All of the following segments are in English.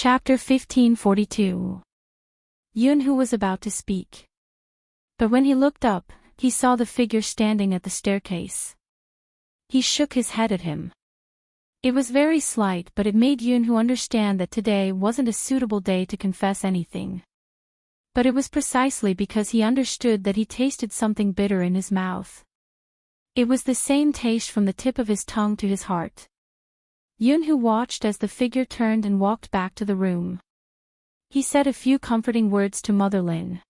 Chapter 1542. Yunhu was about to speak. But when he looked up, he saw the figure standing at the staircase. He shook his head at him. It was very slight, but it made Yunhu understand that today wasn't a suitable day to confess anything. But it was precisely because he understood that he tasted something bitter in his mouth. It was the same taste from the tip of his tongue to his heart. Yunhu watched as the figure turned and walked back to the room. He said a few comforting words to Mother Lin.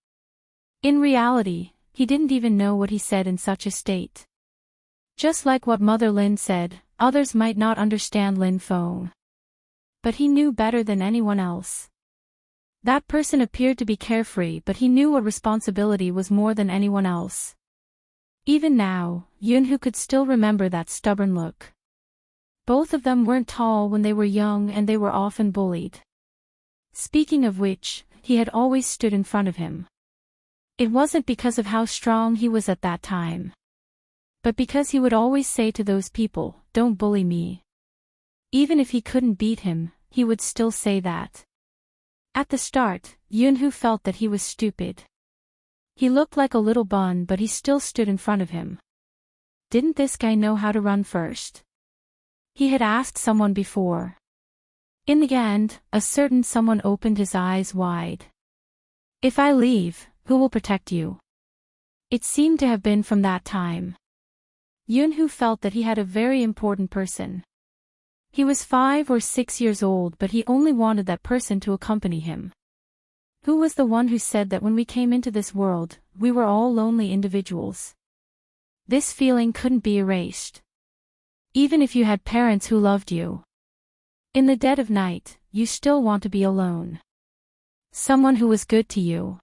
In reality, he didn't even know what he said in such a state. Just like what Mother Lin said, others might not understand Lin Feng. But he knew better than anyone else. That person appeared to be carefree, but he knew what responsibility was more than anyone else. Even now, Yunhu could still remember that stubborn look. Both of them weren't tall when they were young, and they were often bullied. Speaking of which, he had always stood in front of him. It wasn't because of how strong he was at that time, but because he would always say to those people, "Don't bully me." Even if he couldn't beat him, he would still say that. At the start, Yunhu felt that he was stupid. He looked like a little bun, but he still stood in front of him. Didn't this guy know how to run first? He had asked someone before. In the end, a certain someone opened his eyes wide. "If I leave, who will protect you?" It seemed to have been from that time. Yunhu felt that he had a very important person. He was 5 or 6 years old, but he only wanted that person to accompany him. Who was the one who said that when we came into this world, we were all lonely individuals? This feeling couldn't be erased. Even if you had parents who loved you. In the dead of night, you still want to be alone. Someone who was good to you.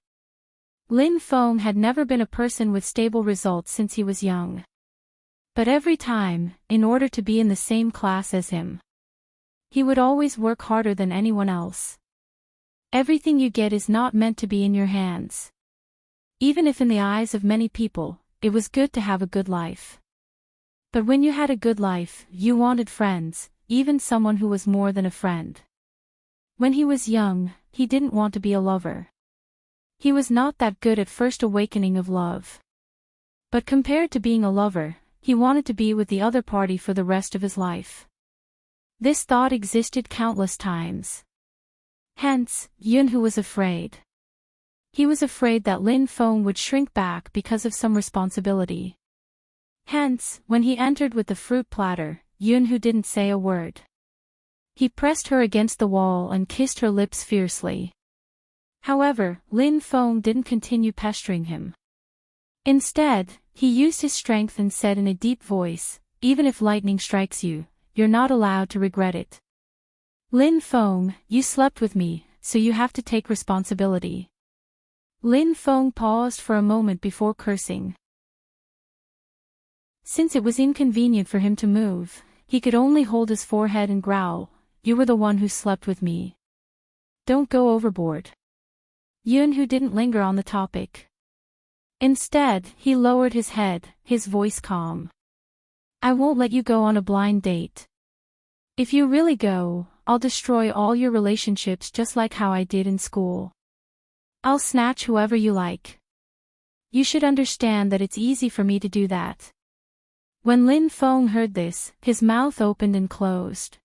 Lin Feng had never been a person with stable results since he was young. But every time, in order to be in the same class as him, he would always work harder than anyone else. Everything you get is not meant to be in your hands. Even if in the eyes of many people, it was good to have a good life. But when you had a good life, you wanted friends, even someone who was more than a friend. When he was young, he didn't want to be a lover. He was not that good at first awakening of love. But compared to being a lover, he wanted to be with the other party for the rest of his life. This thought existed countless times. Hence, Yunhu was afraid. He was afraid that Lin Feng would shrink back because of some responsibility. Hence, when he entered with the fruit platter, Yunhu didn't say a word. He pressed her against the wall and kissed her lips fiercely. However, Lin Feng didn't continue pestering him. Instead, he used his strength and said in a deep voice, "Even if lightning strikes you, you're not allowed to regret it. Lin Feng, you slept with me, so you have to take responsibility." Lin Feng paused for a moment before cursing. Since it was inconvenient for him to move, he could only hold his forehead and growl, "You were the one who slept with me. Don't go overboard." Yunhu didn't linger on the topic. Instead, he lowered his head, his voice calm. "I won't let you go on a blind date. If you really go, I'll destroy all your relationships just like how I did in school. I'll snatch whoever you like. You should understand that it's easy for me to do that." When Lin Feng heard this, his mouth opened and closed.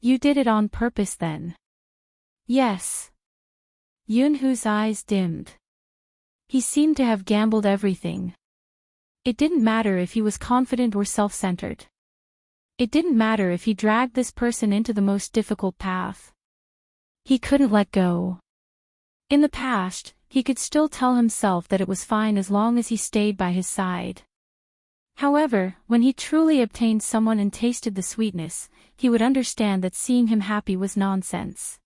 "You did it on purpose then?" "Yes." Yunhu's eyes dimmed. He seemed to have gambled everything. It didn't matter if he was confident or self-centered. It didn't matter if he dragged this person into the most difficult path. He couldn't let go. In the past, he could still tell himself that it was fine as long as he stayed by his side. However, when he truly obtained someone and tasted the sweetness, he would understand that seeing him happy was nonsense.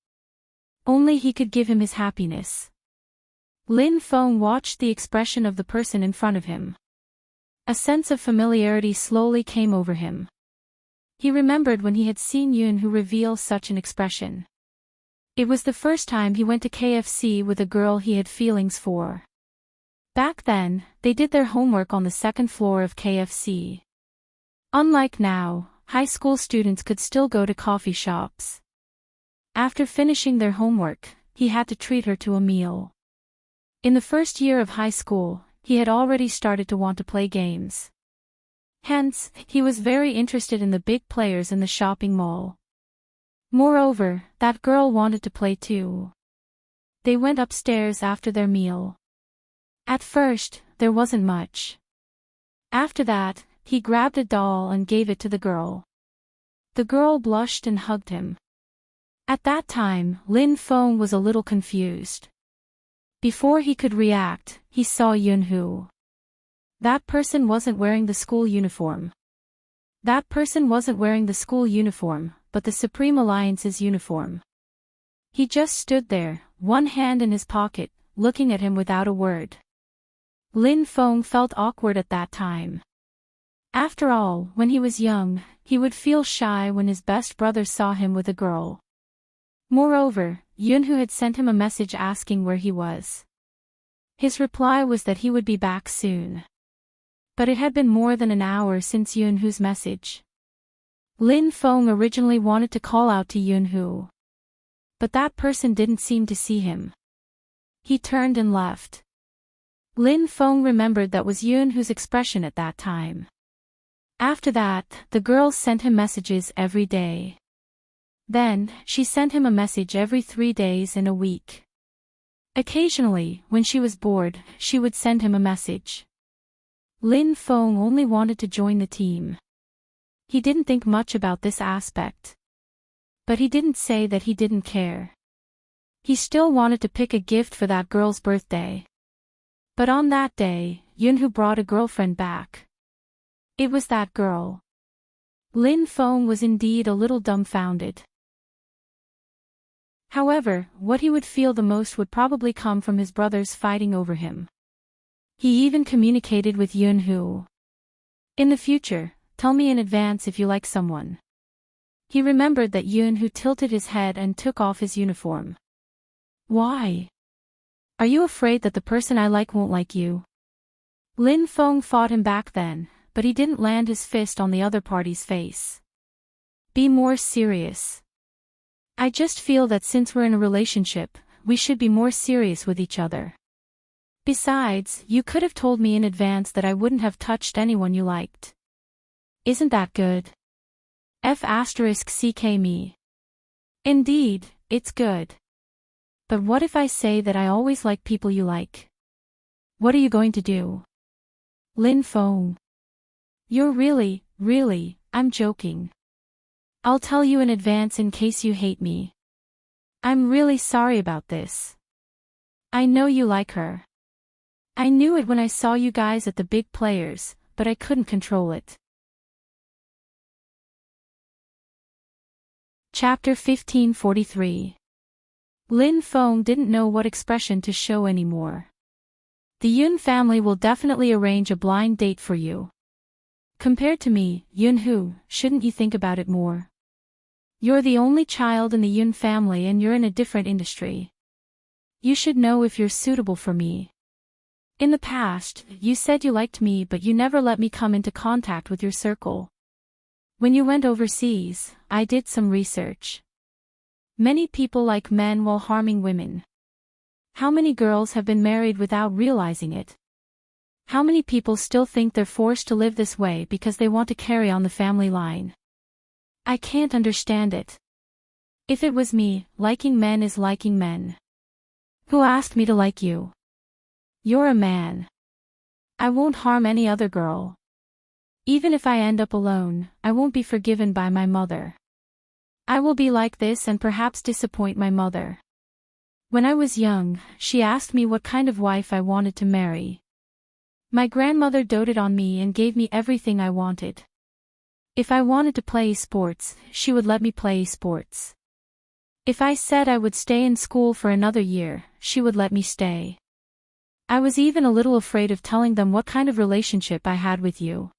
Only he could give him his happiness. Lin Feng watched the expression of the person in front of him. A sense of familiarity slowly came over him. He remembered when he had seen Yunhu reveal such an expression. It was the first time he went to KFC with a girl he had feelings for. Back then, they did their homework on the second floor of KFC. Unlike now, high school students could still go to coffee shops. After finishing their homework, he had to treat her to a meal. In the first year of high school, he had already started to want to play games. Hence, he was very interested in the big players in the shopping mall. Moreover, that girl wanted to play too. They went upstairs after their meal. At first, there wasn't much. After that, he grabbed a doll and gave it to the girl. The girl blushed and hugged him. At that time, Lin Feng was a little confused. Before he could react, he saw Yunhu. That person wasn't wearing the school uniform. That person wasn't wearing the school uniform, but the Supreme Alliance's uniform. He just stood there, one hand in his pocket, looking at him without a word. Lin Feng felt awkward at that time. After all, when he was young, he would feel shy when his best brother saw him with a girl. Moreover, Yunhu had sent him a message asking where he was. His reply was that he would be back soon. But it had been more than an hour since Yunhu's message. Lin Feng originally wanted to call out to Yunhu. But that person didn't seem to see him. He turned and left. Lin Feng remembered that was Yunhu's expression at that time. After that, the girls sent him messages every day. Then, she sent him a message every 3 days in a week. Occasionally, when she was bored, she would send him a message. Lin Feng only wanted to join the team. He didn't think much about this aspect. But he didn't say that he didn't care. He still wanted to pick a gift for that girl's birthday. But on that day, Yunhu brought a girlfriend back. It was that girl. Lin Feng was indeed a little dumbfounded. However, what he would feel the most would probably come from his brothers fighting over him. He even communicated with Yunhu. In the future, tell me in advance if you like someone. He remembered that Yunhu tilted his head and took off his uniform. Why? Are you afraid that the person I like won't like you? Lin Feng fought him back then, but he didn't land his fist on the other party's face. Be more serious. I just feel that since we're in a relationship, we should be more serious with each other. Besides, you could have told me in advance that I wouldn't have touched anyone you liked. Isn't that good? F***ck me. Indeed, it's good. But what if I say that I always like people you like? What are you going to do? Lin Feng. You're really, I'm joking. I'll tell you in advance in case you hate me. I'm really sorry about this. I know you like her. I knew it when I saw you guys at the big players, but I couldn't control it. Chapter 1543. Lin Feng didn't know what expression to show anymore. The Yun family will definitely arrange a blind date for you. Compared to me, Yunhu, shouldn't you think about it more? You're the only child in the Yun family and you're in a different industry. You should know if you're suitable for me. In the past, you said you liked me but you never let me come into contact with your circle. When you went overseas, I did some research. Many people like men while harming women. How many girls have been married without realizing it? How many people still think they're forced to live this way because they want to carry on the family line? I can't understand it. If it was me, liking men is liking men. Who asked me to like you? You're a man. I won't harm any other girl. Even if I end up alone, I won't be forgiven by my mother. I will be like this and perhaps disappoint my mother. When I was young, she asked me what kind of wife I wanted to marry. My grandmother doted on me and gave me everything I wanted. If I wanted to play sports, she would let me play sports. If I said I would stay in school for another year, she would let me stay. I was even a little afraid of telling them what kind of relationship I had with you.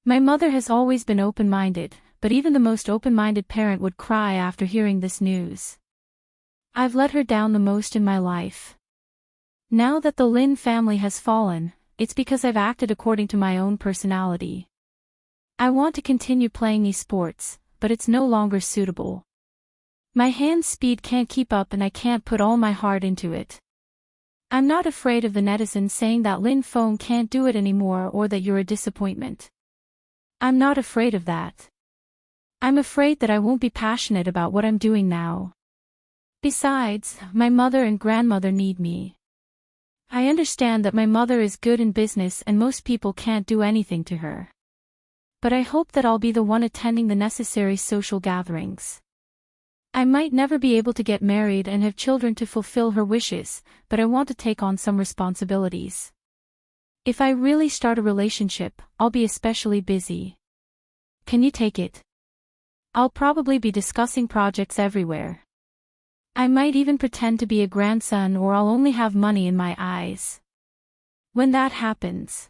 My mother has always been open-minded, but even the most open-minded parent would cry after hearing this news. I've let her down the most in my life. Now that the Lin family has fallen, it's because I've acted according to my own personality. I want to continue playing these sports, but it's no longer suitable. My hand speed can't keep up and I can't put all my heart into it. I'm not afraid of the netizens saying that Lin Feng can't do it anymore or that you're a disappointment. I'm not afraid of that. I'm afraid that I won't be passionate about what I'm doing now. Besides, my mother and grandmother need me. I understand that my mother is good in business and most people can't do anything to her. But I hope that I'll be the one attending the necessary social gatherings. I might never be able to get married and have children to fulfill her wishes, but I want to take on some responsibilities. If I really start a relationship, I'll be especially busy. Can you take it? I'll probably be discussing projects everywhere. I might even pretend to be a grandson or I'll only have money in my eyes. When that happens.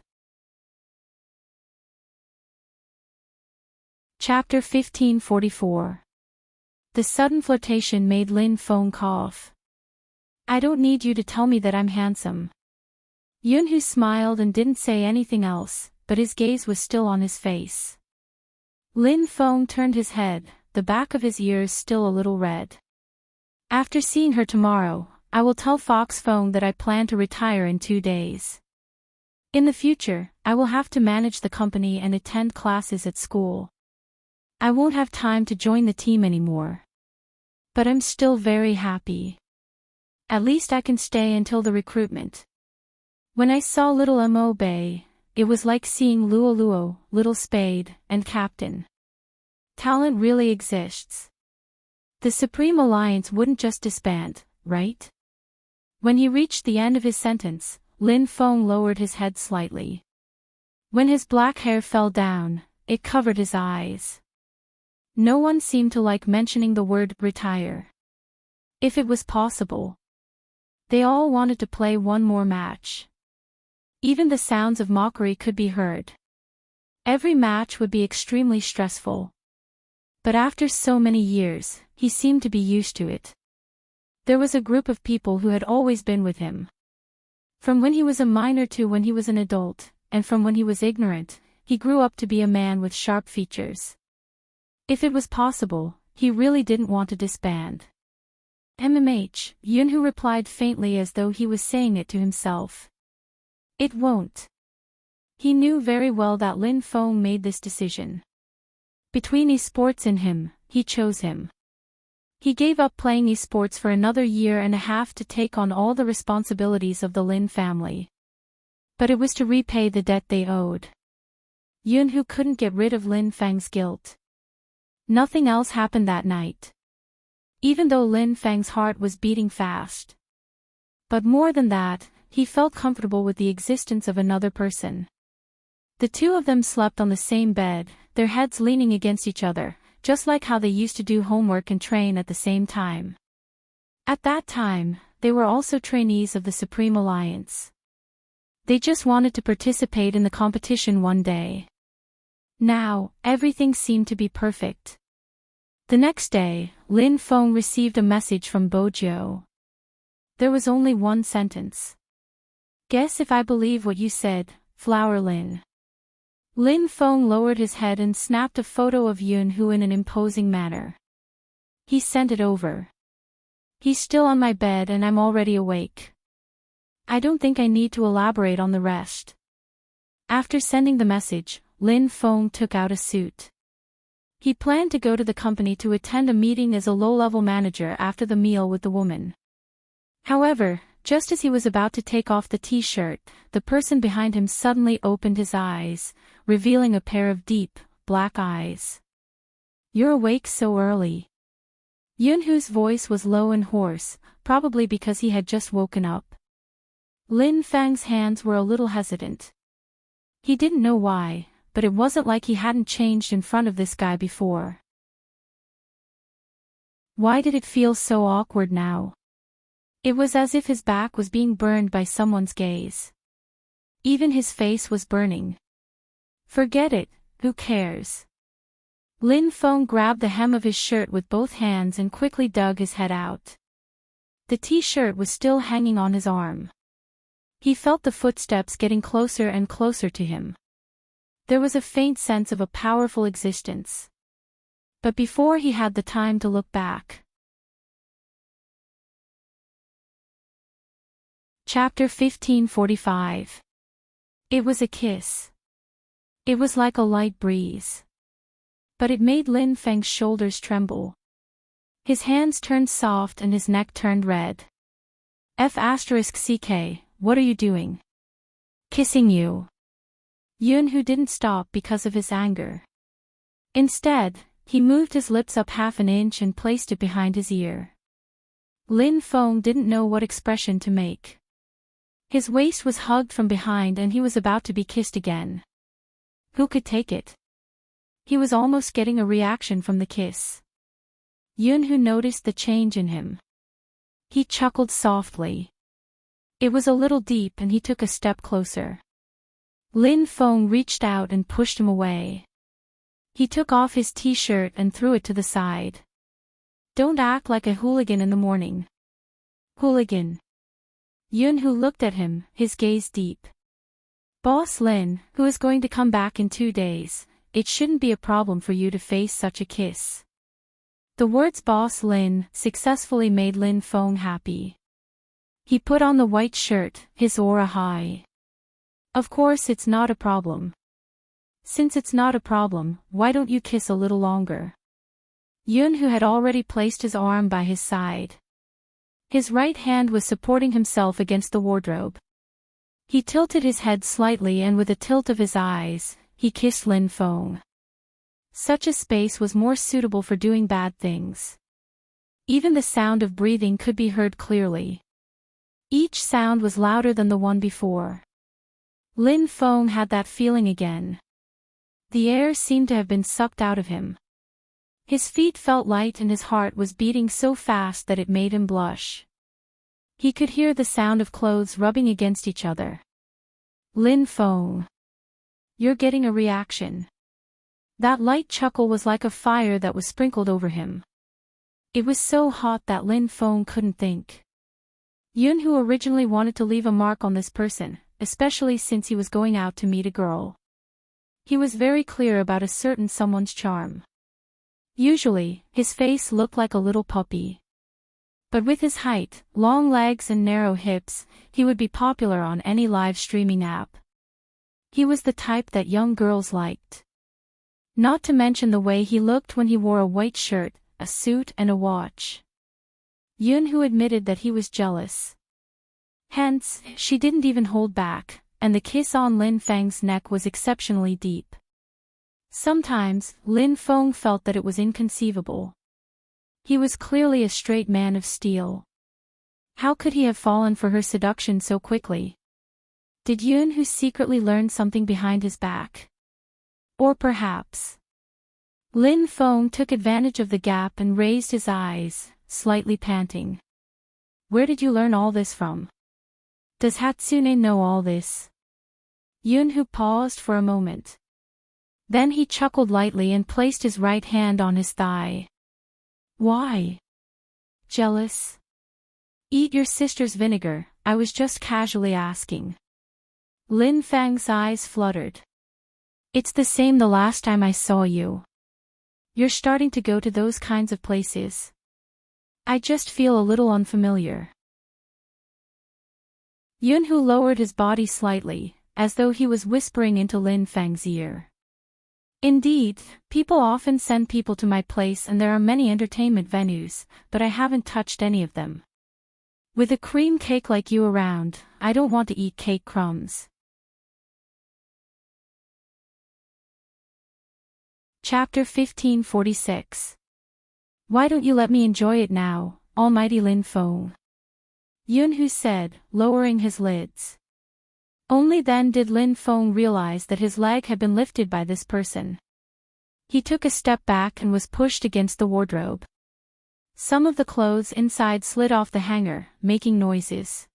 Chapter 1544. The sudden flirtation made Lin Feng cough. I don't need you to tell me that I'm handsome. Yunhu smiled and didn't say anything else, but his gaze was still on his face. Lin Feng turned his head, the back of his ears still a little red. After seeing her tomorrow, I will tell Fox Feng that I plan to retire in 2 days. In the future, I will have to manage the company and attend classes at school. I won't have time to join the team anymore. But I'm still very happy. At least I can stay until the recruitment. When I saw little Mo Bei, it was like seeing Luo Luo, Little Spade, and Captain. Talent really exists. The Supreme Alliance wouldn't just disband, right? When he reached the end of his sentence, Lin Feng lowered his head slightly. When his black hair fell down, it covered his eyes. No one seemed to like mentioning the word retire. If it was possible. They all wanted to play one more match. Even the sounds of mockery could be heard. Every match would be extremely stressful. But after so many years, he seemed to be used to it. There was a group of people who had always been with him. From when he was a minor to when he was an adult, and from when he was ignorant, he grew up to be a man with sharp features. If it was possible, he really didn't want to disband. Yunhu replied faintly as though he was saying it to himself. It won't. He knew very well that Lin Feng made this decision. Between esports and him, he chose him. He gave up playing esports for another 1.5 years to take on all the responsibilities of the Lin family. But it was to repay the debt they owed. Yunhu couldn't get rid of Lin Feng's guilt. Nothing else happened that night. Even though Lin Feng's heart was beating fast. But more than that, he felt comfortable with the existence of another person. The two of them slept on the same bed, their heads leaning against each other, just like how they used to do homework and train at the same time. At that time, they were also trainees of the Supreme Alliance. They just wanted to participate in the competition one day. Now, everything seemed to be perfect. The next day, Lin Feng received a message from Bojo. There was only one sentence. Guess if I believe what you said, Flower Lin. Lin Feng lowered his head and snapped a photo of Yunhu in an imposing manner. He sent it over. He's still on my bed and I'm already awake. I don't think I need to elaborate on the rest. After sending the message, Lin Feng took out a suit. He planned to go to the company to attend a meeting as a low-level manager after the meal with the woman. However, just as he was about to take off the t-shirt, the person behind him suddenly opened his eyes, revealing a pair of deep, black eyes. You're awake so early. Yunhu's voice was low and hoarse, probably because he had just woken up. Lin Feng's hands were a little hesitant. He didn't know why, but it wasn't like he hadn't changed in front of this guy before. Why did it feel so awkward now? It was as if his back was being burned by someone's gaze. Even his face was burning. Forget it, who cares? Lin Feng grabbed the hem of his shirt with both hands and quickly dug his head out. The t-shirt was still hanging on his arm. He felt the footsteps getting closer and closer to him. There was a faint sense of a powerful existence. But before he had the time to look back, Chapter 1545. It was a kiss. It was like a light breeze. But it made Lin Feng's shoulders tremble. His hands turned soft and his neck turned red. F***ck, what are you doing? Kissing you. Yun Hu didn't stop because of his anger. Instead, he moved his lips up half an inch and placed it behind his ear. Lin Feng didn't know what expression to make. His waist was hugged from behind and he was about to be kissed again. Who could take it? He was almost getting a reaction from the kiss. Yun Hu noticed the change in him. He chuckled softly. It was a little deep and he took a step closer. Lin Feng reached out and pushed him away. He took off his t-shirt and threw it to the side. Don't act like a hooligan in the morning. Hooligan. Yun Hu looked at him, his gaze deep. Boss Lin, who is going to come back in 2 days, it shouldn't be a problem for you to face such a kiss. The words Boss Lin successfully made Lin Feng happy. He put on the white shirt, his aura high. Of course it's not a problem. Since it's not a problem, why don't you kiss a little longer? Yun Hu had already placed his arm by his side. His right hand was supporting himself against the wardrobe. He tilted his head slightly and with a tilt of his eyes, he kissed Lin Feng. Such a space was more suitable for doing bad things. Even the sound of breathing could be heard clearly. Each sound was louder than the one before. Lin Feng had that feeling again. The air seemed to have been sucked out of him. His feet felt light and his heart was beating so fast that it made him blush. He could hear the sound of clothes rubbing against each other. Lin Feng. You're getting a reaction. That light chuckle was like a fire that was sprinkled over him. It was so hot that Lin Feng couldn't think. Yun Hu originally wanted to leave a mark on this person, especially since he was going out to meet a girl. He was very clear about a certain someone's charm. Usually, his face looked like a little puppy. But with his height, long legs and narrow hips, he would be popular on any live streaming app. He was the type that young girls liked. Not to mention the way he looked when he wore a white shirt, a suit and a watch. Yun Hu admitted that he was jealous. Hence, she didn't even hold back, and the kiss on Lin Feng's neck was exceptionally deep. Sometimes, Lin Feng felt that it was inconceivable. He was clearly a straight man of steel. How could he have fallen for her seduction so quickly? Did Yun Hu secretly learn something behind his back? Or perhaps... Lin Feng took advantage of the gap and raised his eyes, slightly panting. Where did you learn all this from? Does Hatsune know all this? Yun Hu paused for a moment. Then he chuckled lightly and placed his right hand on his thigh. Why? Jealous? Eat your sister's vinegar, I was just casually asking. Lin Feng's eyes fluttered. It's the same the last time I saw you. You're starting to go to those kinds of places. I just feel a little unfamiliar. Yun Hu lowered his body slightly, as though he was whispering into Lin Feng's ear. Indeed, people often send people to my place and there are many entertainment venues, but I haven't touched any of them. With a cream cake like you around, I don't want to eat cake crumbs. Chapter 1546. Why don't you let me enjoy it now, almighty Lin Feng? Yun Hu said, lowering his lids. Only then did Lin Feng realize that his leg had been lifted by this person. He took a step back and was pushed against the wardrobe. Some of the clothes inside slid off the hanger, making noises.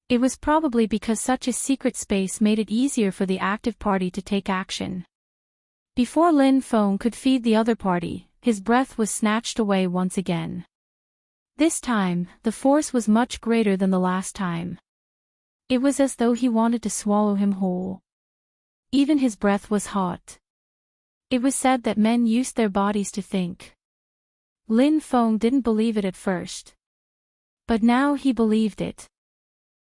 It was probably because such a secret space made it easier for the active party to take action. Before Lin Feng could feed the other party, his breath was snatched away once again. This time, the force was much greater than the last time. It was as though he wanted to swallow him whole. Even his breath was hot. It was said that men used their bodies to think. Lin Feng didn't believe it at first. But now he believed it.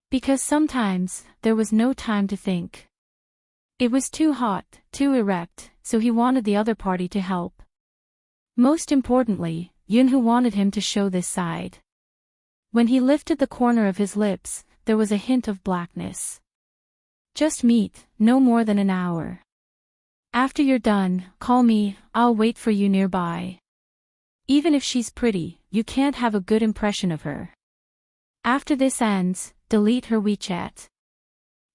Because sometimes, there was no time to think. It was too hot, too erect, so he wanted the other party to help. Most importantly, Yunhu wanted him to show this side. When he lifted the corner of his lips, there was a hint of blackness. Just meet, no more than an hour. After you're done, call me, I'll wait for you nearby. Even if she's pretty, you can't have a good impression of her. After this ends, delete her WeChat.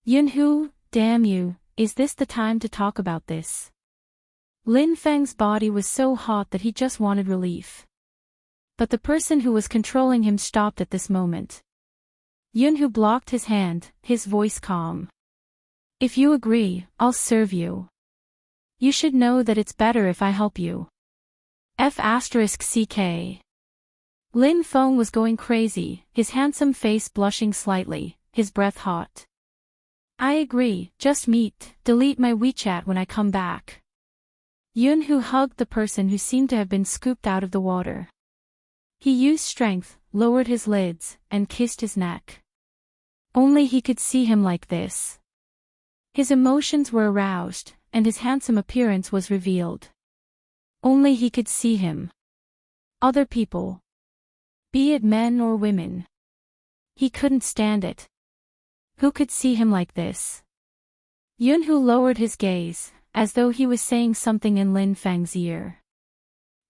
Yunhu, damn you, is this the time to talk about this? Lin Feng's body was so hot that he just wanted relief. But the person who was controlling him stopped at this moment. Yunhu blocked his hand, his voice calm. If you agree, I'll serve you. You should know that it's better if I help you. F***ck. Lin Feng was going crazy, his handsome face blushing slightly, his breath hot. I agree, just meet, delete my WeChat when I come back. Yunhu hugged the person who seemed to have been scooped out of the water. He used strength, lowered his lids, and kissed his neck. Only he could see him like this. His emotions were aroused, and his handsome appearance was revealed. Only he could see him. Other people. Be it men or women. He couldn't stand it. Who could see him like this? Yunhu lowered his gaze, as though he was saying something in Lin Feng's ear.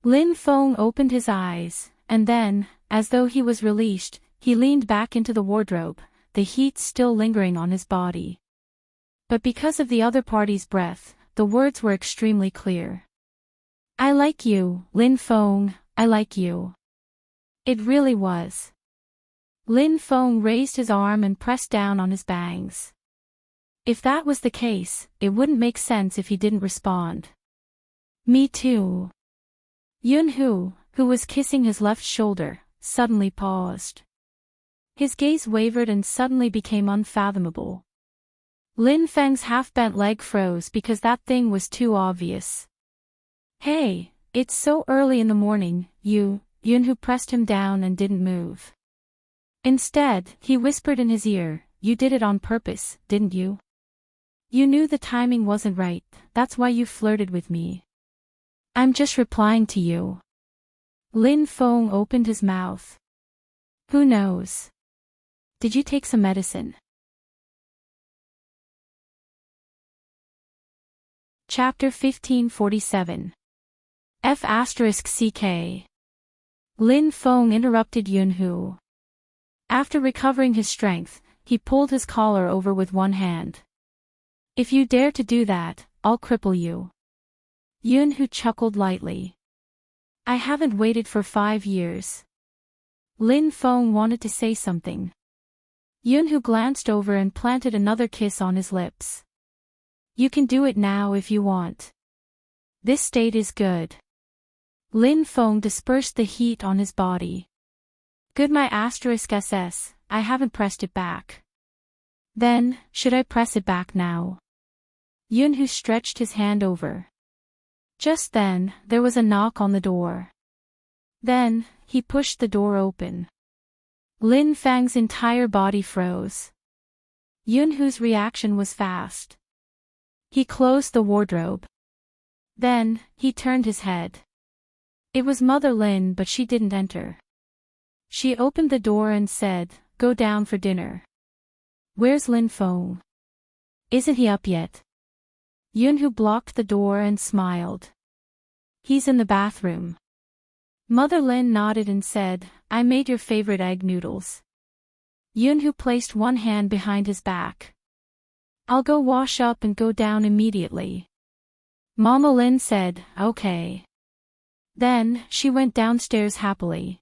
Lin Feng opened his eyes, and then, as though he was released, he leaned back into the wardrobe, the heat still lingering on his body. But because of the other party's breath, the words were extremely clear. I like you, Lin Feng, I like you. It really was. Lin Feng raised his arm and pressed down on his bangs. If that was the case, it wouldn't make sense if he didn't respond. Me too. Yunhu, who was kissing his left shoulder, suddenly paused. His gaze wavered and suddenly became unfathomable. Lin Feng's half-bent leg froze because that thing was too obvious. Hey, it's so early in the morning, Yunhu pressed him down and didn't move. Instead, he whispered in his ear, you did it on purpose, didn't you? You knew the timing wasn't right, that's why you flirted with me. I'm just replying to you. Lin Feng opened his mouth. Who knows? Did you take some medicine? Chapter 1547. F***ck. Lin Feng interrupted Yunhu. After recovering his strength, he pulled his collar over with one hand. If you dare to do that, I'll cripple you. Yunhu chuckled lightly. I haven't waited for 5 years. Lin Feng wanted to say something. Yunhu glanced over and planted another kiss on his lips. You can do it now if you want. This state is good. Lin Feng dispersed the heat on his body. Good my *SS, I haven't pressed it back. Then, should I press it back now? Yunhu stretched his hand over. Just then, there was a knock on the door. Then, he pushed the door open. Lin Feng's entire body froze. Yunhu's reaction was fast. He closed the wardrobe. Then, he turned his head. It was Mother Lin, but she didn't enter. She opened the door and said, go down for dinner. Where's Lin Feng? Isn't he up yet? Yunhu blocked the door and smiled. He's in the bathroom. Mother Lin nodded and said, I made your favorite egg noodles. Yunhu placed one hand behind his back. I'll go wash up and go down immediately. Mama Lin said, okay. Then, she went downstairs happily.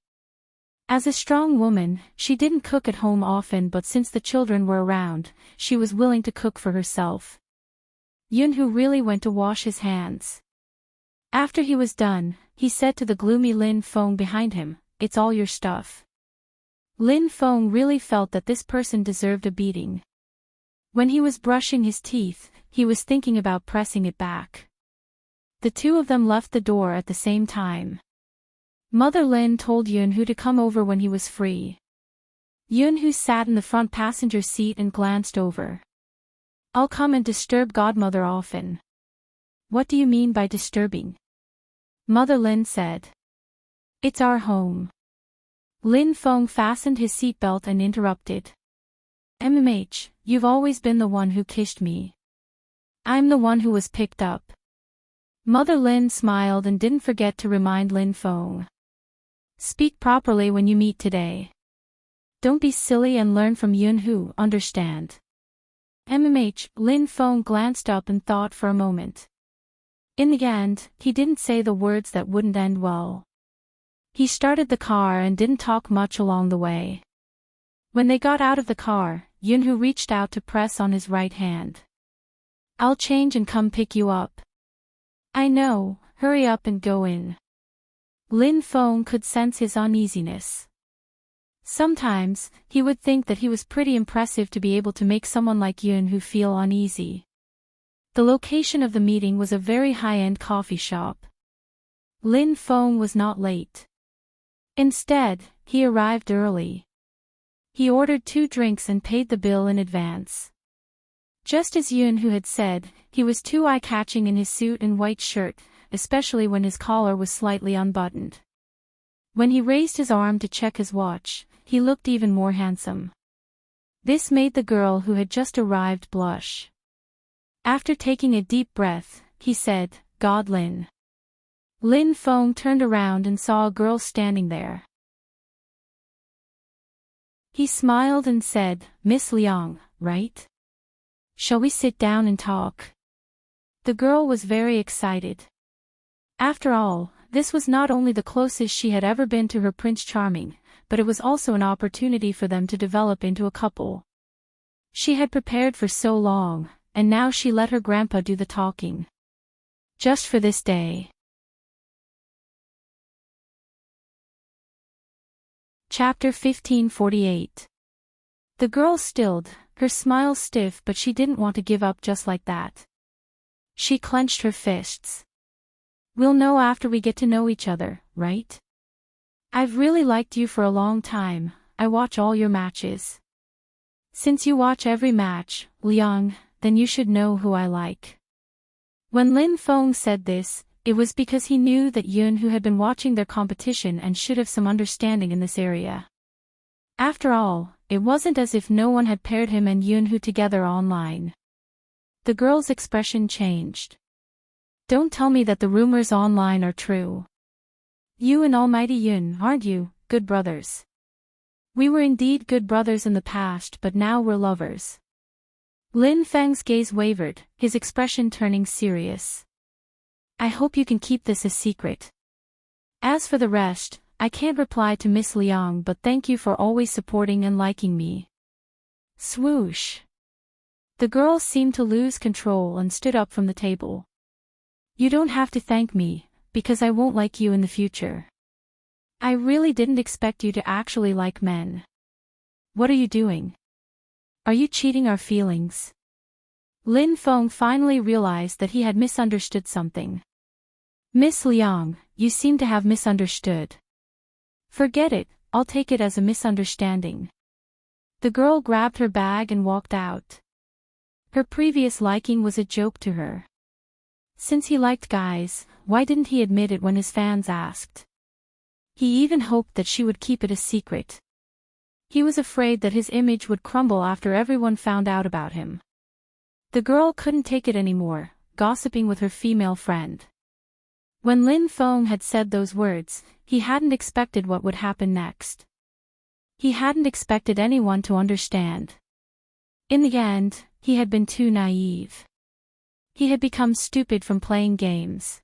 As a strong woman, she didn't cook at home often, but since the children were around, she was willing to cook for herself. Yunhu really went to wash his hands. After he was done, he said to the gloomy Lin Feng behind him, it's all your stuff. Lin Feng really felt that this person deserved a beating. When he was brushing his teeth, he was thinking about pressing it back. The two of them left the door at the same time. Mother Lin told Yunhu to come over when he was free. Yun, who sat in the front passenger seat and glanced over. I'll come and disturb Godmother often. What do you mean by disturbing? Mother Lin said. It's our home. Lin Feng fastened his seatbelt and interrupted. You've always been the one who kissed me. I'm the one who was picked up. Mother Lin smiled and didn't forget to remind Lin Feng. Speak properly when you meet today. Don't be silly and learn from Yun who, understand? Lin Feng glanced up and thought for a moment. In the end, he didn't say the words that wouldn't end well. He started the car and didn't talk much along the way. When they got out of the car, Yun who reached out to press on his right hand. I'll change and come pick you up. I know, hurry up and go in. Lin Feng could sense his uneasiness. Sometimes, he would think that he was pretty impressive to be able to make someone like Yun who feel uneasy. The location of the meeting was a very high-end coffee shop. Lin Feng was not late. Instead, he arrived early. He ordered 2 drinks and paid the bill in advance. Just as Yun who had said, he was too eye-catching in his suit and white shirt, especially when his collar was slightly unbuttoned. When he raised his arm to check his watch, he looked even more handsome. This made the girl who had just arrived blush. After taking a deep breath, he said, God Lin. Lin Feng turned around and saw a girl standing there. He smiled and said, Miss Liang, right? Shall we sit down and talk? The girl was very excited. After all, this was not only the closest she had ever been to her Prince Charming, but it was also an opportunity for them to develop into a couple. She had prepared for so long, and now she let her grandpa do the talking. Just for this day. Chapter 1548. The girl stilled, her smile stiff, but she didn't want to give up just like that. She clenched her fists. We'll know after we get to know each other, right? I've really liked you for a long time. I watch all your matches. Since you watch every match, Liang, then you should know who I like. When Lin Feng said this, it was because he knew that Yun who had been watching their competition and should have some understanding in this area. After all, it wasn't as if no one had paired him and Yun who together online. The girl's expression changed. Don't tell me that the rumors online are true. You and Almighty Yun, aren't you, good brothers? We were indeed good brothers in the past, but now we're lovers. Lin Feng's gaze wavered, his expression turning serious. I hope you can keep this a secret. As for the rest, I can't reply to Miss Liang, but thank you for always supporting and liking me. Swoosh. The girl seemed to lose control and stood up from the table. You don't have to thank me, because I won't like you in the future. I really didn't expect you to actually like men. What are you doing? Are you cheating our feelings? Lin Feng finally realized that he had misunderstood something. Miss Liang, you seem to have misunderstood. Forget it, I'll take it as a misunderstanding. The girl grabbed her bag and walked out. Her previous liking was a joke to her. Since he liked guys, why didn't he admit it when his fans asked? He even hoped that she would keep it a secret. He was afraid that his image would crumble after everyone found out about him. The girl couldn't take it anymore, gossiping with her female friend. When Lin Feng had said those words, he hadn't expected what would happen next. He hadn't expected anyone to understand. In the end, he had been too naive. He had become stupid from playing games.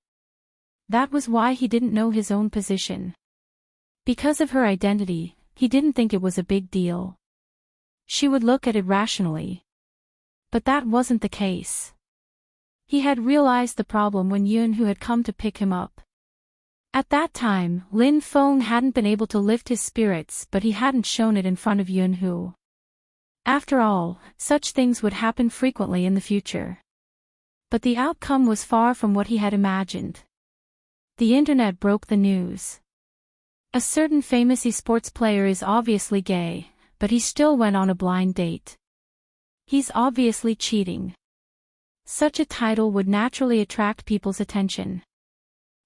That was why he didn't know his own position. Because of her identity, he didn't think it was a big deal. She would look at it rationally. But that wasn't the case. He had realized the problem when Yun who had come to pick him up. At that time, Lin Feng hadn't been able to lift his spirits, but he hadn't shown it in front of Yun who. After all, such things would happen frequently in the future. But the outcome was far from what he had imagined. The internet broke the news. A certain famous esports player is obviously gay, but he still went on a blind date. He's obviously cheating. Such a title would naturally attract people's attention.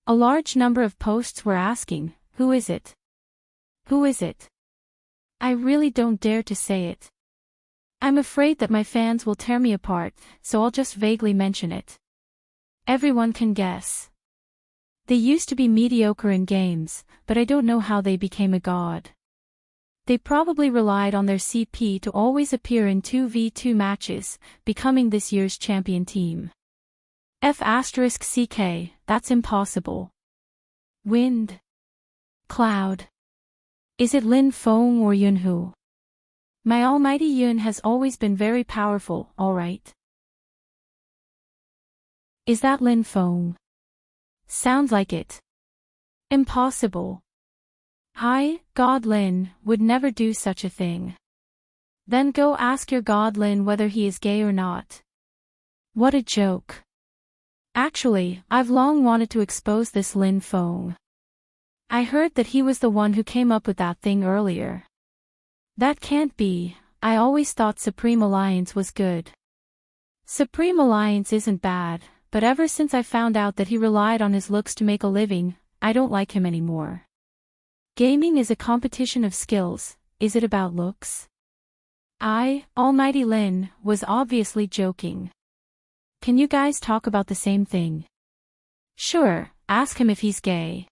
A large number of posts were asking, "Who is it? Who is it?" I really don't dare to say it. I'm afraid that my fans will tear me apart, so I'll just vaguely mention it. Everyone can guess. They used to be mediocre in games, but I don't know how they became a god. They probably relied on their CP to always appear in 2v2 matches, becoming this year's champion team. F***CK, that's impossible. Wind. Cloud. Is it Lin Feng or Yunhu? My almighty Yun has always been very powerful, alright. Is that Lin Feng? Sounds like it. Impossible. Hi, God Lin, would never do such a thing. Then go ask your God Lin whether he is gay or not. What a joke. Actually, I've long wanted to expose this Lin Feng. I heard that he was the one who came up with that thing earlier. That can't be, I always thought Supreme Alliance was good. Supreme Alliance isn't bad, but ever since I found out that he relied on his looks to make a living, I don't like him anymore. Gaming is a competition of skills, is it about looks? Almighty Lin, was obviously joking. Can you guys talk about the same thing? Sure, ask him if he's gay.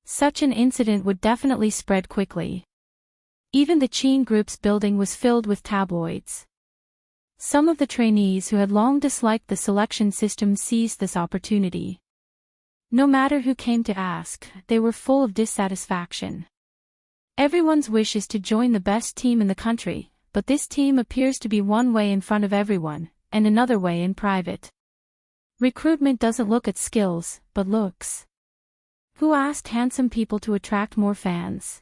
Such an incident would definitely spread quickly. Even the Qin group's building was filled with tabloids. Some of the trainees who had long disliked the selection system seized this opportunity. No matter who came to ask, they were full of dissatisfaction. Everyone's wish is to join the best team in the country, but this team appears to be one way in front of everyone, and another way in private. Recruitment doesn't look at skills, but looks. Who asked handsome people to attract more fans?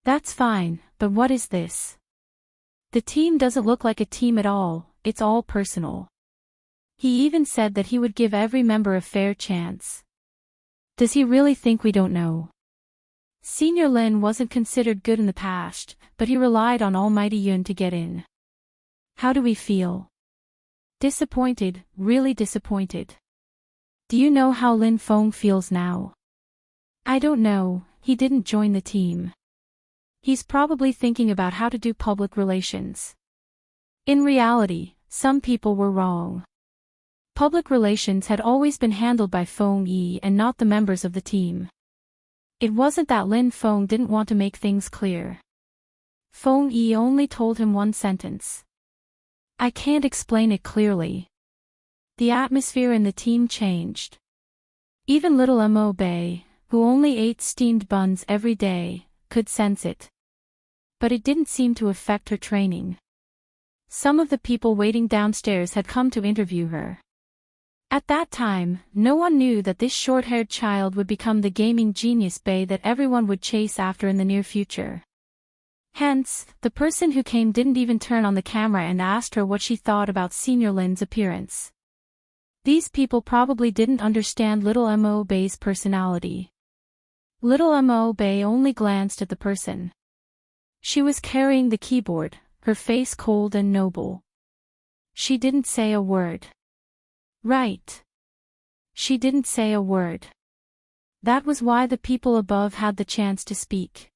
That's fine, but what is this? The team doesn't look like a team at all, it's all personal. He even said that he would give every member a fair chance. Does he really think we don't know? Senior Lin wasn't considered good in the past, but he relied on almighty Yun to get in. How do we feel? Disappointed, really disappointed. Do you know how Lin Feng feels now? I don't know, he didn't join the team. He's probably thinking about how to do public relations. In reality, some people were wrong. Public relations had always been handled by Feng Yi and not the members of the team. It wasn't that Lin Feng didn't want to make things clear. Feng Yi only told him one sentence. I can't explain it clearly. The atmosphere in the team changed. Even little Mo Bei, who only ate steamed buns every day, could sense it. But it didn't seem to affect her training. Some of the people waiting downstairs had come to interview her. At that time, no one knew that this short-haired child would become the gaming genius Bei that everyone would chase after in the near future. Hence, the person who came didn't even turn on the camera and asked her what she thought about Senior Lin's appearance. These people probably didn't understand little Mo Bei's personality. Little Mo Bei only glanced at the person. She was carrying the keyboard, her face cold and noble. She didn't say a word. Right. She didn't say a word. That was why the people above had the chance to speak.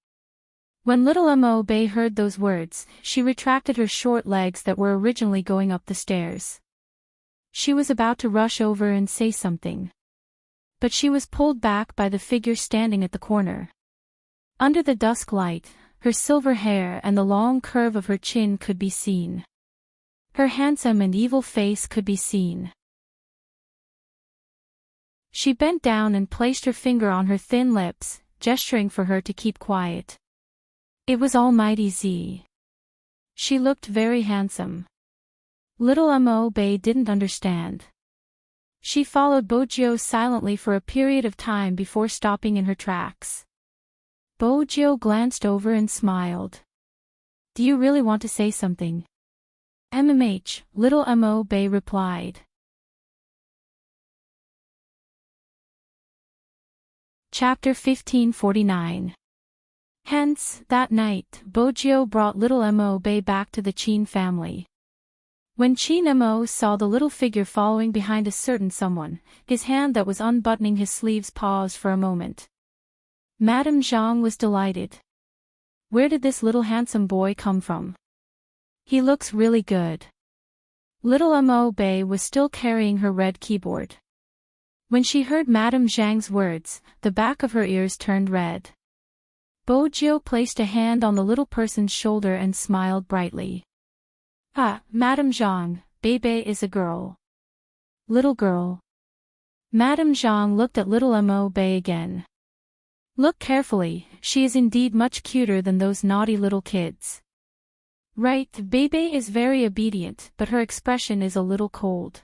When little Mo Bei heard those words, she retracted her short legs that were originally going up the stairs. She was about to rush over and say something. But she was pulled back by the figure standing at the corner. Under the dusk light, her silver hair and the long curve of her chin could be seen. Her handsome and evil face could be seen. She bent down and placed her finger on her thin lips, gesturing for her to keep quiet. It was Almighty Z. She looked very handsome. Little Mo Bei didn't understand. She followed Bojiu silently for a period of time before stopping in her tracks. Bojiu glanced over and smiled. Do you really want to say something? MMH, little Mo Bei replied. Chapter 1549. Hence, that night, Bojio brought little Mo Bei back to the Chin family. When Chin Mo saw the little figure following behind a certain someone, his hand that was unbuttoning his sleeves paused for a moment. Madame Zhang was delighted. Where did this little handsome boy come from? He looks really good. Little Mo Bei was still carrying her red keyboard. When she heard Madame Zhang's words, the back of her ears turned red. Bojio placed a hand on the little person's shoulder and smiled brightly. Ah, Madame Zhang, Bebe is a girl. Little girl. Madame Zhang looked at little Mo Bei again. Look carefully, she is indeed much cuter than those naughty little kids. Right, Bebe is very obedient, but her expression is a little cold.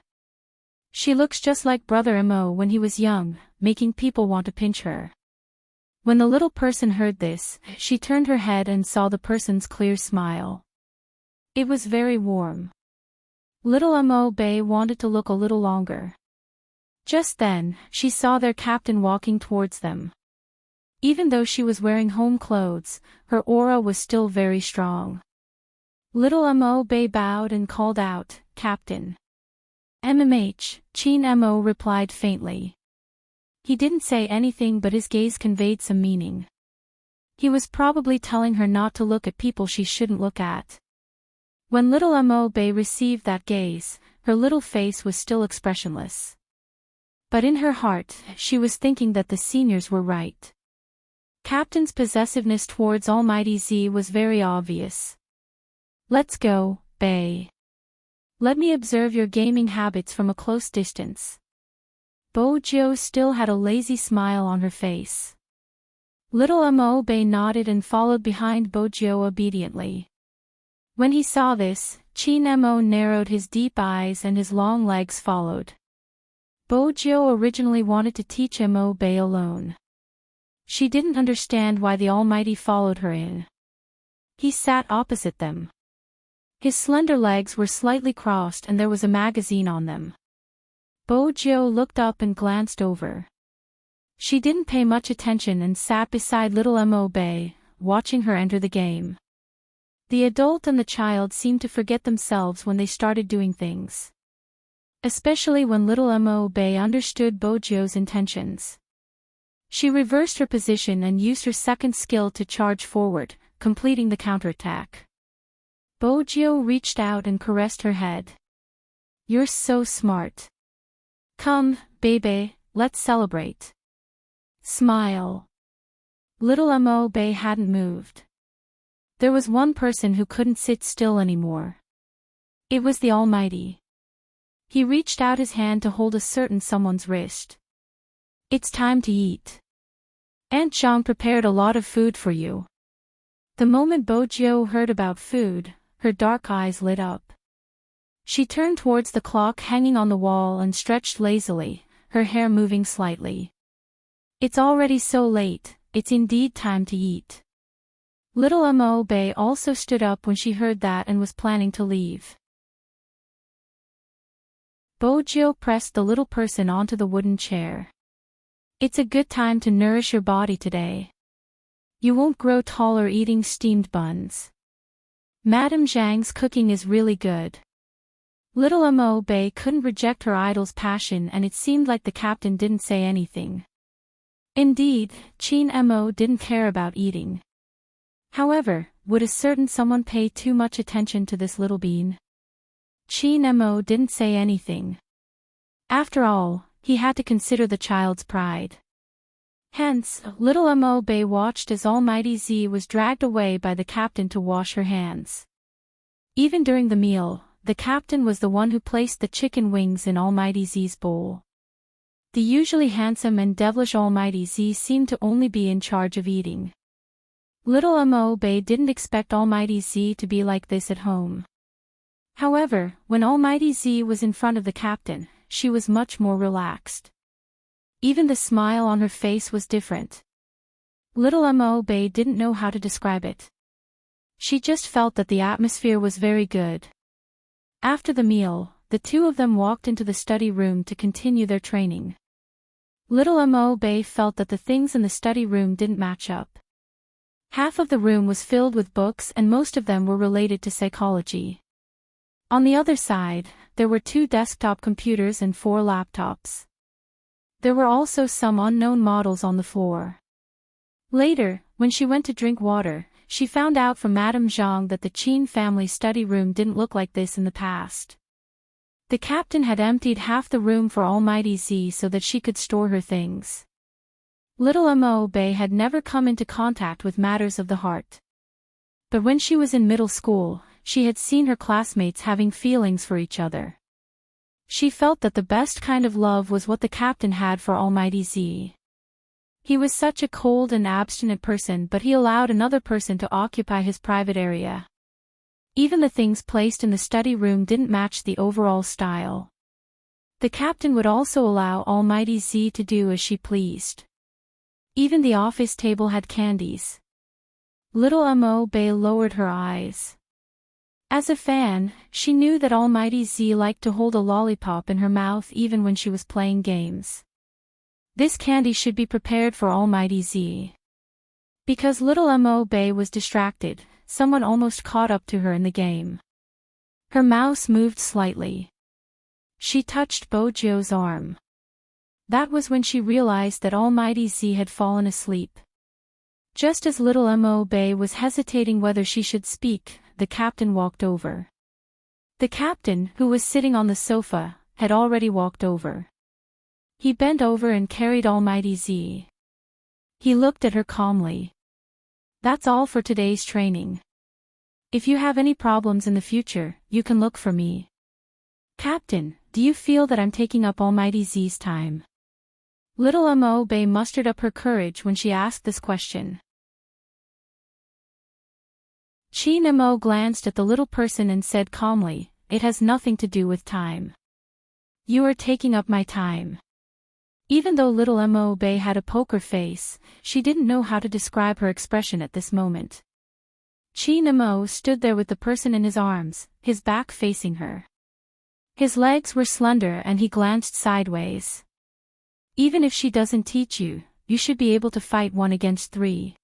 She looks just like Brother Mo when he was young, making people want to pinch her. When the little person heard this, she turned her head and saw the person's clear smile. It was very warm. Little Mo Bei wanted to look a little longer. Just then, she saw their captain walking towards them. Even though she was wearing home clothes, her aura was still very strong. Little Mo Bei bowed and called out, "Captain." "MMH," Chin Mo replied faintly. He didn't say anything but his gaze conveyed some meaning. He was probably telling her not to look at people she shouldn't look at. When little Mo Bei received that gaze, her little face was still expressionless. But in her heart, she was thinking that the seniors were right. Captain's possessiveness towards Almighty Z was very obvious. "Let's go, Bei. Let me observe your gaming habits from a close distance." Bojio still had a lazy smile on her face. Little Mo Bei nodded and followed behind Bojio obediently. When he saw this, Chin Mo narrowed his deep eyes and his long legs followed. Bojio originally wanted to teach Mo Bei alone. She didn't understand why the Almighty followed her in. He sat opposite them. His slender legs were slightly crossed and there was a magazine on them. Bojio looked up and glanced over. She didn't pay much attention and sat beside little Mo Bei, watching her enter the game. The adult and the child seemed to forget themselves when they started doing things. Especially when little Mo Bei understood Bojio's intentions. She reversed her position and used her second skill to charge forward, completing the counterattack. Bojio reached out and caressed her head. "You're so smart. Come, Bebe, let's celebrate." Smile. Little Mo Bei hadn't moved. There was one person who couldn't sit still anymore. It was the Almighty. He reached out his hand to hold a certain someone's wrist. "It's time to eat. Aunt Zhang prepared a lot of food for you." The moment Bojio heard about food, her dark eyes lit up. She turned towards the clock hanging on the wall and stretched lazily, her hair moving slightly. "It's already so late, it's indeed time to eat." Little Mo Bei also stood up when she heard that and was planning to leave. Bojio pressed the little person onto the wooden chair. "It's a good time to nourish your body today. You won't grow taller eating steamed buns. Madame Zhang's cooking is really good." Little Mo Bei couldn't reject her idol's passion and it seemed like the captain didn't say anything. Indeed, Chin Mo didn't care about eating. However, would a certain someone pay too much attention to this little bean? Chin Mo didn't say anything. After all, he had to consider the child's pride. Hence, little Mo Bei watched as Almighty Z was dragged away by the captain to wash her hands. Even during the meal, the captain was the one who placed the chicken wings in Almighty Z's bowl. The usually handsome and devilish Almighty Z seemed to only be in charge of eating. Little Mo Bei didn't expect Almighty Z to be like this at home. However, when Almighty Z was in front of the captain, she was much more relaxed. Even the smile on her face was different. Little Mo Bei didn't know how to describe it. She just felt that the atmosphere was very good. After the meal, the two of them walked into the study room to continue their training. Little Mo Bei felt that the things in the study room didn't match up. Half of the room was filled with books and most of them were related to psychology. On the other side, there were 2 desktop computers and 4 laptops. There were also some unknown models on the floor. Later, when she went to drink water, she found out from Madame Zhang that the Qin family study room didn't look like this in the past. The captain had emptied half the room for Almighty Z so that she could store her things. Little Mo Bei had never come into contact with matters of the heart. But when she was in middle school, she had seen her classmates having feelings for each other. She felt that the best kind of love was what the captain had for Almighty Z. He was such a cold and abstinent person, but he allowed another person to occupy his private area. Even the things placed in the study room didn't match the overall style. The captain would also allow Almighty Z to do as she pleased. Even the office table had candies. Little Mo Bei lowered her eyes. As a fan, she knew that Almighty Z liked to hold a lollipop in her mouth even when she was playing games. This candy should be prepared for Almighty Z. Because little Mo Bei was distracted, someone almost caught up to her in the game. Her mouse moved slightly. She touched Bo Jio's arm. That was when she realized that Almighty Z had fallen asleep. Just as little Mo Bei was hesitating whether she should speak, the captain walked over. The captain, who was sitting on the sofa, had already walked over. He bent over and carried Almighty Z. He looked at her calmly. That's all for today's training. If you have any problems in the future, you can look for me. Captain, do you feel that I'm taking up Almighty Z's time? Little Mo Bei mustered up her courage when she asked this question. Qin Mo glanced at the little person and said calmly, "It has nothing to do with time. You are taking up my time." Even though little Mo Bei had a poker face, she didn't know how to describe her expression at this moment. Qin Mo stood there with the person in his arms, his back facing her. His legs were slender and he glanced sideways. Even if she doesn't teach you, you should be able to fight 1 against 3.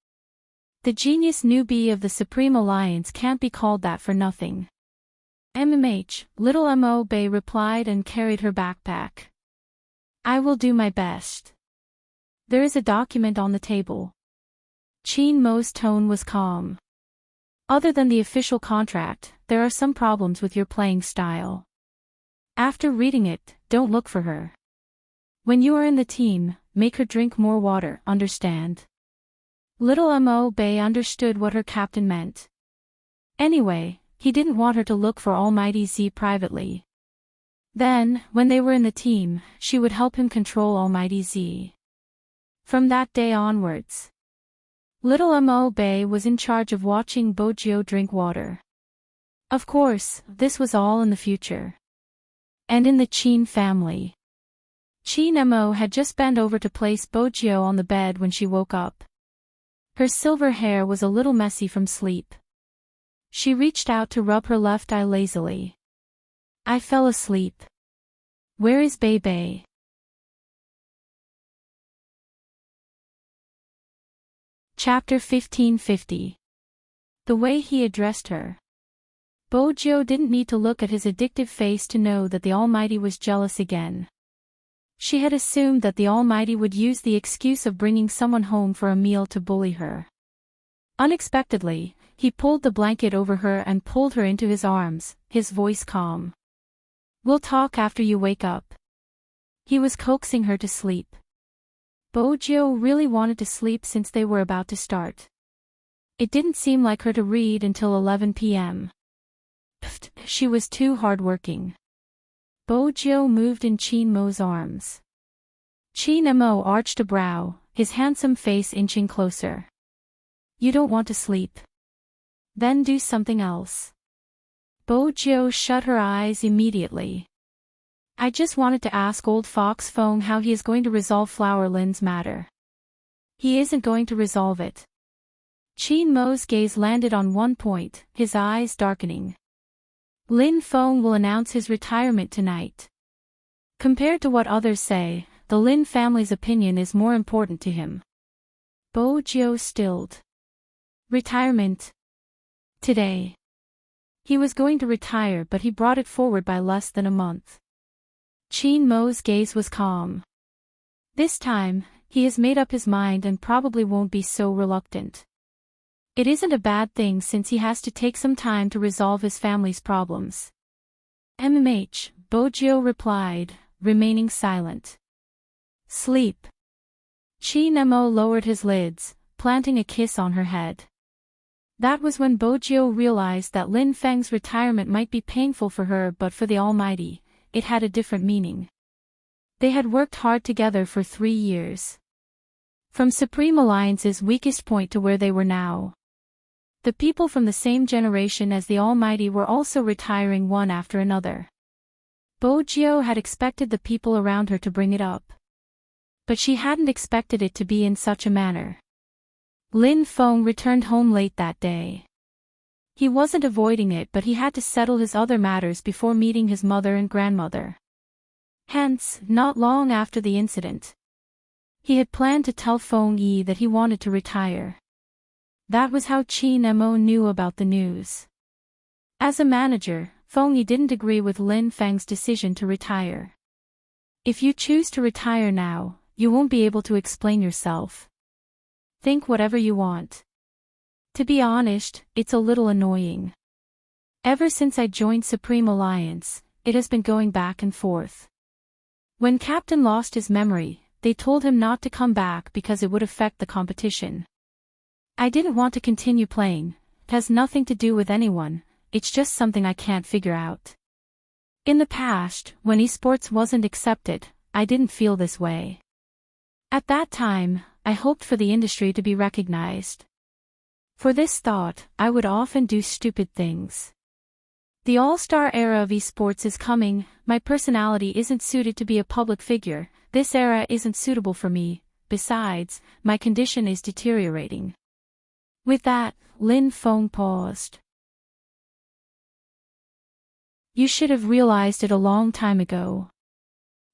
The genius newbie of the Supreme Alliance can't be called that for nothing. Little Mo Bei replied and carried her backpack. I will do my best. There is a document on the table. Qin Mo's tone was calm. Other than the official contract, there are some problems with your playing style. After reading it, don't look for her. When you are in the team, make her drink more water, understand? Little Mo Bei understood what her captain meant. Anyway, he didn't want her to look for Almighty Z privately. Then, when they were in the team, she would help him control Almighty Z. From that day onwards, little Mo Bei was in charge of watching Bo Jio drink water. Of course, this was all in the future. And in the Qin family. Qin Mo had just bent over to place Bo Jio on the bed when she woke up. Her silver hair was a little messy from sleep. She reached out to rub her left eye lazily. I fell asleep. Where is Bei Bei? Chapter 1550. The way he addressed her. Bo Jio didn't need to look at his addictive face to know that the Almighty was jealous again. She had assumed that the Almighty would use the excuse of bringing someone home for a meal to bully her. Unexpectedly, he pulled the blanket over her and pulled her into his arms, his voice calm. We'll talk after you wake up. He was coaxing her to sleep. Bo Jio really wanted to sleep since they were about to start. It didn't seem like her to read until 11 p.m. She was too hardworking. Bo Jio moved in Qin Mo's arms. Qin Mo arched a brow, his handsome face inching closer. You don't want to sleep? Then do something else. Bo Jio shut her eyes immediately. I just wanted to ask old Fox Feng how he is going to resolve Flower Lin's matter. He isn't going to resolve it. Qin Mo's gaze landed on one point, his eyes darkening. Lin Feng will announce his retirement tonight. Compared to what others say, the Lin family's opinion is more important to him. Bo Jio stilled. Retirement. Today. He was going to retire, but he brought it forward by less than a month. Chin Mo's gaze was calm. This time, he has made up his mind and probably won't be so reluctant. It isn't a bad thing since he has to take some time to resolve his family's problems. Bojo replied, remaining silent. Sleep. Chin Mo lowered his lids, planting a kiss on her head. That was when Bojo realized that Lin Feng's retirement might be painful for her, but for the Almighty, it had a different meaning. They had worked hard together for 3 years. From Supreme Alliance's weakest point to where they were now. The people from the same generation as the Almighty were also retiring one after another. Bojo had expected the people around her to bring it up. But she hadn't expected it to be in such a manner. Lin Feng returned home late that day. He wasn't avoiding it, but he had to settle his other matters before meeting his mother and grandmother. Hence, not long after the incident, he had planned to tell Feng Yi that he wanted to retire. That was how Chin Mo knew about the news. As a manager, Feng Yi didn't agree with Lin Feng's decision to retire. If you choose to retire now, you won't be able to explain yourself. Think whatever you want. To be honest, it's a little annoying. Ever since I joined Supreme Alliance, it has been going back and forth. When Captain lost his memory, they told him not to come back because it would affect the competition. I didn't want to continue playing. It has nothing to do with anyone, it's just something I can't figure out. In the past, when esports wasn't accepted, I didn't feel this way. At that time, I hoped for the industry to be recognized. For this thought, I would often do stupid things. The all-star era of esports is coming. My personality isn't suited to be a public figure. This era isn't suitable for me. Besides, my condition is deteriorating. With that, Lin Feng paused. You should have realized it a long time ago.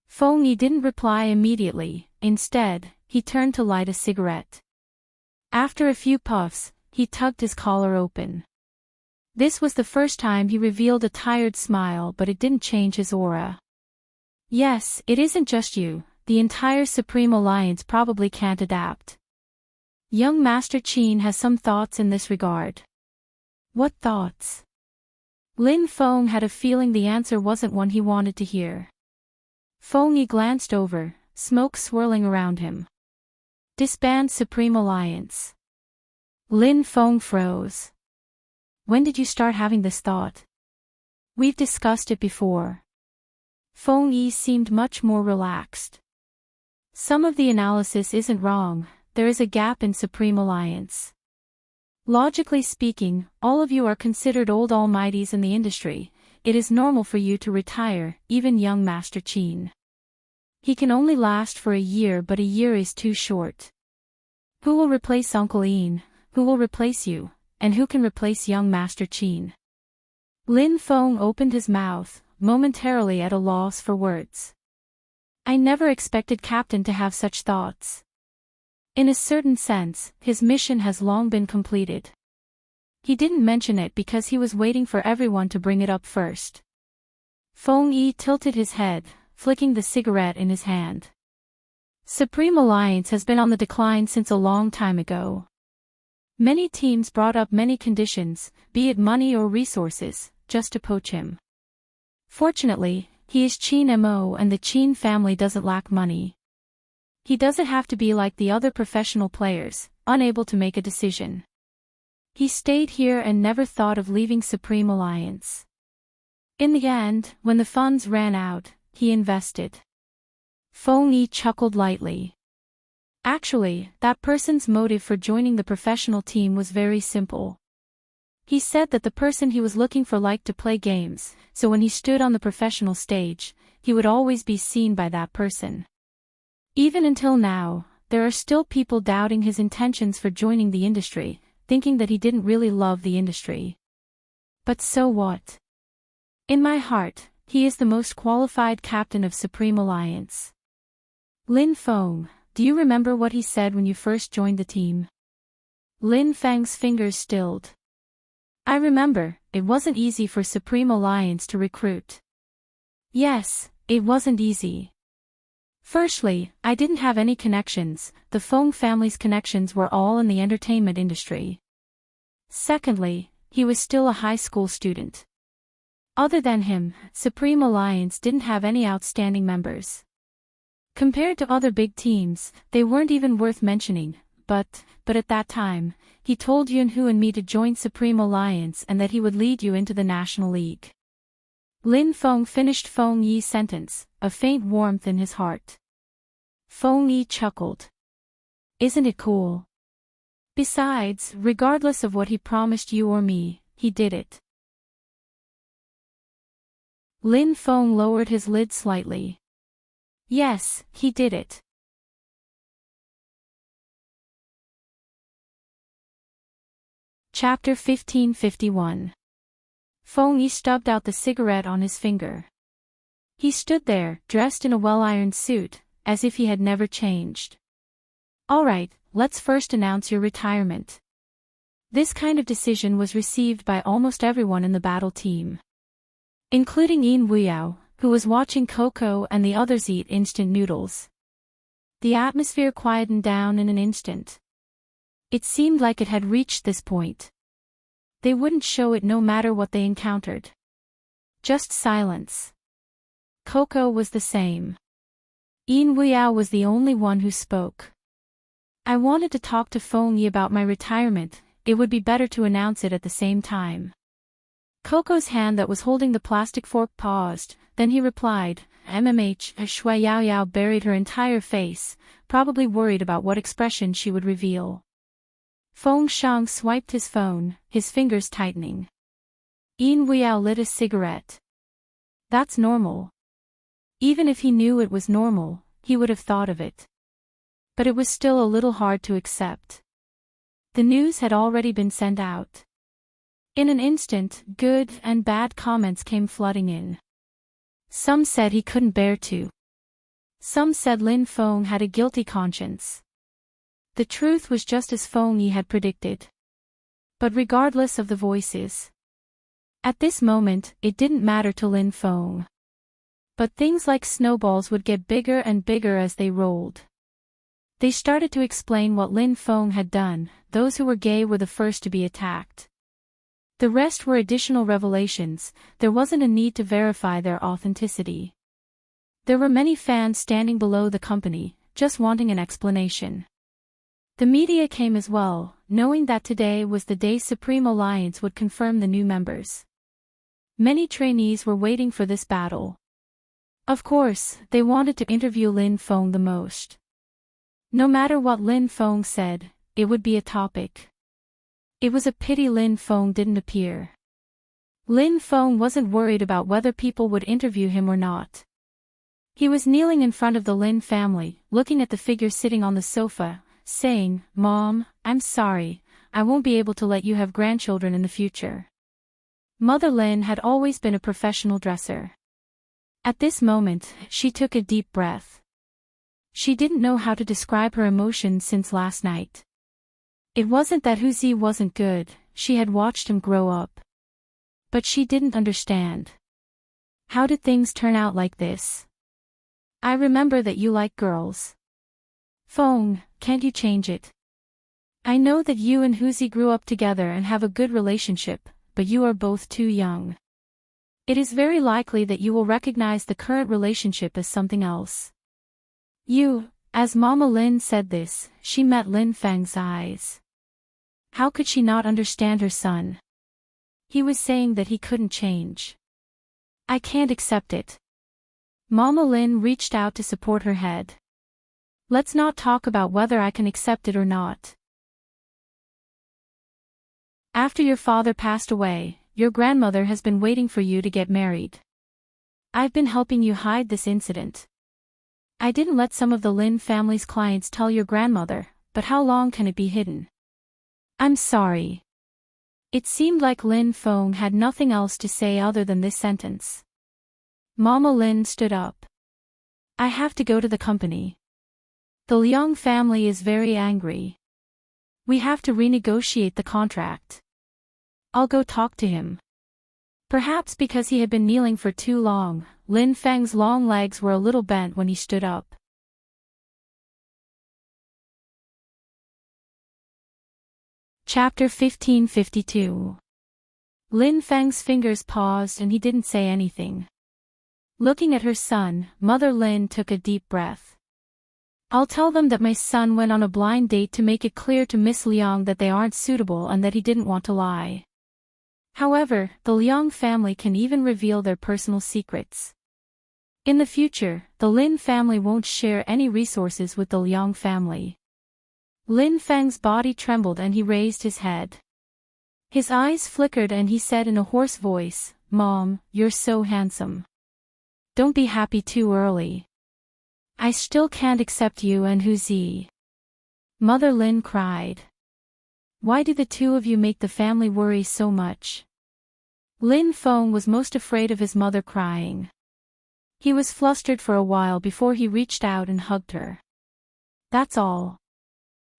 Feng Yi didn't reply immediately. Instead, he turned to light a cigarette. After a few puffs, he tugged his collar open. This was the first time he revealed a tired smile, but it didn't change his aura. Yes, it isn't just you, the entire Supreme Alliance probably can't adapt. Young Master Qin has some thoughts in this regard. What thoughts? Lin Feng had a feeling the answer wasn't one he wanted to hear. Feng Yi glanced over, smoke swirling around him. Disband Supreme Alliance. Lin Feng froze. When did you start having this thought? We've discussed it before. Feng Yi seemed much more relaxed. Some of the analysis isn't wrong, there is a gap in Supreme Alliance. Logically speaking, all of you are considered old almighties in the industry. It is normal for you to retire, even young Master Qin. He can only last for a year, but a year is too short. Who will replace Uncle Yin? Who will replace you? And who can replace young Master Qin? Lin Feng opened his mouth, momentarily at a loss for words. I never expected Captain to have such thoughts. In a certain sense, his mission has long been completed. He didn't mention it because he was waiting for everyone to bring it up first. Feng Yi tilted his head, flicking the cigarette in his hand. Supreme Alliance has been on the decline since a long time ago. Many teams brought up many conditions, be it money or resources, just to poach him. Fortunately, he is Qin Mo and the Qin family doesn't lack money. He doesn't have to be like the other professional players, unable to make a decision. He stayed here and never thought of leaving Supreme Alliance. In the end, when the funds ran out, he invested. Feng Yi chuckled lightly. Actually, that person's motive for joining the professional team was very simple. He said that the person he was looking for liked to play games, so when he stood on the professional stage, he would always be seen by that person. Even until now, there are still people doubting his intentions for joining the industry, thinking that he didn't really love the industry. But so what? In my heart, he is the most qualified captain of Supreme Alliance. Lin Feng, do you remember what he said when you first joined the team? Lin Feng's fingers stilled. I remember, it wasn't easy for Supreme Alliance to recruit. Yes, it wasn't easy. Firstly, I didn't have any connections, the Feng family's connections were all in the entertainment industry. Secondly, he was still a high school student. Other than him, Supreme Alliance didn't have any outstanding members. Compared to other big teams, they weren't even worth mentioning, but at that time, he told Yunhu and me to join Supreme Alliance and that he would lead you into the National League. Lin Feng finished Feng Yi's sentence, a faint warmth in his heart. Feng Yi chuckled. Isn't it cool? Besides, regardless of what he promised you or me, he did it. Lin Feng lowered his lid slightly. Yes, he did it. Chapter 1551. Feng Yi stubbed out the cigarette on his finger. He stood there, dressed in a well-ironed suit, as if he had never changed. All right, let's first announce your retirement. This kind of decision was received by almost everyone in the battle team, including Yin Wuyao, who was watching Coco and the others eat instant noodles. The atmosphere quietened down in an instant. It seemed like it had reached this point. They wouldn't show it no matter what they encountered. Just silence. Coco was the same. Yin Wuyao was the only one who spoke. I wanted to talk to Feng Yi about my retirement, it would be better to announce it at the same time. Coco's hand that was holding the plastic fork paused, then he replied, Shui Yao Yao buried her entire face, probably worried about what expression she would reveal. Feng Shang swiped his phone, his fingers tightening. Yin Wuyao lit a cigarette. That's normal. Even if he knew it was normal, he would have thought of it. But it was still a little hard to accept. The news had already been sent out. In an instant, good and bad comments came flooding in. Some said he couldn't bear to. Some said Lin Feng had a guilty conscience. The truth was just as Feng Yi had predicted. But regardless of the voices, at this moment, it didn't matter to Lin Feng. But things like snowballs would get bigger and bigger as they rolled. They started to explain what Lin Feng had done, those who were gay were the first to be attacked. The rest were additional revelations, there wasn't a need to verify their authenticity. There were many fans standing below the company, just wanting an explanation. The media came as well, knowing that today was the day Supreme Alliance would confirm the new members. Many trainees were waiting for this battle. Of course, they wanted to interview Lin Feng the most. No matter what Lin Feng said, it would be a topic. It was a pity Lin Feng didn't appear. Lin Feng wasn't worried about whether people would interview him or not. He was kneeling in front of the Lin family, looking at the figure sitting on the sofa, saying, Mom, I'm sorry, I won't be able to let you have grandchildren in the future. Mother Lin had always been a professional dresser. At this moment, she took a deep breath. She didn't know how to describe her emotions since last night. It wasn't that Huzi wasn't good, she had watched him grow up. But she didn't understand. How did things turn out like this? I remember that you like girls. Feng, can't you change it? I know that you and Huzi grew up together and have a good relationship, but you are both too young. It is very likely that you will recognize the current relationship as something else. As Mama Lin said this, she met Lin Feng's eyes. How could she not understand her son? He was saying that he couldn't change. I can't accept it. Mama Lin reached out to support her head. Let's not talk about whether I can accept it or not. After your father passed away, your grandmother has been waiting for you to get married. I've been helping you hide this incident. I didn't let some of the Lin family's clients tell your grandmother, but how long can it be hidden? I'm sorry. It seemed like Lin Feng had nothing else to say other than this sentence. Mama Lin stood up. I have to go to the company. The Liang family is very angry. We have to renegotiate the contract. I'll go talk to him. Perhaps because he had been kneeling for too long, Lin Feng's long legs were a little bent when he stood up. Chapter 1552. Lin Feng's fingers paused and he didn't say anything. Looking at her son, Mother Lin took a deep breath. I'll tell them that my son went on a blind date to make it clear to Miss Liang that they aren't suitable and that he didn't want to lie. However, the Liang family can even reveal their personal secrets. In the future, the Lin family won't share any resources with the Liang family. Lin Feng's body trembled and he raised his head. His eyes flickered and he said in a hoarse voice, "Mom, you're so handsome. Don't be happy too early. I still can't accept you and Hu Zi." Mother Lin cried. Why do the two of you make the family worry so much? Lin Feng was most afraid of his mother crying. He was flustered for a while before he reached out and hugged her. That's all.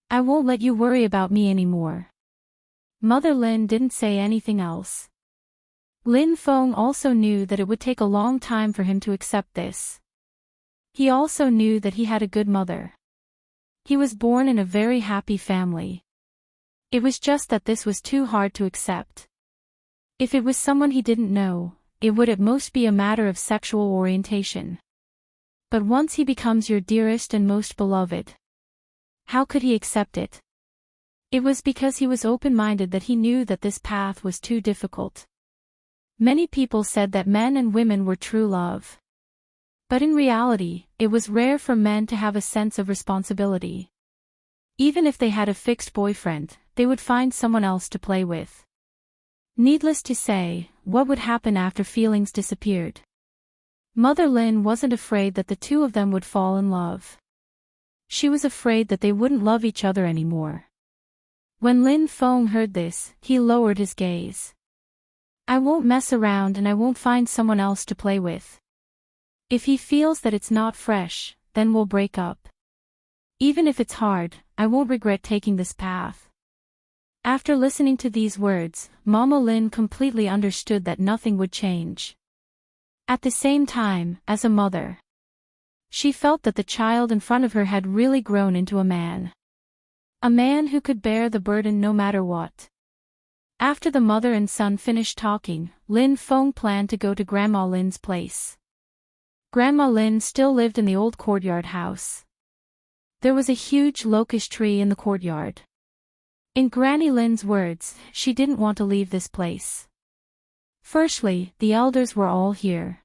I won't let you worry about me anymore. Mother Lin didn't say anything else. Lin Feng also knew that it would take a long time for him to accept this. He also knew that he had a good mother. He was born in a very happy family. It was just that this was too hard to accept. If it was someone he didn't know, it would at most be a matter of sexual orientation. But once he becomes your dearest and most beloved, how could he accept it? It was because he was open-minded that he knew that this path was too difficult. Many people said that men and women were true love. But in reality, it was rare for men to have a sense of responsibility. Even if they had a fixed boyfriend, they would find someone else to play with. Needless to say, what would happen after feelings disappeared? Mother Lin wasn't afraid that the two of them would fall in love. She was afraid that they wouldn't love each other anymore. When Lin Feng heard this, he lowered his gaze. I won't mess around and I won't find someone else to play with. If he feels that it's not fresh, then we'll break up. Even if it's hard, I won't regret taking this path. After listening to these words, Mama Lin completely understood that nothing would change. At the same time, as a mother, she felt that the child in front of her had really grown into a man. A man who could bear the burden no matter what. After the mother and son finished talking, Lin Feng planned to go to Grandma Lin's place. Grandma Lin still lived in the old courtyard house. There was a huge locust tree in the courtyard. In Granny Lin's words, she didn't want to leave this place. Firstly, the elders were all here.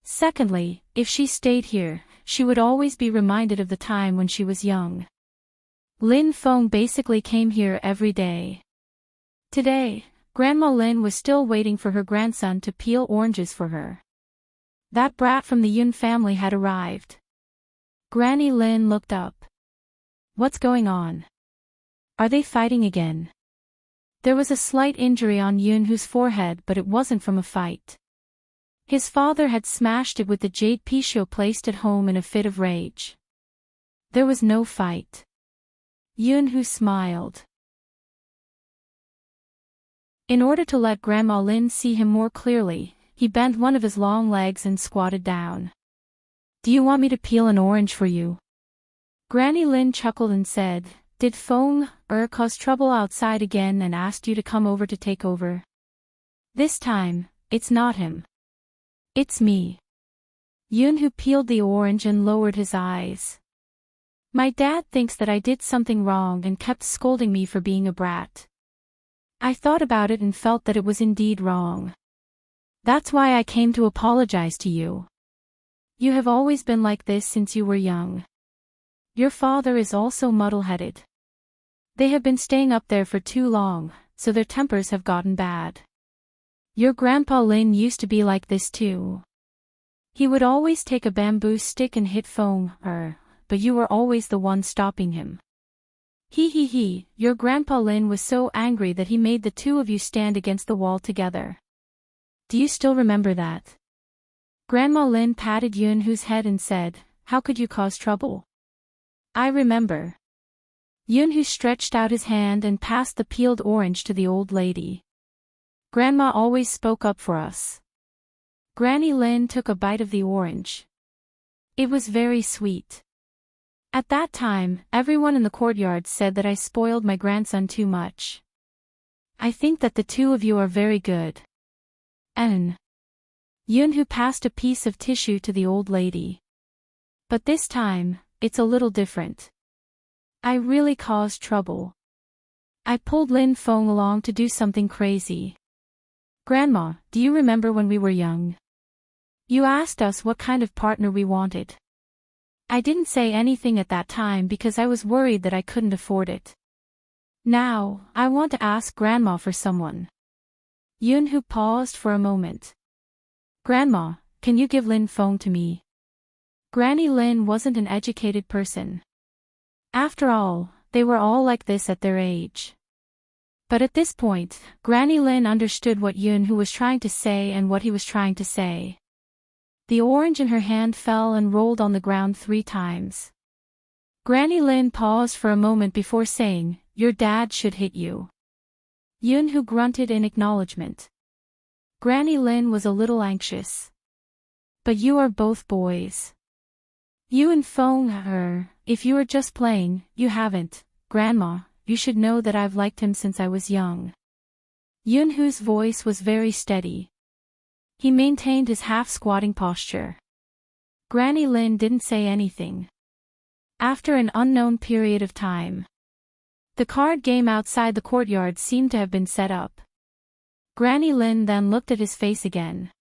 Secondly, if she stayed here, she would always be reminded of the time when she was young. Lin Feng basically came here every day. Today, Grandma Lin was still waiting for her grandson to peel oranges for her. That brat from the Yun family had arrived. Granny Lin looked up. What's going on? Are they fighting again? There was a slight injury on Yun Hu's forehead, but it wasn't from a fight. His father had smashed it with the jade pichot placed at home in a fit of rage. There was no fight. Yun Hu smiled. In order to let Grandma Lin see him more clearly, he bent one of his long legs and squatted down. Do you want me to peel an orange for you? Granny Lin chuckled and said, Did Feng cause trouble outside again and asked you to come over to take over? This time, it's not him. It's me. Yun Hu peeled the orange and lowered his eyes. My dad thinks that I did something wrong and kept scolding me for being a brat. I thought about it and felt that it was indeed wrong. That's why I came to apologize to you. You have always been like this since you were young. Your father is also muddle-headed. They have been staying up there for too long, so their tempers have gotten bad. Your Grandpa Lin used to be like this too. He would always take a bamboo stick and hit Feng, but you were always the one stopping him. Your Grandpa Lin was so angry that he made the two of you stand against the wall together. Do you still remember that? Grandma Lin patted Yun Hu's head and said, How could you cause trouble? I remember. Yun stretched out his hand and passed the peeled orange to the old lady. Grandma always spoke up for us. Granny Lin took a bite of the orange. It was very sweet. At that time, everyone in the courtyard said that I spoiled my grandson too much. I think that the two of you are very good. Yun passed a piece of tissue to the old lady. But this time, it's a little different. I really caused trouble. I pulled Lin Feng along to do something crazy. Grandma, do you remember when we were young? You asked us what kind of partner we wanted. I didn't say anything at that time because I was worried that I couldn't afford it. Now, I want to ask Grandma for someone. Yun paused for a moment. Grandma, can you give Lin Feng to me? Granny Lin wasn't an educated person. After all, they were all like this at their age. But at this point, Granny Lin understood what Yun was trying to say and what he was trying to say. The orange in her hand fell and rolled on the ground 3 times. Granny Lin paused for a moment before saying, "Your dad should hit you." Yun grunted in acknowledgement. Granny Lin was a little anxious. But you are both boys. You Feng, if you are just playing, you haven't, Grandma, you should know that I've liked him since I was young. Yun voice was very steady. He maintained his half-squatting posture. Granny Lin didn't say anything. After an unknown period of time, the card game outside the courtyard seemed to have been set up. Granny Lin then looked at his face again.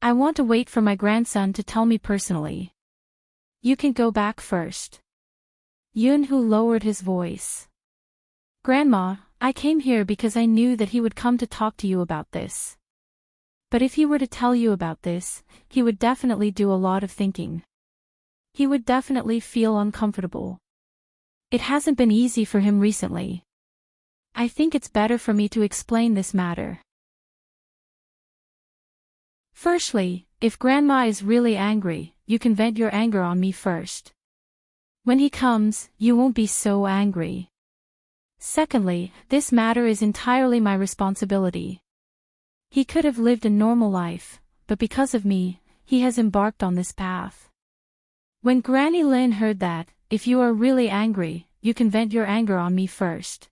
I want to wait for my grandson to tell me personally. You can go back first. Yun lowered his voice. Grandma, I came here because I knew that he would come to talk to you about this. But if he were to tell you about this, he would definitely do a lot of thinking. He would definitely feel uncomfortable. It hasn't been easy for him recently. I think it's better for me to explain this matter. Firstly, if Grandma is really angry, you can vent your anger on me first. When he comes, you won't be so angry. Secondly, this matter is entirely my responsibility. He could have lived a normal life, but because of me, he has embarked on this path. When Granny Lin heard that, if you are really angry, you can vent your anger on me first.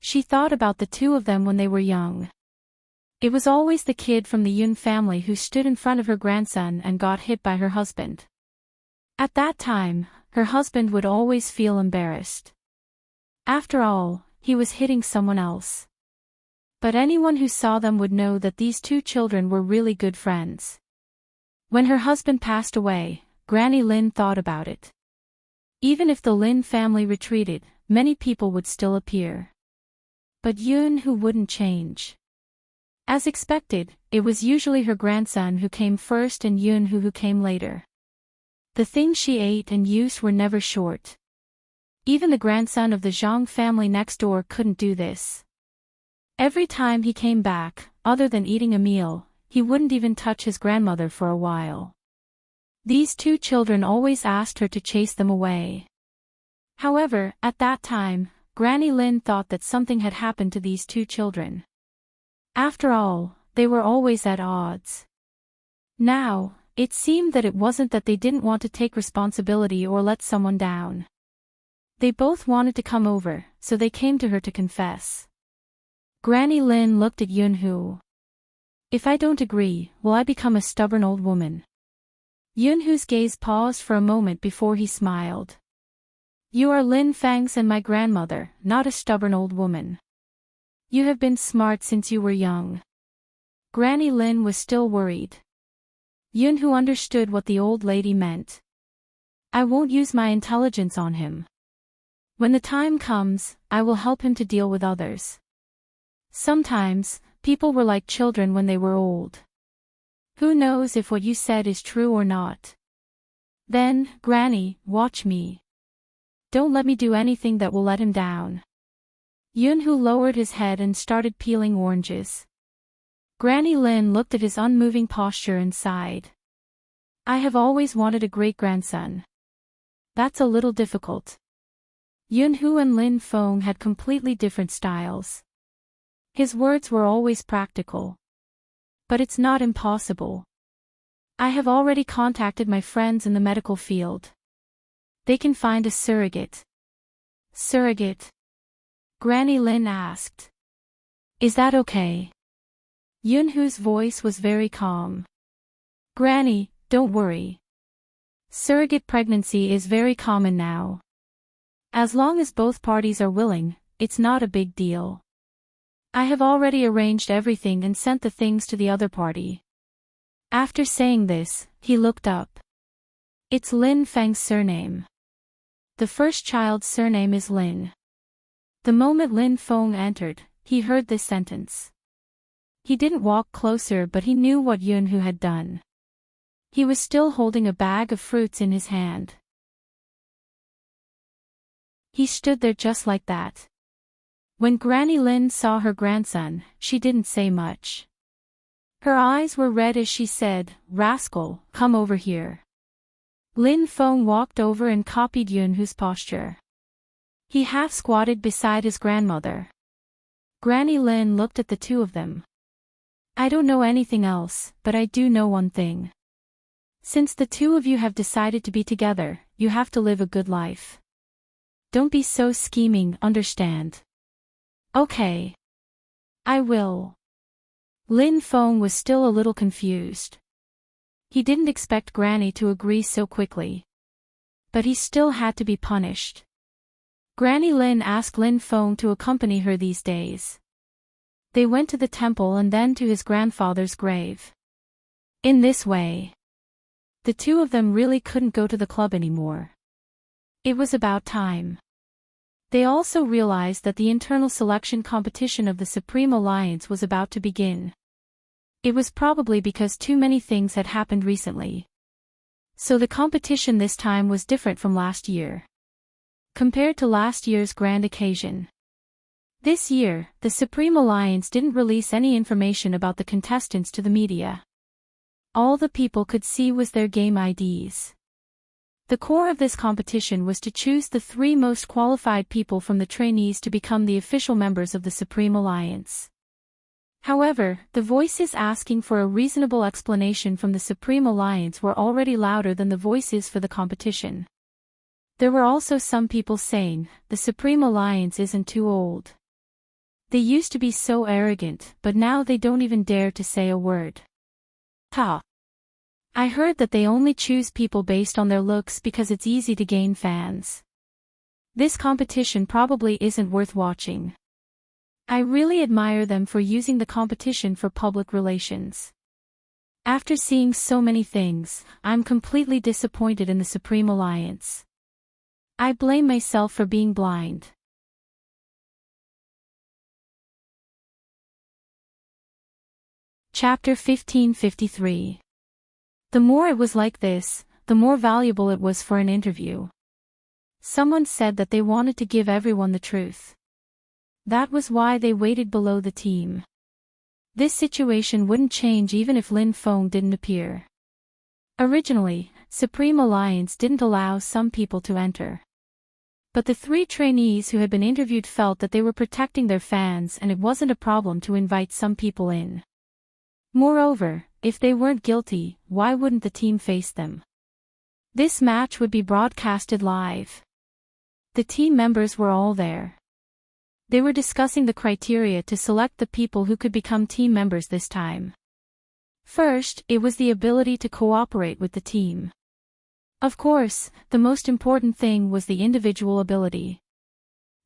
She thought about the two of them when they were young. It was always the kid from the Yun family who stood in front of her grandson and got hit by her husband. At that time, her husband would always feel embarrassed. After all, he was hitting someone else. But anyone who saw them would know that these two children were really good friends. When her husband passed away, Granny Lin thought about it. Even if the Lin family retreated, many people would still appear. But Yun wouldn't change. As expected, it was usually her grandson who came first and Yun who came later. The things she ate and used were never short. Even the grandson of the Zhang family next door couldn't do this. Every time he came back, other than eating a meal, he wouldn't even touch his grandmother for a while. These two children always asked her to chase them away. However, at that time, Granny Lin thought that something had happened to these two children. After all, they were always at odds. Now, it seemed that it wasn't that they didn't want to take responsibility or let someone down. They both wanted to come over, so they came to her to confess. Granny Lin looked at Yun. If I don't agree, will I become a stubborn old woman? Yun-hu's gaze paused for a moment before he smiled. You are Lin Fang's and my grandmother, not a stubborn old woman. You have been smart since you were young. Granny Lin was still worried. Yun-hu understood what the old lady meant. I won't use my intelligence on him. When the time comes, I will help him to deal with others. Sometimes, people were like children when they were old. Who knows if what you said is true or not? Then, Granny, watch me. Don't let me do anything that will let him down. Yun-hu lowered his head and started peeling oranges. Granny Lin looked at his unmoving posture and sighed. I have always wanted a great-grandson. That's a little difficult. Yunhu and Lin Feng had completely different styles. His words were always practical. But it's not impossible. I have already contacted my friends in the medical field. They can find a surrogate. Surrogate? Granny Lin asked. Is that okay? Yunhu's voice was very calm. Granny, don't worry. Surrogate pregnancy is very common now. As long as both parties are willing, it's not a big deal. I have already arranged everything and sent the things to the other party. After saying this, he looked up. It's Lin Feng's surname. The first child's surname is Lin. The moment Lin Feng entered, he heard this sentence. He didn't walk closer, but he knew what Yunhu had done. He was still holding a bag of fruits in his hand. He stood there just like that. When Granny Lin saw her grandson, she didn't say much. Her eyes were red as she said, "Rascal, come over here." Lin Feng walked over and copied Yunhu's posture. He half squatted beside his grandmother. Granny Lin looked at the two of them. I don't know anything else, but I do know one thing. Since the two of you have decided to be together, you have to live a good life. Don't be so scheming, understand? Okay. I will. Lin Feng was still a little confused. He didn't expect Granny to agree so quickly. But he still had to be punished. Granny Lin asked Lin Feng to accompany her these days. They went to the temple and then to his grandfather's grave. In this way, the two of them really couldn't go to the club anymore. It was about time. They also realized that the internal selection competition of the Supreme Alliance was about to begin. It was probably because too many things had happened recently. So the competition this time was different from last year. Compared to last year's grand occasion. This year, the Supreme Alliance didn't release any information about the contestants to the media. All the people could see was their game IDs. The core of this competition was to choose the 3 most qualified people from the trainees to become the official members of the Supreme Alliance. However, the voices asking for a reasonable explanation from the Supreme Alliance were already louder than the voices for the competition. There were also some people saying, the Supreme Alliance isn't too old. They used to be so arrogant, but now they don't even dare to say a word. Ha! I heard that they only choose people based on their looks because it's easy to gain fans. This competition probably isn't worth watching. I really admire them for using the competition for public relations. After seeing so many things, I'm completely disappointed in the Supreme Alliance. I blame myself for being blind. Chapter 1553. The more it was like this, the more valuable it was for an interview. Someone said that they wanted to give everyone the truth. That was why they waited below the team. This situation wouldn't change even if Lin Feng didn't appear. Originally, Supreme Alliance didn't allow some people to enter. But the 3 trainees who had been interviewed felt that they were protecting their fans and it wasn't a problem to invite some people in. Moreover, if they weren't guilty, why wouldn't the team face them? This match would be broadcasted live. The team members were all there. They were discussing the criteria to select the people who could become team members this time. First, it was the ability to cooperate with the team. Of course, the most important thing was the individual ability.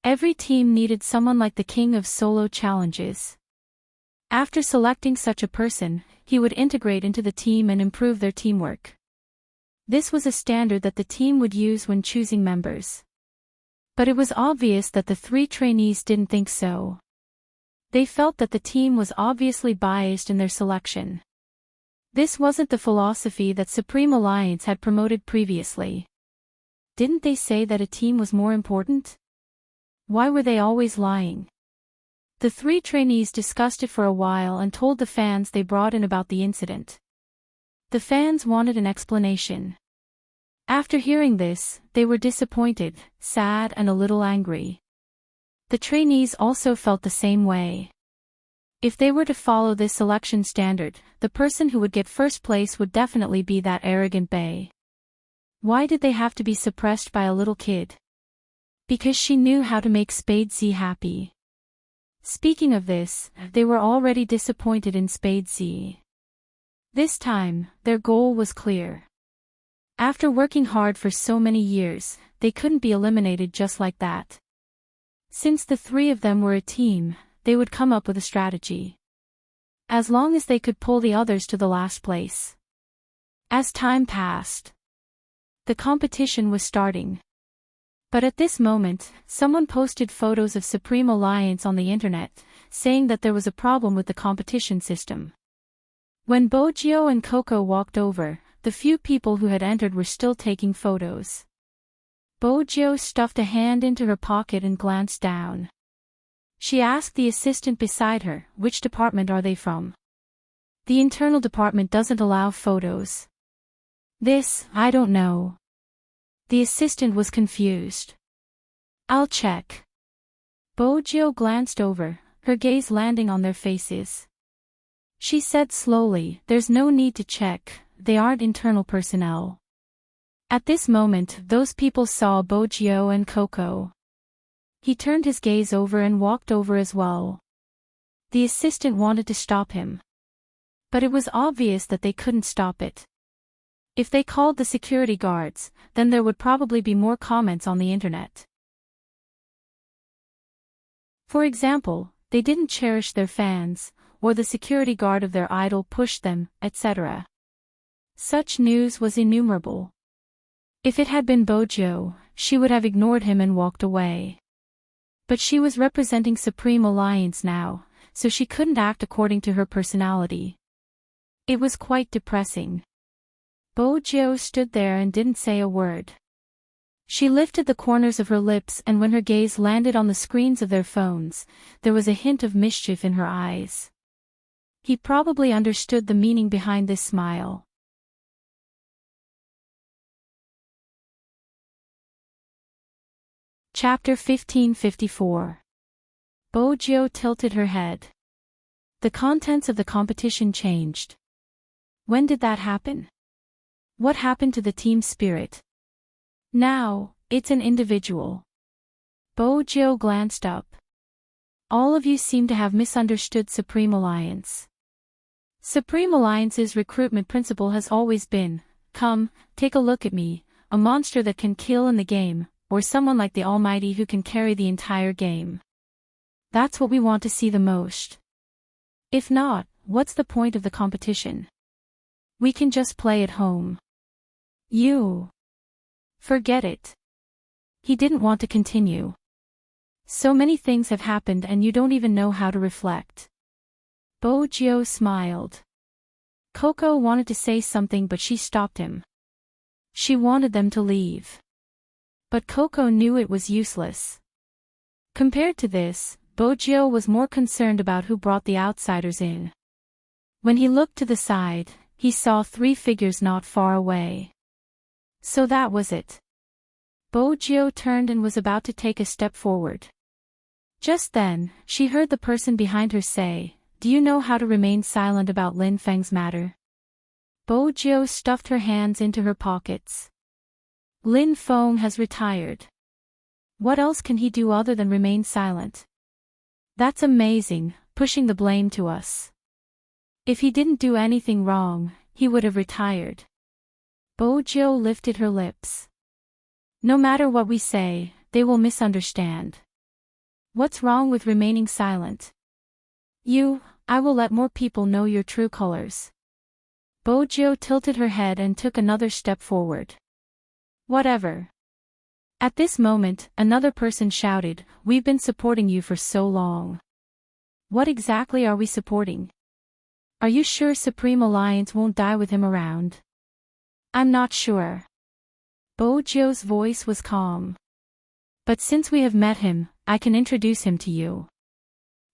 Every team needed someone like the king of solo challenges. After selecting such a person, he would integrate into the team and improve their teamwork. This was a standard that the team would use when choosing members. But it was obvious that the 3 trainees didn't think so. They felt that the team was obviously biased in their selection. This wasn't the philosophy that Supreme Alliance had promoted previously. Didn't they say that a team was more important? Why were they always lying? The 3 trainees discussed it for a while and told the fans they brought in about the incident. The fans wanted an explanation. After hearing this, they were disappointed, sad and a little angry. The trainees also felt the same way. If they were to follow this selection standard, the person who would get first place would definitely be that arrogant bae. Why did they have to be suppressed by a little kid? Because she knew how to make Spade-Z happy. Speaking of this, they were already disappointed in Spade-Z. This time, their goal was clear. After working hard for so many years, they couldn't be eliminated just like that. Since the three of them were a team, they would come up with a strategy. As long as they could pull the others to the last place. As time passed, the competition was starting. But at this moment, someone posted photos of Supreme Alliance on the internet, saying that there was a problem with the competition system. When Bojio and Coco walked over, the few people who had entered were still taking photos. Bojio stuffed a hand into her pocket and glanced down. She asked the assistant beside her, "Which department are they from?" "The internal department doesn't allow photos." "This, I don't know." The assistant was confused. "I'll check." Bojio glanced over, her gaze landing on their faces. She said slowly, "There's no need to check, they aren't internal personnel." At this moment, those people saw Bojio and Coco. He turned his gaze over and walked over as well. The assistant wanted to stop him. But it was obvious that they couldn't stop it. If they called the security guards, then there would probably be more comments on the internet. For example, they didn't cherish their fans, or the security guard of their idol pushed them, etc. Such news was innumerable. If it had been Bojio, she would have ignored him and walked away. But she was representing Supreme Alliance now, so she couldn't act according to her personality. It was quite depressing. Bojio stood there and didn't say a word. She lifted the corners of her lips, and when her gaze landed on the screens of their phones, there was a hint of mischief in her eyes. He probably understood the meaning behind this smile. Chapter 1554. Bojio tilted her head. The contents of the competition changed. When did that happen? What happened to the team spirit? Now, it's an individual. Bojio glanced up. All of you seem to have misunderstood Supreme Alliance. Supreme Alliance's recruitment principle has always been, "Come, take a look at me, a monster that can kill in the game, or someone like the Almighty who can carry the entire game." That's what we want to see the most. If not, what's the point of the competition? We can just play at home. You. Forget it. He didn't want to continue. So many things have happened and you don't even know how to reflect. Bojio smiled. Coco wanted to say something but she stopped him. She wanted them to leave. But Coco knew it was useless. Compared to this, Bojio was more concerned about who brought the outsiders in. When he looked to the side, he saw three figures not far away. So that was it. Bojio turned and was about to take a step forward. Just then, she heard the person behind her say, "Do you know how to remain silent about Lin Feng's matter?" Bojio stuffed her hands into her pockets. Lin Feng has retired. What else can he do other than remain silent? That's amazing, pushing the blame to us. If he didn't do anything wrong, he would have retired. Bojio lifted her lips. No matter what we say, they will misunderstand. What's wrong with remaining silent? I will let more people know your true colors. Bojio tilted her head and took another step forward. Whatever. At this moment, another person shouted, "We've been supporting you for so long." What exactly are we supporting? Are you sure Supreme Alliance won't die with him around? I'm not sure. Bojio's voice was calm. But since we have met him, I can introduce him to you.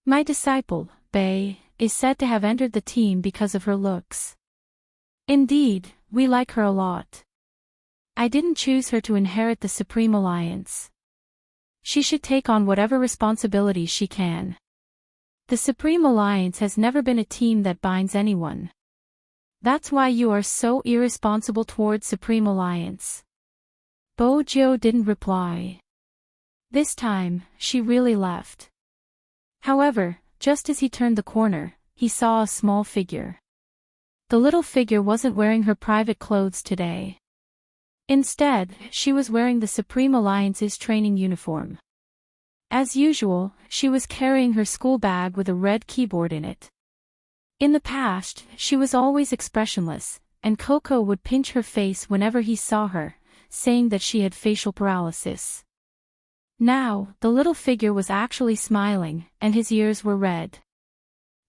My disciple, Bei, is said to have entered the team because of her looks. Indeed, we like her a lot. I didn't choose her to inherit the Supreme Alliance. She should take on whatever responsibilities she can. The Supreme Alliance has never been a team that binds anyone. That's why you are so irresponsible towards Supreme Alliance. Bojo didn't reply. This time, she really left. However, just as he turned the corner, he saw a small figure. The little figure wasn't wearing her private clothes today. Instead, she was wearing the Supreme Alliance's training uniform. As usual, she was carrying her school bag with a red keyboard in it. In the past, she was always expressionless, and Coco would pinch her face whenever he saw her, saying that she had facial paralysis. Now, the little figure was actually smiling, and his ears were red.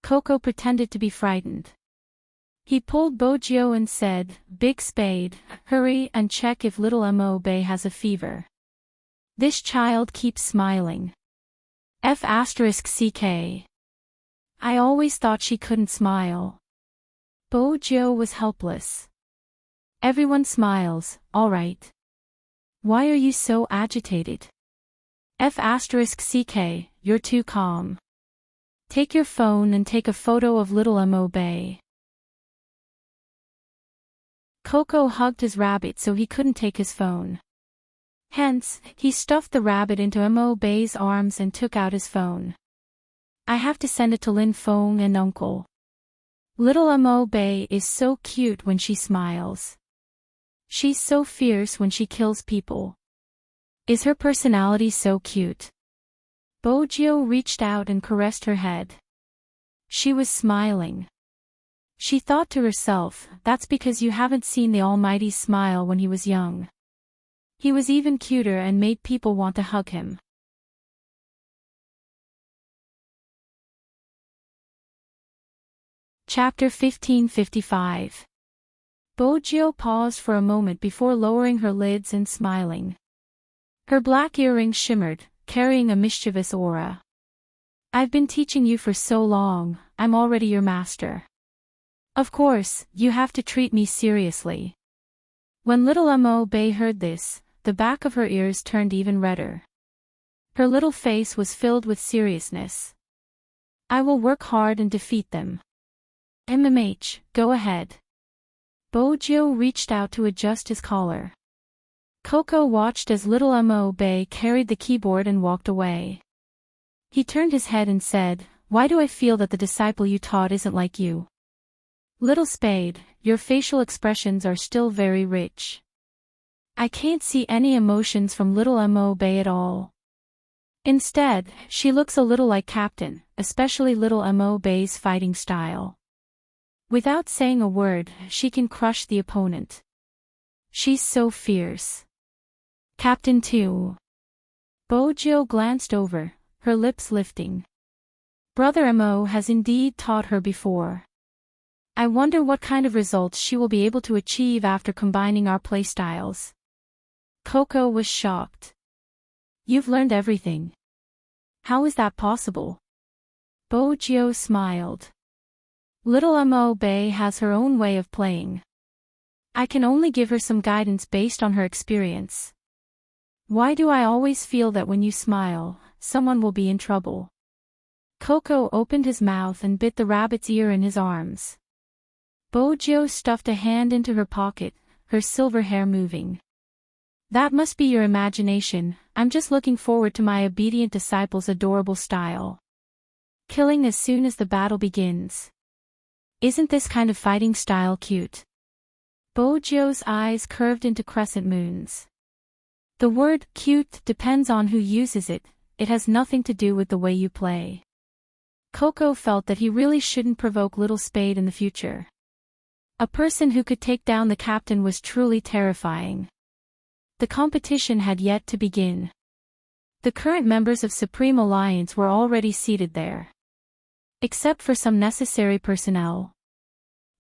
Coco pretended to be frightened. He pulled Bojo and said, "Big Spade, hurry and check if little Mo-Bay has a fever. This child keeps smiling. F***ck. I always thought she couldn't smile." Bojo was helpless. "Everyone smiles, alright. Why are you so agitated? F***ck, you're too calm. Take your phone and take a photo of little Mo-Bay." Coco hugged his rabbit so he couldn't take his phone. Hence, he stuffed the rabbit into Mo-Bay's arms and took out his phone. "I have to send it to Lin Fong and Uncle. Little Mo-Bay is so cute when she smiles. She's so fierce when she kills people. Is her personality so cute?" Bojo reached out and caressed her head. She was smiling. She thought to herself, "That's because you haven't seen the Almighty's smile when he was young. He was even cuter and made people want to hug him." Chapter 1555. Bojo paused for a moment before lowering her lids and smiling. Her black earrings shimmered, carrying a mischievous aura. "I've been teaching you for so long, I'm already your master. Of course, you have to treat me seriously." When little Mo-Bay heard this, the back of her ears turned even redder. Her little face was filled with seriousness. "I will work hard and defeat them. Go ahead." Bojo reached out to adjust his collar. Coco watched as little Mo-Bay carried the keyboard and walked away. He turned his head and said, "Why do I feel that the disciple you taught isn't like you? Little Spade, your facial expressions are still very rich. I can't see any emotions from little Mo-Bay at all. Instead, she looks a little like Captain, especially little Mo-Bay's fighting style. Without saying a word, she can crush the opponent. She's so fierce. Captain too." Bojo glanced over, her lips lifting. Brother Mo has indeed taught her before. I wonder what kind of results she will be able to achieve after combining our playstyles. Coco was shocked. "You've learned everything. How is that possible?" Bojo smiled. "Little Mo-Bay has her own way of playing. I can only give her some guidance based on her experience. Why do I always feel that when you smile, someone will be in trouble?" Coco opened his mouth and bit the rabbit's ear in his arms. Bojo stuffed a hand into her pocket, her silver hair moving. "That must be your imagination, I'm just looking forward to my obedient disciple's adorable style. Killing as soon as the battle begins. Isn't this kind of fighting style cute?" Bojo's eyes curved into crescent moons. The word cute depends on who uses it, it has nothing to do with the way you play. Coco felt that he really shouldn't provoke little Spade in the future. A person who could take down the captain was truly terrifying. The competition had yet to begin. The current members of Supreme Alliance were already seated there. Except for some necessary personnel.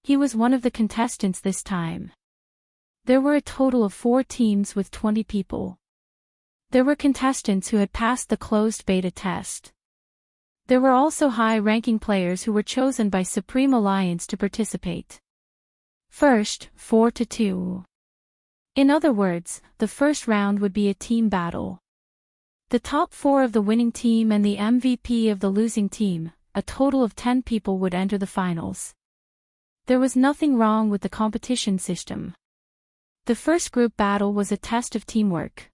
He was one of the contestants this time. There were a total of 4 teams with 20 people. There were contestants who had passed the closed beta test. There were also high-ranking players who were chosen by Supreme Alliance to participate. First, 4-2. In other words, the first round would be a team battle. The top 4 of the winning team and the MVP of the losing team, a total of 10 people, would enter the finals. There was nothing wrong with the competition system. The first group battle was a test of teamwork.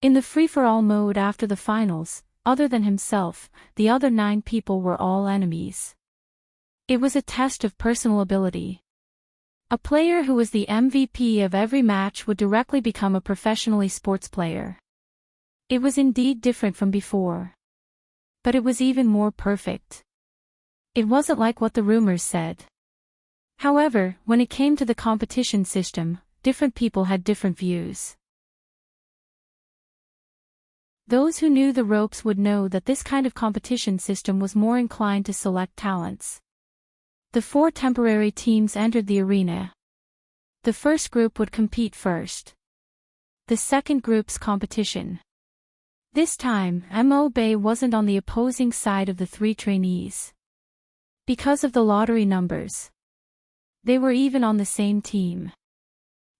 In the free-for-all mode after the finals, other than himself, the other 9 people were all enemies. It was a test of personal ability. A player who was the MVP of every match would directly become a professional sports player. It was indeed different from before. But it was even more perfect. It wasn't like what the rumors said. However, when it came to the competition system, different people had different views. Those who knew the ropes would know that this kind of competition system was more inclined to select talents. The 4 temporary teams entered the arena. The first group would compete first. The second group's competition. This time, Mo-Bay wasn't on the opposing side of the 3 trainees. Because of the lottery numbers. They were even on the same team.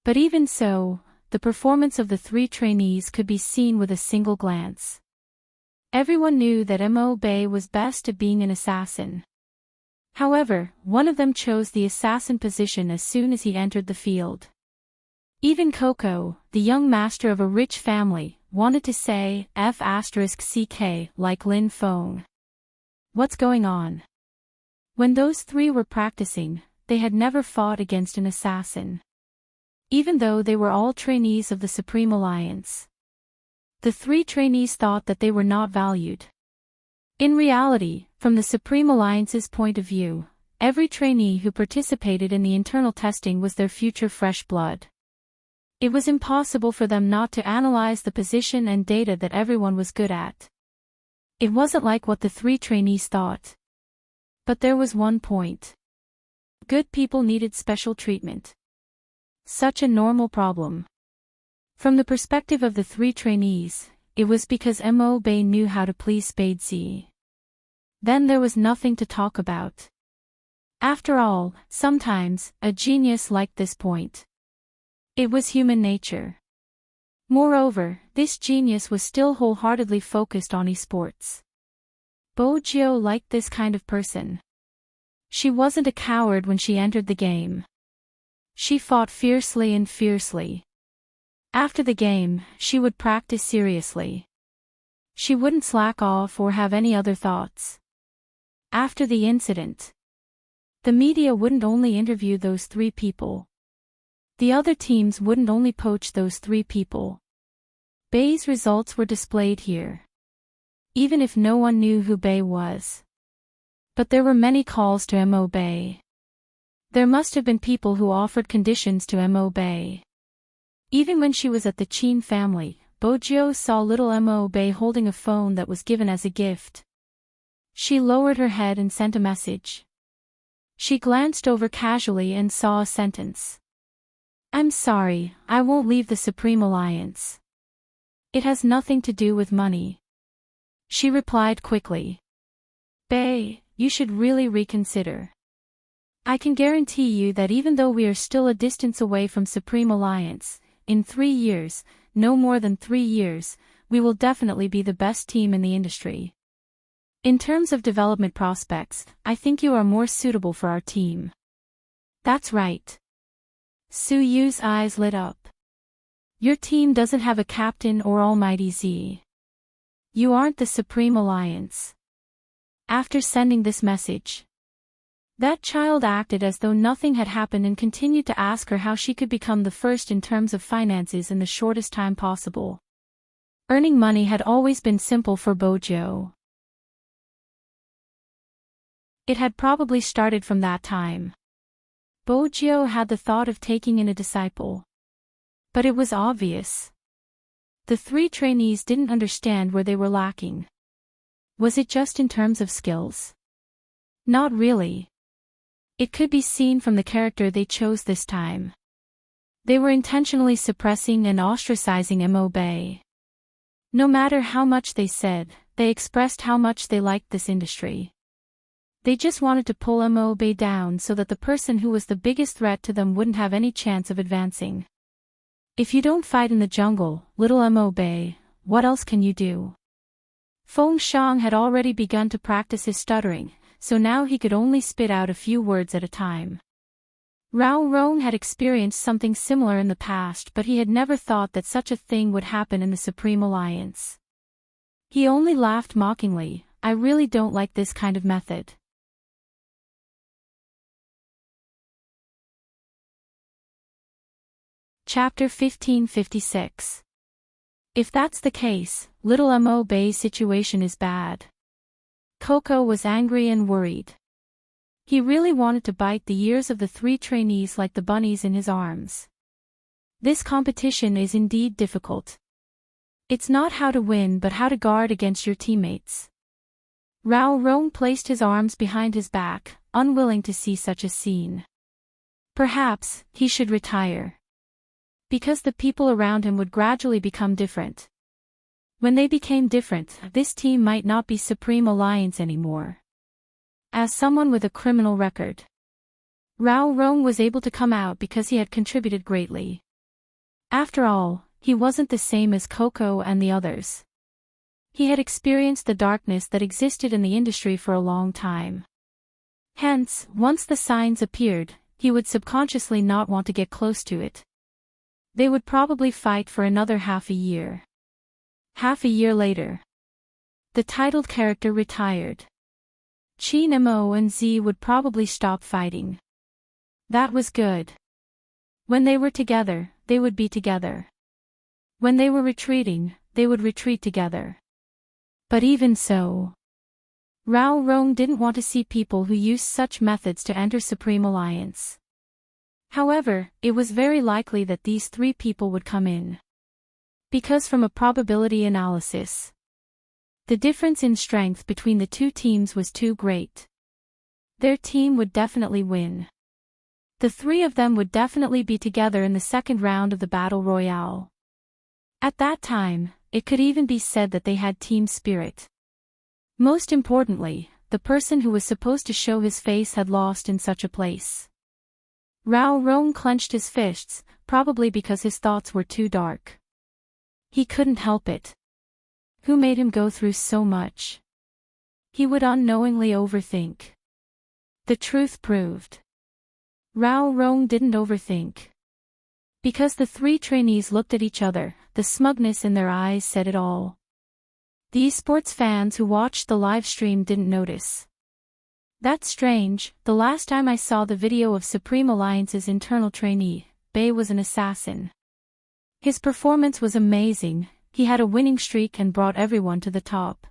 But even so, the performance of the 3 trainees could be seen with a single glance. Everyone knew that Mo-Bay was best at being an assassin. However, one of them chose the assassin position as soon as he entered the field. Even Coco, the young master of a rich family, wanted to say F***ck like Lin Feng. What's going on? When those 3 were practicing, they had never fought against an assassin. Even though they were all trainees of the Supreme Alliance. The 3 trainees thought that they were not valued. In reality, from the Supreme Alliance's point of view, every trainee who participated in the internal testing was their future fresh blood. It was impossible for them not to analyze the position and data that everyone was good at. It wasn't like what the 3 trainees thought. But there was one point. Good people needed special treatment. Such a normal problem. From the perspective of the 3 trainees, it was because Mo-Bay knew how to please Spadesy. Then there was nothing to talk about. After all, sometimes, a genius liked this point. It was human nature. Moreover, this genius was still wholeheartedly focused on esports. Bojo liked this kind of person. She wasn't a coward when she entered the game. She fought fiercely and fiercely. After the game, she would practice seriously. She wouldn't slack off or have any other thoughts. After the incident, the media wouldn't only interview those 3 people. The other teams wouldn't only poach those 3 people. Bay's results were displayed here. Even if no one knew who Bay was. But there were many calls to Mo-Bay. There must have been people who offered conditions to Mo-Bay. Even when she was at the Chin family, Bojo saw little Mo-Bay holding a phone that was given as a gift. She lowered her head and sent a message. She glanced over casually and saw a sentence. I'm sorry, I won't leave the Supreme Alliance. It has nothing to do with money. She replied quickly. Bay, you should really reconsider. I can guarantee you that even though we are still a distance away from Supreme Alliance, in 3 years, no more than 3 years, we will definitely be the best team in the industry. In terms of development prospects, I think you are more suitable for our team. That's right. Su Yu's eyes lit up. Your team doesn't have a captain or Almighty Z. You aren't the Supreme Alliance. After sending this message, that child acted as though nothing had happened and continued to ask her how she could become the first in terms of finances in the shortest time possible. Earning money had always been simple for Bojo. It had probably started from that time. Bojo had the thought of taking in a disciple. But it was obvious. The 3 trainees didn't understand where they were lacking. Was it just in terms of skills? Not really. It could be seen from the character they chose this time. They were intentionally suppressing and ostracizing Mo-Bay. No matter how much they said, they expressed how much they liked this industry. They just wanted to pull Mo-Bay down so that the person who was the biggest threat to them wouldn't have any chance of advancing. If you don't fight in the jungle, little Mo Bei, what else can you do? Feng Shang had already begun to practice his stuttering, so now he could only spit out a few words at a time. Rao Rong had experienced something similar in the past, but he had never thought that such a thing would happen in the Supreme Alliance. He only laughed mockingly. I really don't like this kind of method. Chapter 1556. If that's the case, little Mo Bei's situation is bad. Coco was angry and worried. He really wanted to bite the ears of the three trainees like the bunnies in his arms. This competition is indeed difficult. It's not how to win but how to guard against your teammates. Rao Rong placed his arms behind his back, unwilling to see such a scene. Perhaps he should retire. Because the people around him would gradually become different. When they became different, this team might not be Supreme Alliance anymore. As someone with a criminal record, Rao Rong was able to come out because he had contributed greatly. After all, he wasn't the same as Coco and the others. He had experienced the darkness that existed in the industry for a long time. Hence, once the signs appeared, he would subconsciously not want to get close to it. They would probably fight for another half a year. Half a year later, the titled character retired. Qin Mo and Z would probably stop fighting. That was good. When they were together, they would be together. When they were retreating, they would retreat together. But even so, Rao Rong didn't want to see people who used such methods to enter Supreme Alliance. However, it was very likely that these three people would come in. Because from a probability analysis, the difference in strength between the two teams was too great. Their team would definitely win. The three of them would definitely be together in the second round of the Battle Royale. At that time, it could even be said that they had team spirit. Most importantly, the person who was supposed to show his face had lost in such a place. Rao Rong clenched his fists, probably because his thoughts were too dark. He couldn't help it. Who made him go through so much? He would unknowingly overthink. The truth proved. Rao Rong didn't overthink. Because the three trainees looked at each other, the smugness in their eyes said it all. The esports fans who watched the live stream didn't notice. That's strange. The last time I saw the video of Supreme Alliance's internal trainee, Bei was an assassin. His performance was amazing. He had a winning streak and brought everyone to the top.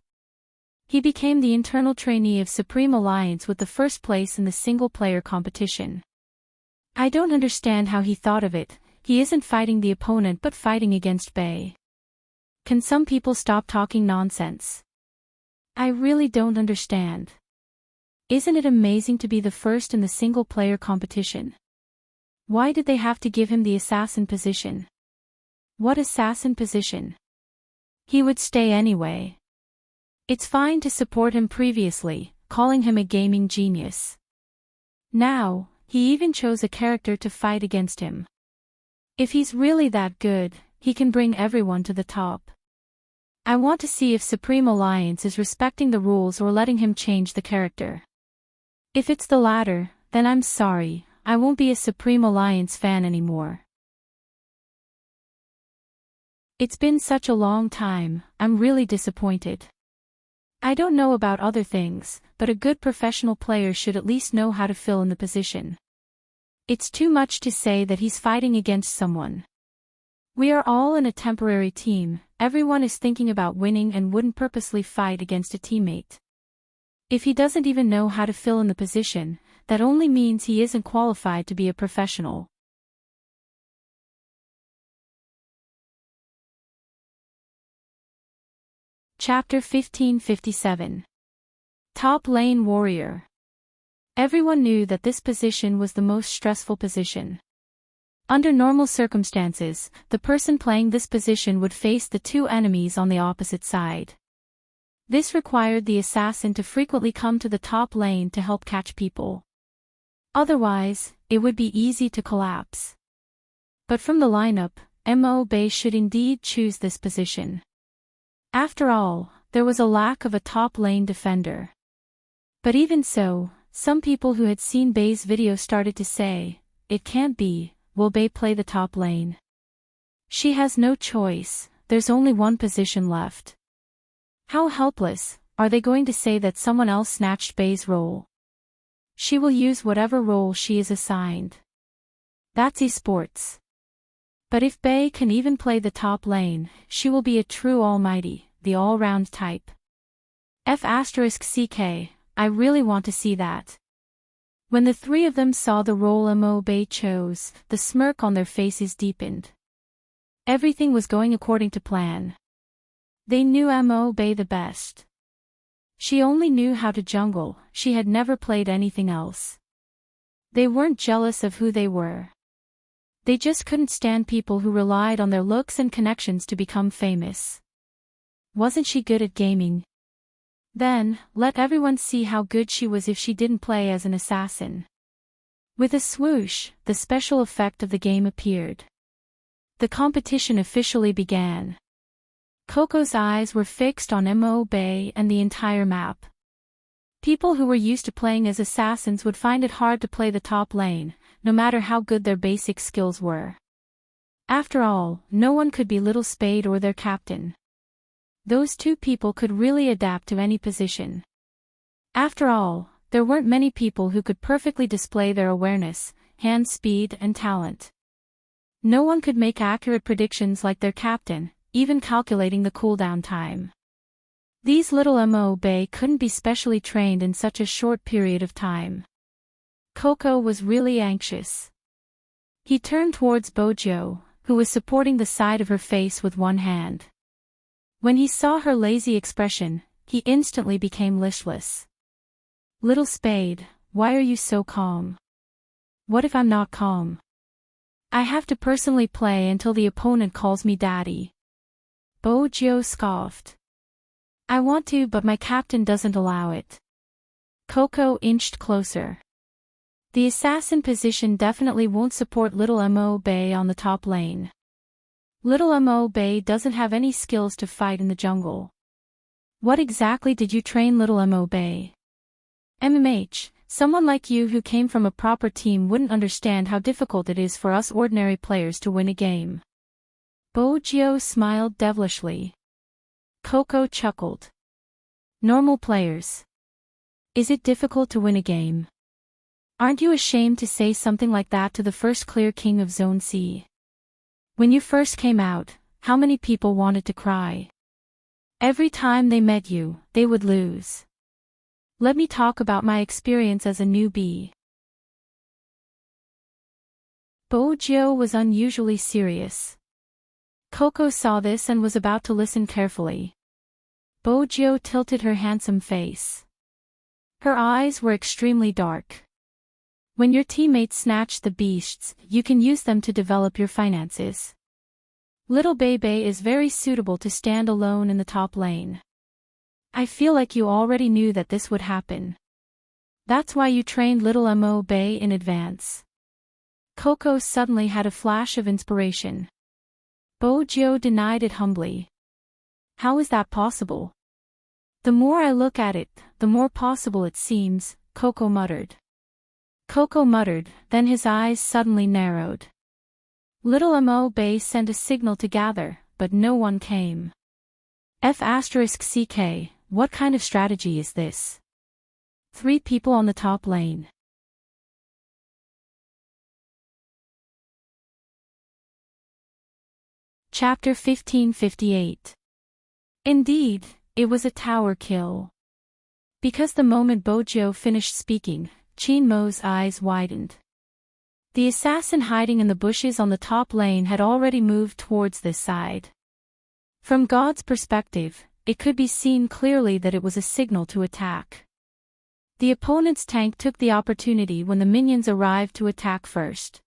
He became the internal trainee of Supreme Alliance with the first place in the single-player competition. I don't understand how he thought of it. He isn't fighting the opponent but fighting against Bei. Can some people stop talking nonsense? I really don't understand. Isn't it amazing to be the first in the single-player competition? Why did they have to give him the assassin position? What assassin position? He would stay anyway. It's fine to support him previously, calling him a gaming genius. Now, he even chose a character to fight against him. If he's really that good, he can bring everyone to the top. I want to see if Supreme Alliance is respecting the rules or letting him change the character. If it's the latter, then I'm sorry, I won't be a Supreme Alliance fan anymore. It's been such a long time, I'm really disappointed. I don't know about other things, but a good professional player should at least know how to fill in the position. It's too much to say that he's fighting against someone. We are all in a temporary team, everyone is thinking about winning and wouldn't purposely fight against a teammate. If he doesn't even know how to fill in the position, that only means he isn't qualified to be a professional. Chapter 1557. Top Lane Warrior. Everyone knew that this position was the most stressful position. Under normal circumstances, the person playing this position would face the two enemies on the opposite side. This required the assassin to frequently come to the top lane to help catch people. Otherwise, it would be easy to collapse. But from the lineup, Mo Bay should indeed choose this position. After all, there was a lack of a top lane defender. But even so, some people who had seen Bay's video started to say, "It can't be, will Bay play the top lane? She has no choice, there's only one position left. How helpless, are they going to say that someone else snatched Bay's role? She will use whatever role she is assigned. That's esports. But if Bay can even play the top lane, she will be a true almighty, the all-round type. F***ck, I really want to see that." When the three of them saw the role Mo Bay chose, the smirk on their faces deepened. Everything was going according to plan. They knew Mo Bay the best. She only knew how to jungle, she had never played anything else. They weren't jealous of who they were. They just couldn't stand people who relied on their looks and connections to become famous. Wasn't she good at gaming? Then, let everyone see how good she was if she didn't play as an assassin. With a swoosh, the special effect of the game appeared. The competition officially began. Coco's eyes were fixed on Mo Bay and the entire map. People who were used to playing as assassins would find it hard to play the top lane, no matter how good their basic skills were. After all, no one could be Little Spade or their captain. Those two people could really adapt to any position. After all, there weren't many people who could perfectly display their awareness, hand speed and talent. No one could make accurate predictions like their captain, even calculating the cooldown time. These little Mo Bay couldn't be specially trained in such a short period of time. Coco was really anxious. He turned towards Bojo, who was supporting the side of her face with one hand. When he saw her lazy expression, he instantly became listless. "Little Spade, why are you so calm?" "What if I'm not calm? I have to personally play until the opponent calls me daddy." Bojo scoffed. "I want to, but my captain doesn't allow it." Coco inched closer. The assassin position definitely won't support little Mo Bay on the top lane. Little Mo Bay doesn't have any skills to fight in the jungle. "What exactly did you train little Mo Bay?" "MMH, someone like you who came from a proper team wouldn't understand how difficult it is for us ordinary players to win a game." Bojo smiled devilishly. Coco chuckled. "Normal players. Is it difficult to win a game? Aren't you ashamed to say something like that to the first clear king of Zone C? When you first came out, how many people wanted to cry? Every time they met you, they would lose. Let me talk about my experience as a newbie." Bojo was unusually serious. Coco saw this and was about to listen carefully. Bojo tilted her handsome face. Her eyes were extremely dark. "When your teammates snatch the beasts, you can use them to develop your finances. Little Bebe is very suitable to stand alone in the top lane. I feel like you already knew that this would happen. That's why you trained little Mo Bay in advance." Coco suddenly had a flash of inspiration. Bojo denied it humbly. "How is that possible?" "The more I look at it, the more possible it seems," Coco muttered. Then his eyes suddenly narrowed. Little Mo Bay sent a signal to gather, but no one came. F***ck, what kind of strategy is this? 3 people on the top lane. Chapter 1558. Indeed, it was a tower kill. Because the moment Bojo finished speaking, Chinmo's eyes widened. The assassin hiding in the bushes on the top lane had already moved towards this side. From God's perspective, it could be seen clearly that it was a signal to attack. The opponent's tank took the opportunity when the minions arrived to attack first.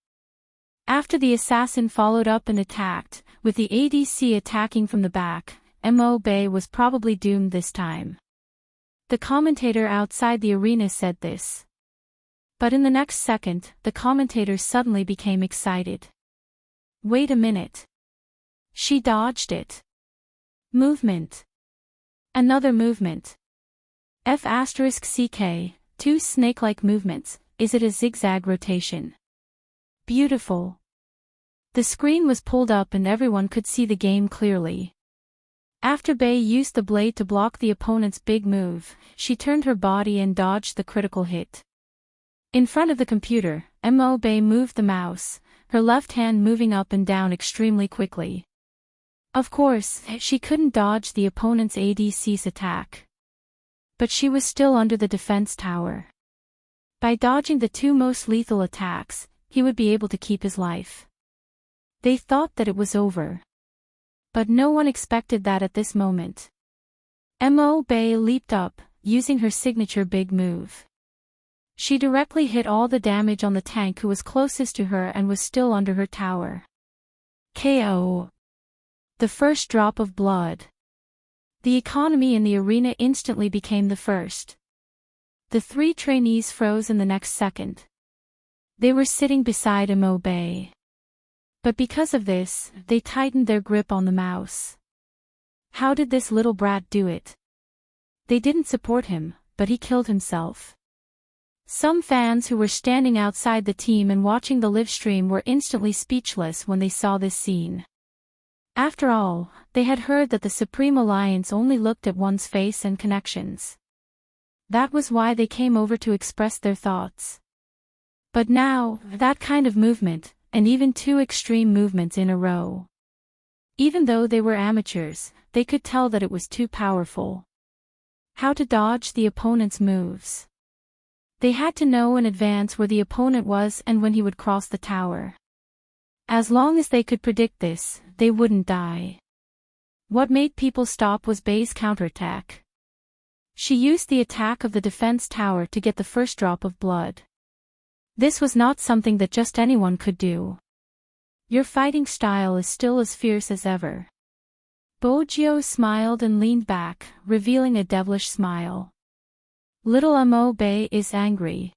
After the assassin followed up and attacked, with the ADC attacking from the back, Mo Bay was probably doomed this time. The commentator outside the arena said this. But in the next second, the commentator suddenly became excited. "Wait a minute. She dodged it. Movement. Another movement. F*ck, two snake-like movements. Is it a zigzag rotation? Beautiful. The screen was pulled up and everyone could see the game clearly. After Bei used the blade to block the opponent's big move, she turned her body and dodged the critical hit. In front of the computer, Bei moved the mouse, her left hand moving up and down extremely quickly. Of course, she couldn't dodge the opponent's ADC's attack. But she was still under the defense tower. By dodging the two most lethal attacks, he would be able to keep his life. They thought that it was over. But no one expected that at this moment. Bei leaped up, using her signature big move. She directly hit all the damage on the tank who was closest to her and was still under her tower. KO. The first drop of blood. The economy in the arena instantly became the first. The three trainees froze in the next second. They were sitting beside Bei. But because of this, they tightened their grip on the mouse. How did this little brat do it? They didn't support him, but he killed himself. Some fans who were standing outside the team and watching the live stream were instantly speechless when they saw this scene. After all, they had heard that the Supreme Alliance only looked at one's face and connections. That was why they came over to express their thoughts. But now, that kind of movement, and even two extreme movements in a row. Even though they were amateurs, they could tell that it was too powerful. How to dodge the opponent's moves. They had to know in advance where the opponent was and when he would cross the tower. As long as they could predict this, they wouldn't die. What made people stop was Bei's counterattack. She used the attack of the defense tower to get the first drop of blood. This was not something that just anyone could do. Your fighting style is still as fierce as ever. Bojiu smiled and leaned back, revealing a devilish smile. Little Bei is angry.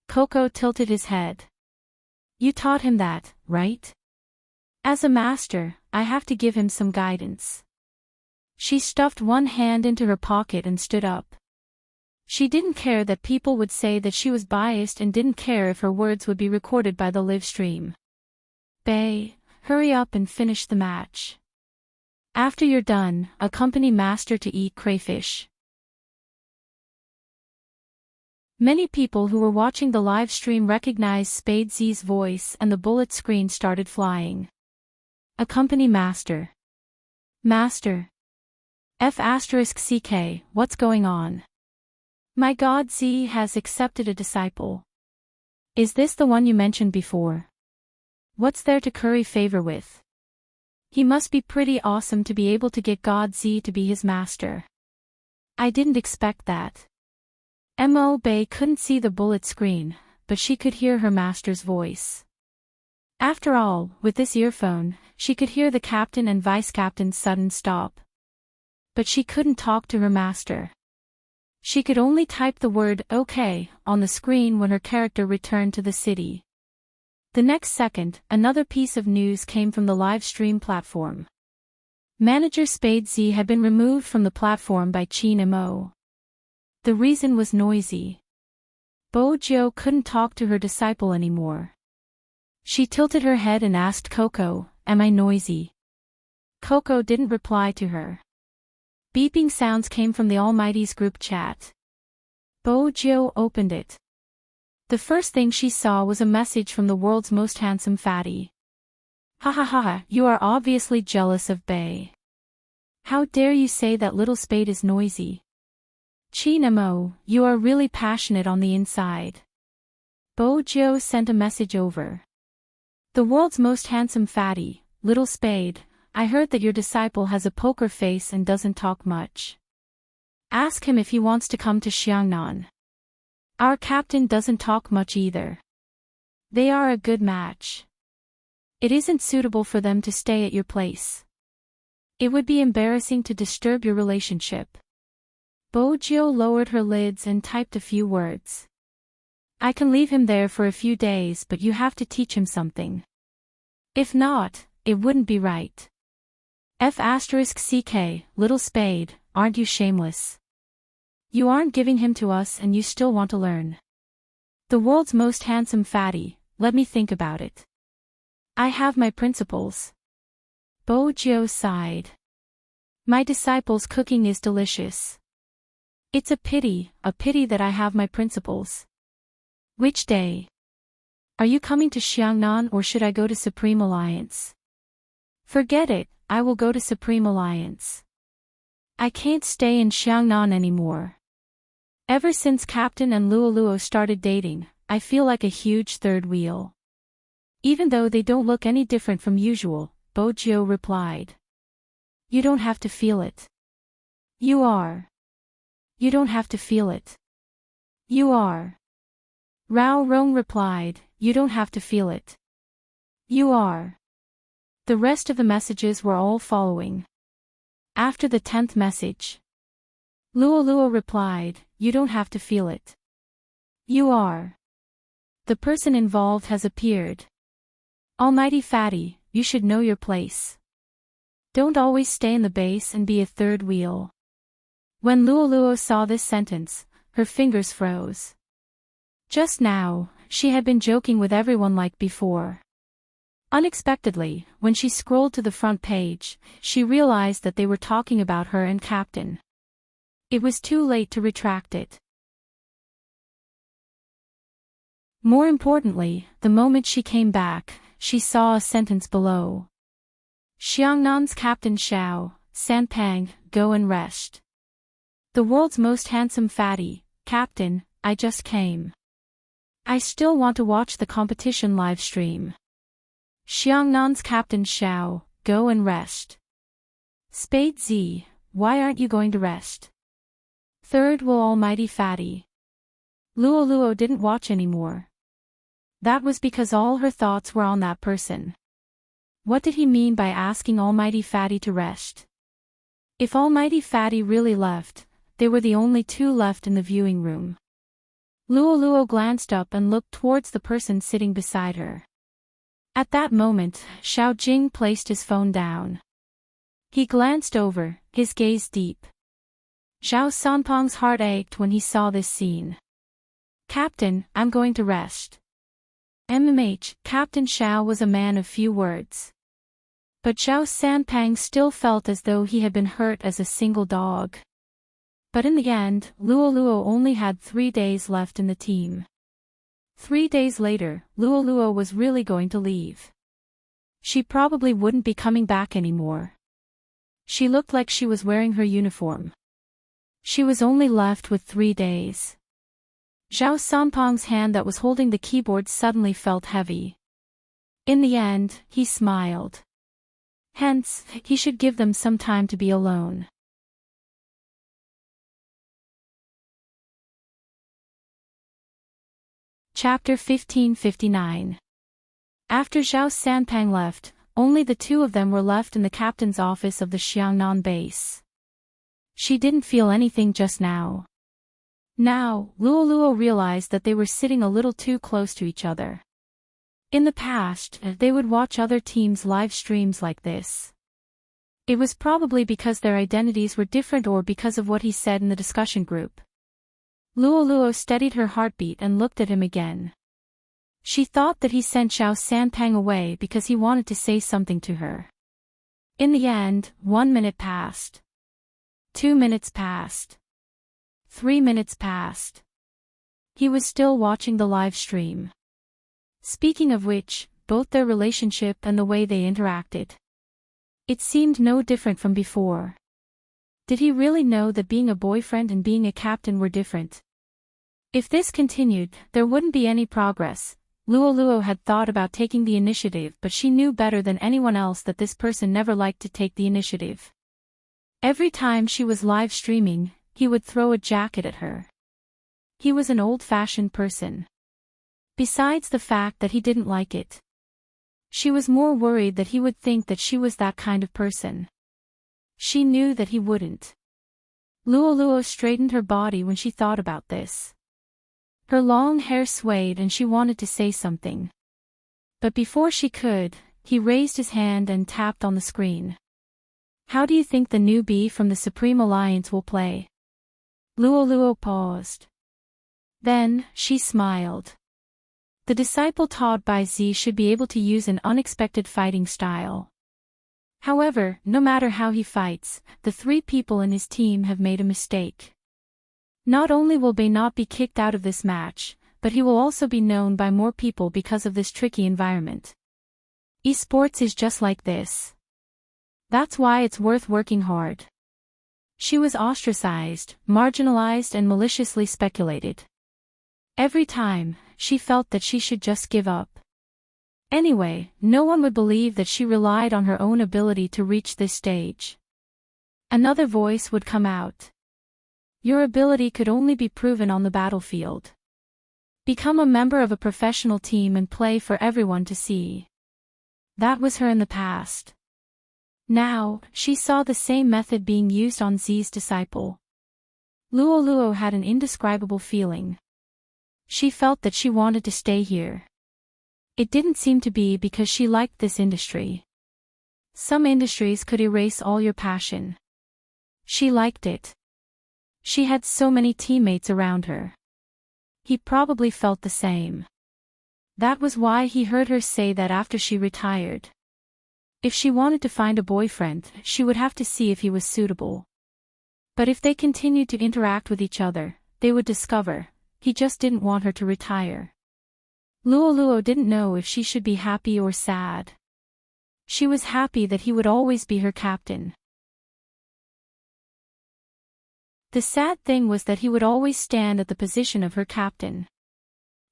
Coco tilted his head. You taught him that, right? As a master, I have to give him some guidance. She stuffed one hand into her pocket and stood up. She didn't care that people would say that she was biased and didn't care if her words would be recorded by the live stream. Bei, hurry up and finish the match. After you're done, accompany Master to eat crayfish. Many people who were watching the live stream recognized Spade Z's voice and the bullet screen started flying. Accompany Master. Master. F*ck, what's going on? My God, Z has accepted a disciple. Is this the one you mentioned before? What's there to curry favor with? He must be pretty awesome to be able to get God Z to be his master. I didn't expect that. Bei couldn't see the bullet screen, but she could hear her master's voice. After all, with this earphone, she could hear the captain and vice-captain's sudden stop. But she couldn't talk to her master. She could only type the word "okay" on the screen when her character returned to the city. The next second, another piece of news came from the live stream platform. Manager Spade Z had been removed from the platform by Qin Mo. The reason was noisy. Bojiu couldn't talk to her disciple anymore. She tilted her head and asked Coco, "Am I noisy?" Coco didn't reply to her. Beeping sounds came from the Almighty's group chat. Bojiu opened it. The first thing she saw was a message from the world's most handsome fatty. Ha ha ha, you are obviously jealous of Bei. How dare you say that little Spade is noisy? Qin Mo, you are really passionate on the inside. Bojiu sent a message over. The world's most handsome fatty, little Spade, I heard that your disciple has a poker face and doesn't talk much. Ask him if he wants to come to Xiangnan. Our captain doesn't talk much either. They are a good match. It isn't suitable for them to stay at your place. It would be embarrassing to disturb your relationship. Bojiu lowered her lids and typed a few words. I can leave him there for a few days, but you have to teach him something. If not, it wouldn't be right. F***ck, little spade, aren't you shameless? You aren't giving him to us and you still want to learn. The world's most handsome fatty, let me think about it. I have my principles. Bojo sighed. My disciple's cooking is delicious. It's a pity that I have my principles. Which day? Are you coming to Xiangnan or should I go to Supreme Alliance? Forget it, I will go to Supreme Alliance. I can't stay in Xiangnan anymore. Ever since Captain and Luoluo started dating, I feel like a huge third wheel. Even though they don't look any different from usual, Bojo replied. You don't have to feel it. You are. You don't have to feel it. You are. Rao Rong replied, you don't have to feel it. You are. The rest of the messages were all following. After the 10th message, Luoluo replied, you don't have to feel it. You are. The person involved has appeared. Almighty Fatty, you should know your place. Don't always stay in the base and be a third wheel. When Luoluo saw this sentence, her fingers froze. Just now, she had been joking with everyone like before. Unexpectedly, when she scrolled to the front page, she realized that they were talking about her and Captain. It was too late to retract it. More importantly, the moment she came back, she saw a sentence below. Xiangnan's Captain Xiao, Sanpang, go and rest. The world's most handsome fatty, Captain, I just came. I still want to watch the competition live stream. Xiangnan's Captain Xiao, go and rest. Spade Z, why aren't you going to rest? Third will Almighty Fatty. Luoluo didn't watch anymore. That was because all her thoughts were on that person. What did he mean by asking Almighty Fatty to rest? If Almighty Fatty really left, they were the only two left in the viewing room. Luoluo glanced up and looked towards the person sitting beside her. At that moment, Xiao Jing placed his phone down. He glanced over, his gaze deep. Zhao Sanpang's heart ached when he saw this scene. Captain, I'm going to rest. Captain Xiao was a man of few words. But Zhao Sanpang still felt as though he had been hurt as a single dog. But in the end, Luoluo only had 3 days left in the team. 3 days later, Luoluo was really going to leave. She probably wouldn't be coming back anymore. She looked like she was wearing her uniform. She was only left with 3 days. Zhao Sanpang's hand that was holding the keyboard suddenly felt heavy. In the end, he smiled. Hence, he should give them some time to be alone. Chapter 1559. After Zhao Sanpang left, only the two of them were left in the captain's office of the Xiangnan base. She didn't feel anything just now. Now, Luoluo realized that they were sitting a little too close to each other. In the past, they would watch other teams' live streams like this. It was probably because their identities were different or because of what he said in the discussion group. Luoluo steadied her heartbeat and looked at him again. She thought that he sent Zhao Sanpang away because he wanted to say something to her. In the end, 1 minute passed. 2 minutes passed. 3 minutes passed. He was still watching the live stream. Speaking of which, both their relationship and the way they interacted. It seemed no different from before. Did he really know that being a boyfriend and being a captain were different? If this continued, there wouldn't be any progress. Luoluo had thought about taking the initiative, but she knew better than anyone else that this person never liked to take the initiative. Every time she was live streaming, he would throw a jacket at her. He was an old-fashioned person. Besides the fact that he didn't like it. She was more worried that he would think that she was that kind of person. She knew that he wouldn't. Luoluo straightened her body when she thought about this. Her long hair swayed and she wanted to say something. But before she could, he raised his hand and tapped on the screen. How do you think the newbie from the Supreme Alliance will play? Luo paused. Then, she smiled. The disciple taught by Z should be able to use an unexpected fighting style. However, no matter how he fights, the 3 people in his team have made a mistake. Not only will Bei not be kicked out of this match, but he will also be known by more people because of this tricky environment. Esports is just like this. That's why it's worth working hard. She was ostracized, marginalized and maliciously speculated. Every time, she felt that she should just give up. Anyway, no one would believe that she relied on her own ability to reach this stage. Another voice would come out. Your ability could only be proven on the battlefield. Become a member of a professional team and play for everyone to see. That was her in the past. Now, she saw the same method being used on Z's disciple. Luo had an indescribable feeling. She felt that she wanted to stay here. It didn't seem to be because she liked this industry. Some industries could erase all your passion. She liked it. She had so many teammates around her. He probably felt the same. That was why he heard her say that after she retired. If she wanted to find a boyfriend, she would have to see if he was suitable. But if they continued to interact with each other, they would discover, he just didn't want her to retire. Luo didn't know if she should be happy or sad. She was happy that he would always be her captain. The sad thing was that he would always stand at the position of her captain.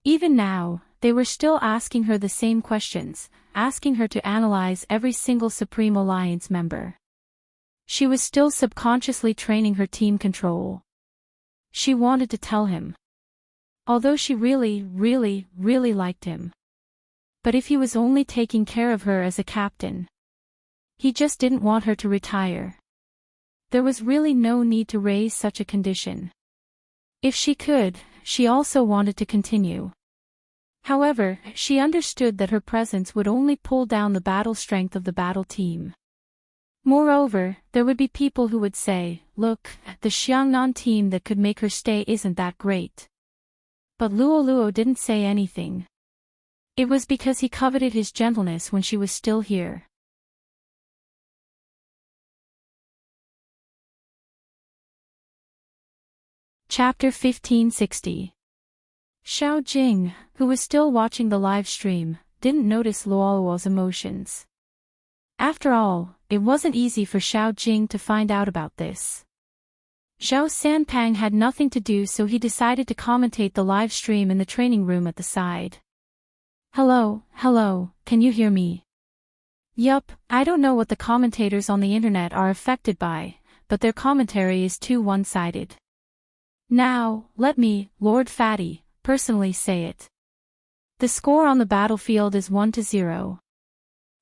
Even now, they were still asking her the same questions, asking her to analyze every single Supreme Alliance member. She was still subconsciously training her team control. She wanted to tell him. Although she really liked him. But if he was only taking care of her as a captain. He just didn't want her to retire. There was really no need to raise such a condition. If she could, she also wanted to continue. However, she understood that her presence would only pull down the battle strength of the battle team. Moreover, there would be people who would say, look, the Xiangnan team that could make her stay isn't that great. But Luo didn't say anything. It was because he coveted his gentleness when she was still here. Chapter 1560. Xiao Jing, who was still watching the live stream, didn't notice Luo's emotions. After all, it wasn't easy for Xiao Jing to find out about this. Zhao Sanpang had nothing to do, so he decided to commentate the live stream in the training room at the side. Hello, can you hear me? Yup, I don't know what the commentators on the internet are affected by, but their commentary is too one-sided. Now, let me, Lord Fatty, personally say it. The score on the battlefield is 1-0.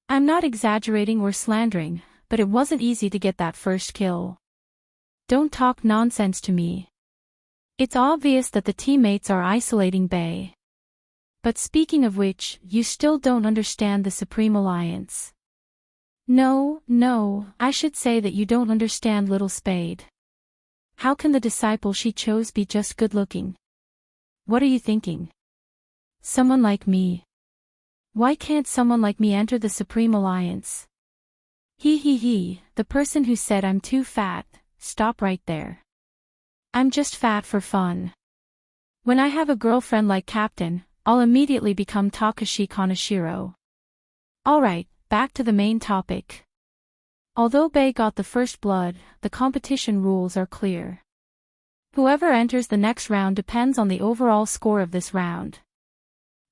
I'm not exaggerating or slandering, but it wasn't easy to get that first kill. Don't talk nonsense to me. It's obvious that the teammates are isolating Bei. But speaking of which, you still don't understand the Supreme Alliance. No, I should say that you don't understand Little Spade. How can the disciple she chose be just good-looking? What are you thinking? Someone like me. Why can't someone like me enter the Supreme Alliance? He, the person who said I'm too fat, stop right there. I'm just fat for fun. When I have a girlfriend like Captain, I'll immediately become Takashi Kaneshiro. Alright, back to the main topic. Although Bei got the first blood, the competition rules are clear. Whoever enters the next round depends on the overall score of this round.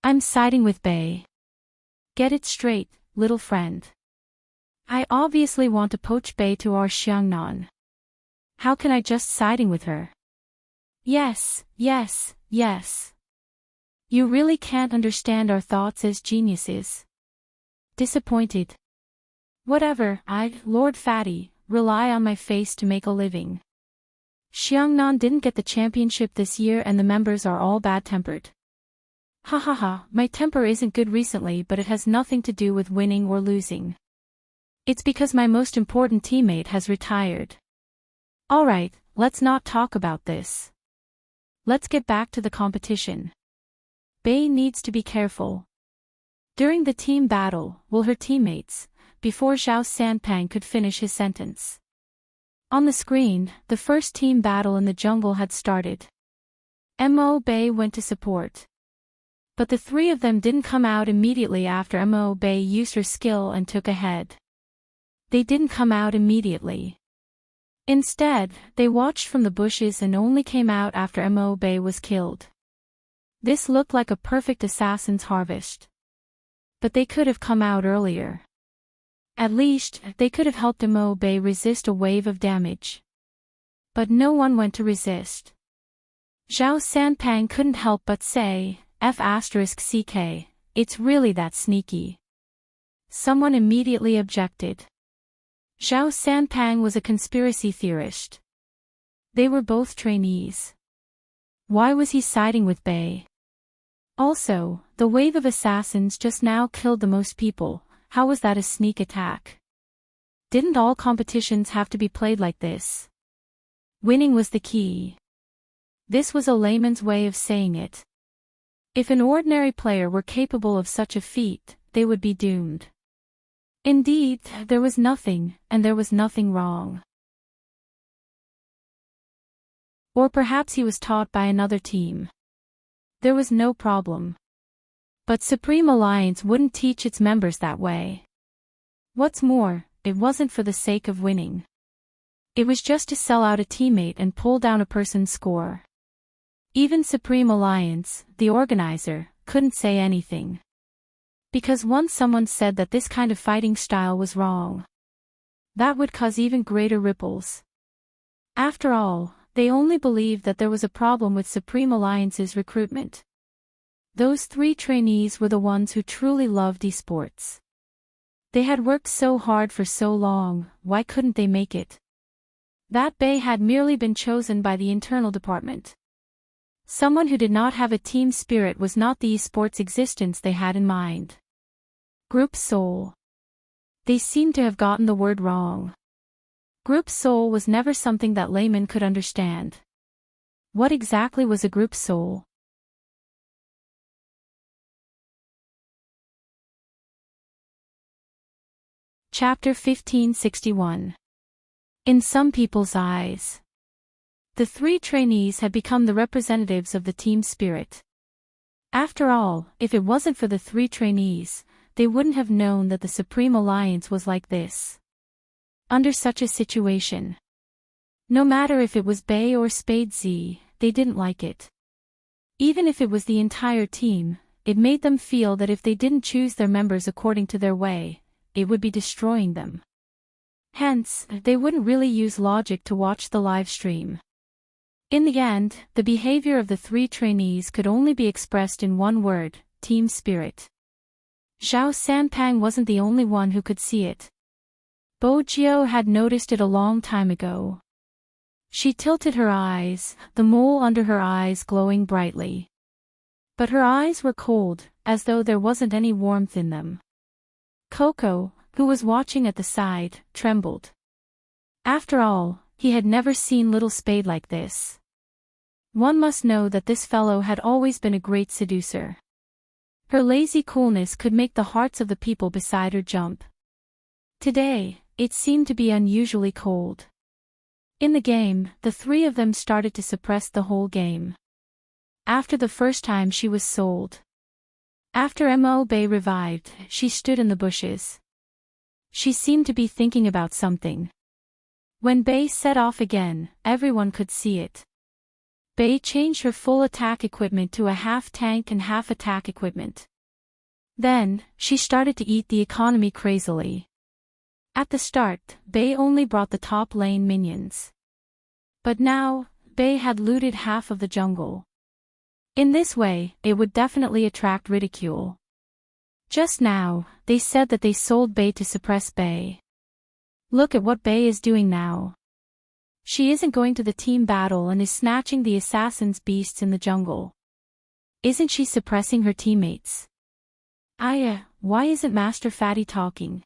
I'm siding with Bei. Get it straight, little friend. I obviously want to poach Bei to our Xiangnan. How can I just siding with her? Yes. You really can't understand our thoughts as geniuses. Disappointed. Whatever, Lord Fatty, rely on my face to make a living. Xiangnan didn't get the championship this year and the members are all bad-tempered. Ha, my temper isn't good recently, but it has nothing to do with winning or losing. It's because my most important teammate has retired. Alright, let's not talk about this. Let's get back to the competition. Bei needs to be careful. During the team battle, will her teammates, before Zhao Sanpang could finish his sentence. On the screen, the first team battle in the jungle had started. Mo Bei went to support. But the three of them didn't come out immediately after Mo Bei used her skill and took ahead. They didn't come out immediately. Instead, they watched from the bushes and only came out after Mo Bei was killed. This looked like a perfect assassin's harvest. But they could have come out earlier. At least, they could have helped Mo Bei resist a wave of damage. But no one went to resist. Zhao Sanpang couldn't help but say, F***ck, it's really that sneaky. Someone immediately objected. Zhao Sanpang was a conspiracy theorist. They were both trainees. Why was he siding with Bei? Also, the wave of assassins just now killed the most people. How was that a sneak attack? Didn't all competitions have to be played like this? Winning was the key. This was a layman's way of saying it. If an ordinary player were capable of such a feat, they would be doomed. Indeed, there was nothing, and there was nothing wrong. Or perhaps he was taught by another team. There was no problem. But Supreme Alliance wouldn't teach its members that way. What's more, it wasn't for the sake of winning. It was just to sell out a teammate and pull down a person's score. Even Supreme Alliance, the organizer, couldn't say anything. Because once someone said that this kind of fighting style was wrong, that would cause even greater ripples. After all, they only believed that there was a problem with Supreme Alliance's recruitment. Those three trainees were the ones who truly loved esports. They had worked so hard for so long, why couldn't they make it? That Bei had merely been chosen by the internal department. Someone who did not have a team spirit was not the esports existence they had in mind. Group soul. They seemed to have gotten the word wrong. Group soul was never something that laymen could understand. What exactly was a group soul? Chapter 1561. In some people's eyes. The three trainees had become the representatives of the team spirit. After all, if it wasn't for the three trainees, they wouldn't have known that the Supreme Alliance was like this. Under such a situation, no matter if it was Bei or Spade Z, they didn't like it. Even if it was the entire team, it made them feel that if they didn't choose their members according to their way, it would be destroying them. Hence, they wouldn't really use logic to watch the live stream. In the end, the behavior of the three trainees could only be expressed in one word: team spirit. Zhao Sanpang wasn't the only one who could see it. Bo Jiao had noticed it a long time ago. She tilted her eyes, the mole under her eyes glowing brightly. But her eyes were cold, as though there wasn't any warmth in them. Coco, who was watching at the side, trembled. After all, he had never seen little Spade like this. One must know that this fellow had always been a great seducer. Her lazy coolness could make the hearts of the people beside her jump. Today, it seemed to be unusually cold. In the game, the three of them started to suppress the whole game. After the first time she was sold. After Mo Bei revived, she stood in the bushes. She seemed to be thinking about something. When Bei set off again, everyone could see it. Bei changed her full attack equipment to a half-tank and half-attack equipment. Then, she started to eat the economy crazily. At the start, Bei only brought the top lane minions. But now, Bei had looted half of the jungle. In this way, it would definitely attract ridicule. Just now, they said that they sold Bei to suppress Bei. Look at what Bei is doing now. She isn't going to the team battle and is snatching the assassin's beasts in the jungle. Isn't she suppressing her teammates? Why isn't Master Fatty talking?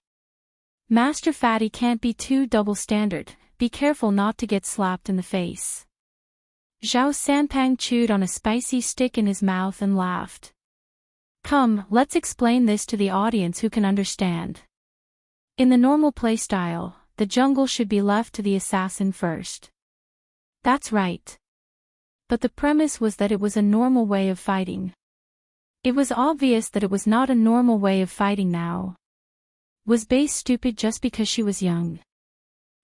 Master Fatty can't be too double-standard, be careful not to get slapped in the face. Zhao Sanpang chewed on a spicy stick in his mouth and laughed. Come, let's explain this to the audience who can understand. In the normal playstyle, the jungle should be left to the assassin first. That's right. But the premise was that it was a normal way of fighting. It was obvious that it was not a normal way of fighting now. Was Bei stupid just because she was young?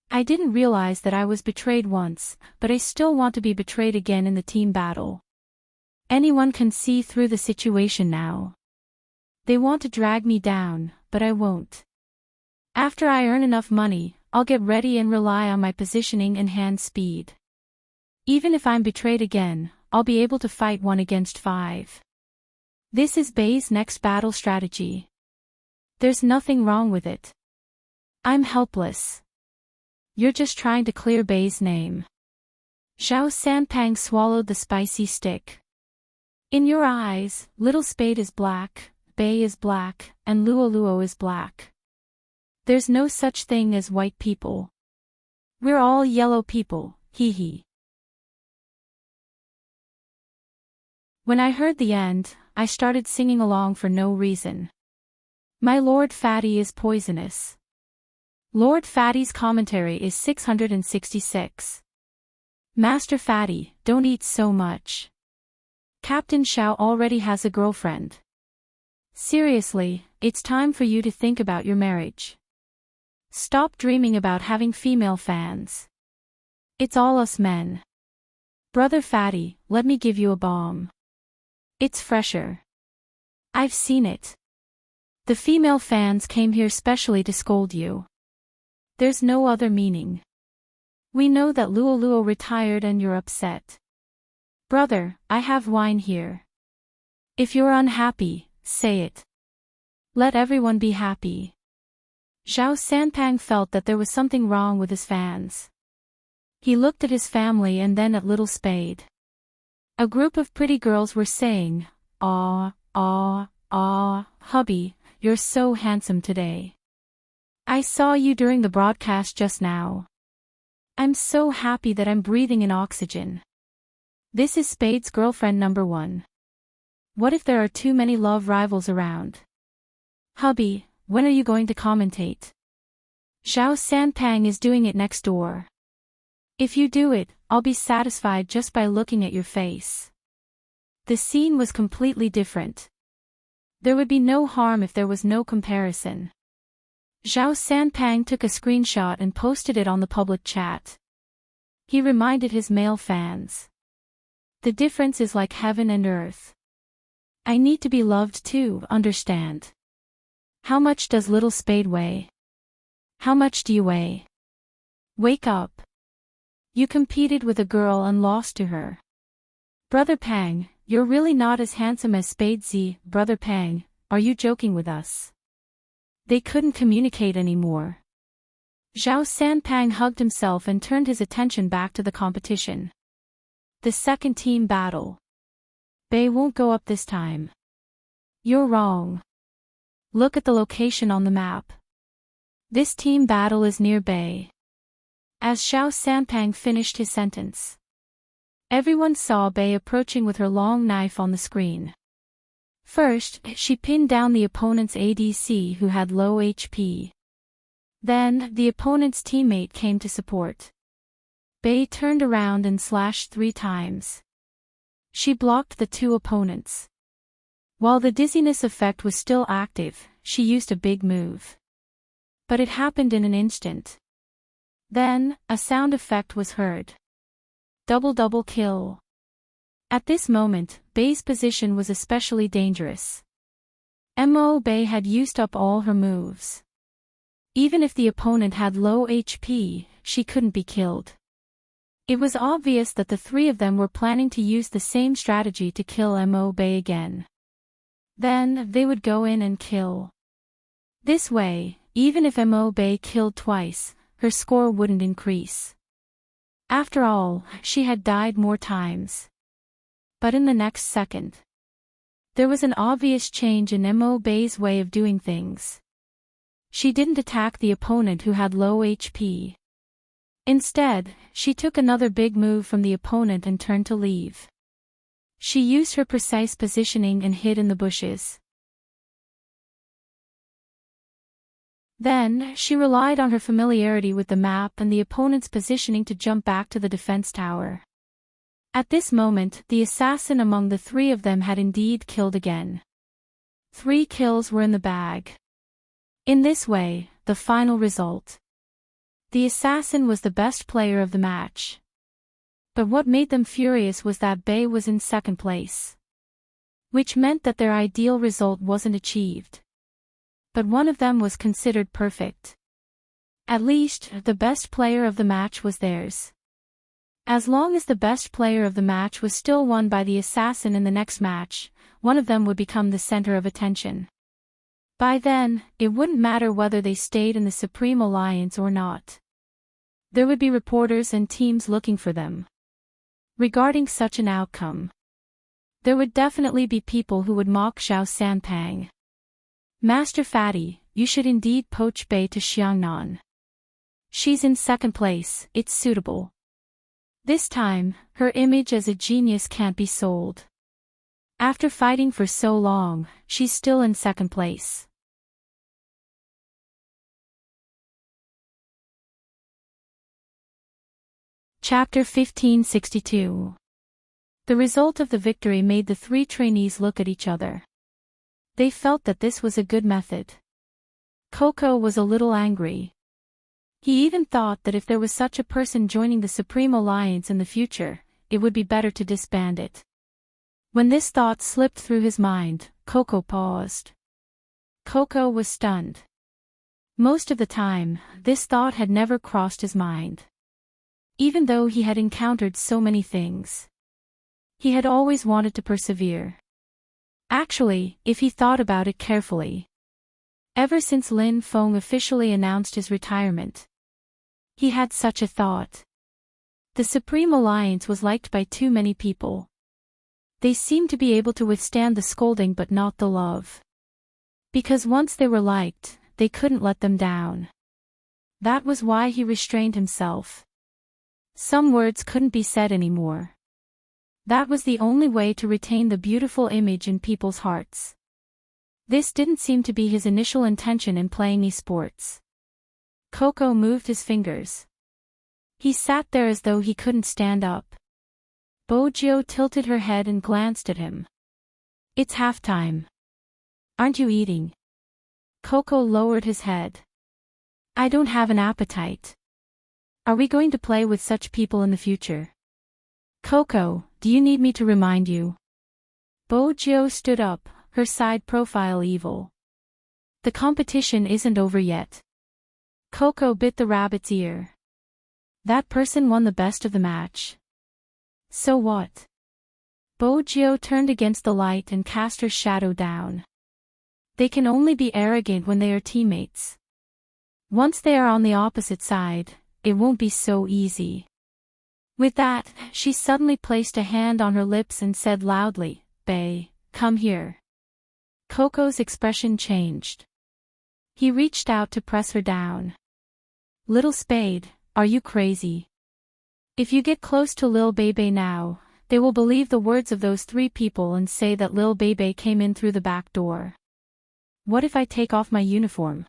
I didn't realize that I was betrayed once, but I still want to be betrayed again in the team battle. Anyone can see through the situation now. They want to drag me down, but I won't. After I earn enough money, I'll get ready and rely on my positioning and hand speed. Even if I'm betrayed again, I'll be able to fight 1 against 5. This is Bei's next battle strategy. There's nothing wrong with it. I'm helpless. You're just trying to clear Bei's name. Zhao Sanpang swallowed the spicy stick. In your eyes, Little Spade is black, Bei is black, and Luo is black. There's no such thing as white people. We're all yellow people, hee hee. When I heard the end, I started singing along for no reason. My Lord Fatty is poisonous. Lord Fatty's commentary is 666. Master Fatty, don't eat so much. Captain Xiao already has a girlfriend. Seriously, it's time for you to think about your marriage. Stop dreaming about having female fans. It's all us men. Brother Fatty, let me give you a bomb. It's fresher. I've seen it. The female fans came here specially to scold you. There's no other meaning. We know that Luo retired and you're upset. Brother, I have wine here. If you're unhappy, say it. Let everyone be happy. Zhao Sanpang felt that there was something wrong with his fans. He looked at his family and then at Little Spade. A group of pretty girls were saying, "Aw, hubby, you're so handsome today. I saw you during the broadcast just now. I'm so happy that I'm breathing in oxygen. This is Spade's girlfriend number 1. What if there are too many love rivals around? Hubby, when are you going to commentate? Zhao Sanpang is doing it next door. If you do it, I'll be satisfied just by looking at your face." The scene was completely different. There would be no harm if there was no comparison. Zhao Sanpang took a screenshot and posted it on the public chat. He reminded his male fans. The difference is like heaven and earth. I need to be loved too, understand? How much does Little Spade weigh? How much do you weigh? Wake up. You competed with a girl and lost to her. Brother Pang, you're really not as handsome as Spade Z. Brother Pang, are you joking with us? They couldn't communicate anymore. Zhao Sanpang hugged himself and turned his attention back to the competition. The second team battle. Bei won't go up this time. You're wrong. Look at the location on the map. This team battle is near Bei. As Zhao Sanpang finished his sentence, everyone saw Bei approaching with her long knife on the screen. First, she pinned down the opponent's ADC who had low HP. Then, the opponent's teammate came to support. Bei turned around and slashed 3 times. She blocked the 2 opponents. While the dizziness effect was still active, she used a big move. But it happened in an instant. Then, a sound effect was heard. Double kill. At this moment, Bei's position was especially dangerous. Bei had used up all her moves. Even if the opponent had low HP, she couldn't be killed. It was obvious that the 3 of them were planning to use the same strategy to kill Bei again. Then, they would go in and kill. This way, even if Bei killed twice, her score wouldn't increase. After all, she had died more times. But in the next second, there was an obvious change in Bei's way of doing things. She didn't attack the opponent who had low HP. Instead, she took another big move from the opponent and turned to leave. She used her precise positioning and hid in the bushes. Then, she relied on her familiarity with the map and the opponent's positioning to jump back to the defense tower. At this moment, the assassin among the three of them had indeed killed again. 3 kills were in the bag. In this way, the final result. The assassin was the best player of the match. But what made them furious was that Bei was in second place. Which meant that their ideal result wasn't achieved. But one of them was considered perfect. At least, the best player of the match was theirs. As long as the best player of the match was still won by the assassin in the next match, one of them would become the center of attention. By then, it wouldn't matter whether they stayed in the Supreme Alliance or not. There would be reporters and teams looking for them. Regarding such an outcome, there would definitely be people who would mock Zhao Sanpang. Master Fatty, you should indeed poach Bei to Xiangnan. She's in second place, it's suitable. This time, her image as a genius can't be sold. After fighting for so long, she's still in second place. Chapter 1562. The result of the victory made the 3 trainees look at each other. They felt that this was a good method. Coco was a little angry. He even thought that if there was such a person joining the Supreme Alliance in the future, it would be better to disband it. When this thought slipped through his mind, Coco paused. Coco was stunned. Most of the time, this thought had never crossed his mind. Even though he had encountered so many things, he had always wanted to persevere. Actually, if he thought about it carefully, ever since Lin Feng officially announced his retirement, he had such a thought. The Supreme Alliance was liked by too many people. They seemed to be able to withstand the scolding but not the love. Because once they were liked, they couldn't let them down. That was why he restrained himself. Some words couldn't be said anymore. That was the only way to retain the beautiful image in people's hearts. This didn't seem to be his initial intention in playing esports. Coco moved his fingers. He sat there as though he couldn't stand up. Bojiu tilted her head and glanced at him. It's halftime. Aren't you eating? Coco lowered his head. I don't have an appetite. Are we going to play with such people in the future? Coco, do you need me to remind you? Bojiu stood up, her side profile evil. The competition isn't over yet. Coco bit the rabbit's ear. That person won the best of the match. So what? Bojiu turned against the light and cast her shadow down. They can only be arrogant when they are teammates. Once they are on the opposite side, it won't be so easy. With that, she suddenly placed a hand on her lips and said loudly, Bei, come here. Coco's expression changed. He reached out to press her down. Little Spade, are you crazy? If you get close to Lil Bebe now, they will believe the words of those 3 people and say that Lil Bebe came in through the back door. What if I take off my uniform?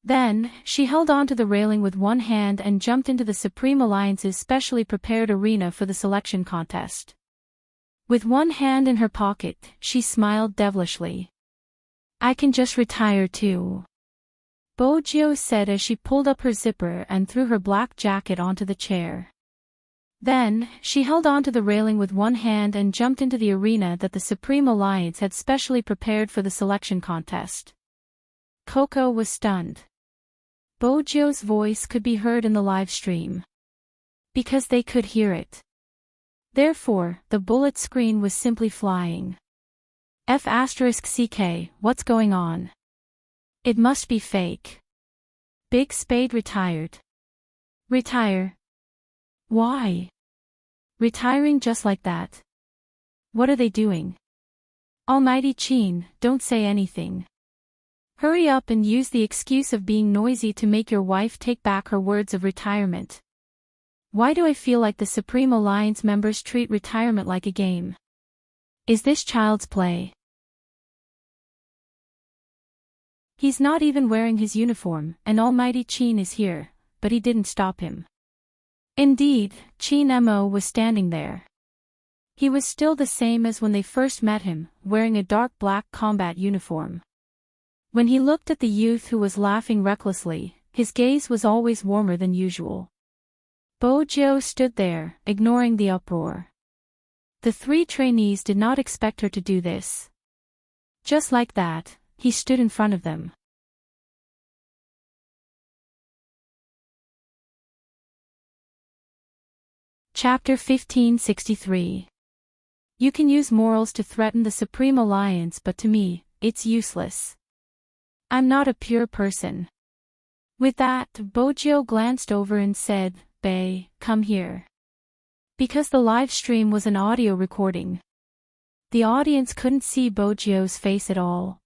Then, she held on to the railing with one hand and jumped into the Supreme Alliance's specially prepared arena for the selection contest. With one hand in her pocket, she smiled devilishly. I can just retire too. Bojiu said as she pulled up her zipper and threw her black jacket onto the chair. Then, she held on to the railing with one hand and jumped into the arena that the Supreme Alliance had specially prepared for the selection contest. Coco was stunned. Bojiu's voice could be heard in the live stream. Because they could hear it. Therefore, the bullet screen was simply flying. F***CK, what's going on? It must be fake. Big Spade retired. Retire? Why? Retiring just like that? What are they doing? Almighty Qin, don't say anything. Hurry up and use the excuse of being noisy to make your wife take back her words of retirement. Why do I feel like the Supreme Alliance members treat retirement like a game? Is this child's play? He's not even wearing his uniform, and Almighty Chin is here, but he didn't stop him. Indeed, Chin Mo was standing there. He was still the same as when they first met him, wearing a dark black combat uniform. When he looked at the youth who was laughing recklessly, his gaze was always warmer than usual. Bojo stood there, ignoring the uproar. The three trainees did not expect her to do this. Just like that, he stood in front of them. Chapter 1563. You can use morals to threaten the Supreme Alliance, but to me, it's useless. I'm not a pure person. With that, Bojo glanced over and said, "Bae, come here." Because the live stream was an audio recording, the audience couldn't see Bojo's face at all.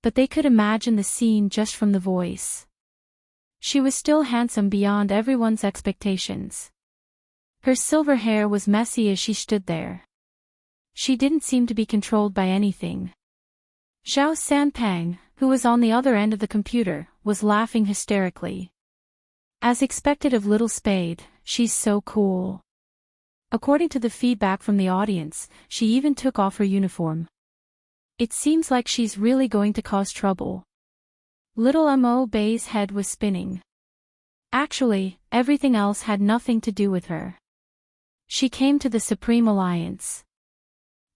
But they could imagine the scene just from the voice. She was still handsome beyond everyone's expectations. Her silver hair was messy as she stood there. She didn't seem to be controlled by anything. Zhao Sanpang, who was on the other end of the computer, was laughing hysterically. As expected of Little Spade, she's so cool. According to the feedback from the audience, she even took off her uniform. It seems like she's really going to cause trouble. Little Mo Bei's head was spinning. Actually, everything else had nothing to do with her. She came to the Supreme Alliance.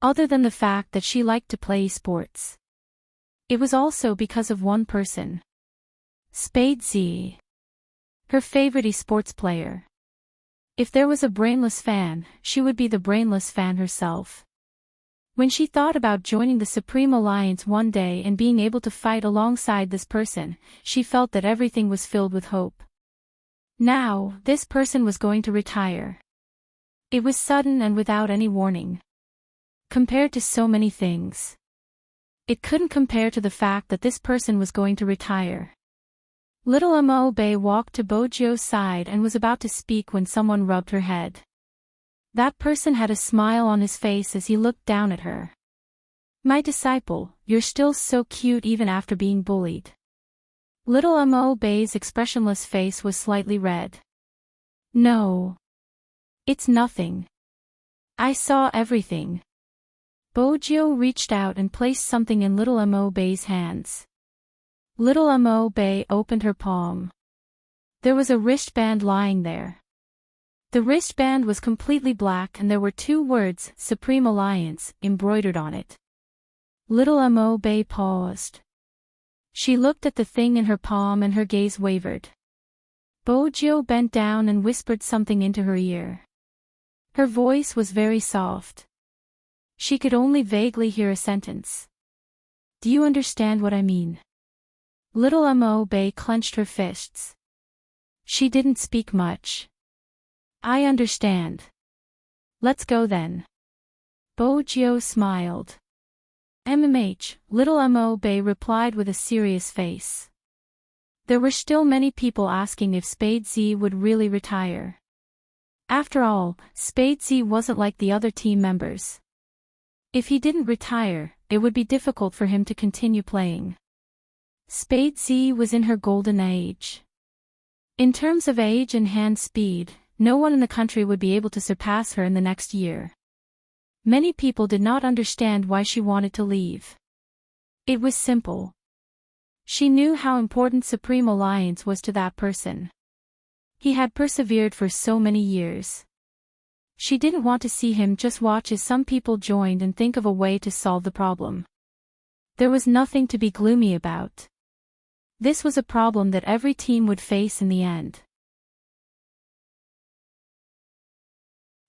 Other than the fact that she liked to play sports. It was also because of one person. Spade Z. Her favorite esports player. If there was a brainless fan, she would be the brainless fan herself. When she thought about joining the Supreme Alliance one day and being able to fight alongside this person, she felt that everything was filled with hope. Now, this person was going to retire. It was sudden and without any warning. Compared to so many things, it couldn't compare to the fact that this person was going to retire. Little Mo Bei walked to Bojo's side and was about to speak when someone rubbed her head. That person had a smile on his face as he looked down at her. "My disciple, you're still so cute even after being bullied." Little Mo Bei's expressionless face was slightly red. "No. It's nothing. I saw everything." Bojo reached out and placed something in Little Mo Bei's hands. Little Mo Bei opened her palm. There was a wristband lying there. The wristband was completely black and there were two words, Supreme Alliance, embroidered on it. Little Mo Bei paused. She looked at the thing in her palm and her gaze wavered. Bojo bent down and whispered something into her ear. Her voice was very soft. She could only vaguely hear a sentence. "Do you understand what I mean?" Little Mo Bei clenched her fists. She didn't speak much. "I understand. Let's go then." Bojo smiled. "MMH," Little Mo Bei replied with a serious face. There were still many people asking if Spade Z would really retire. After all, Spade Z wasn't like the other team members. If he didn't retire, it would be difficult for him to continue playing. Spade Z was in her golden age. In terms of age and hand speed, no one in the country would be able to surpass her in the next year. Many people did not understand why she wanted to leave. It was simple. She knew how important Supreme Alliance was to that person. He had persevered for so many years. She didn't want to see him just watch as some people joined and think of a way to solve the problem. There was nothing to be gloomy about. This was a problem that every team would face in the end.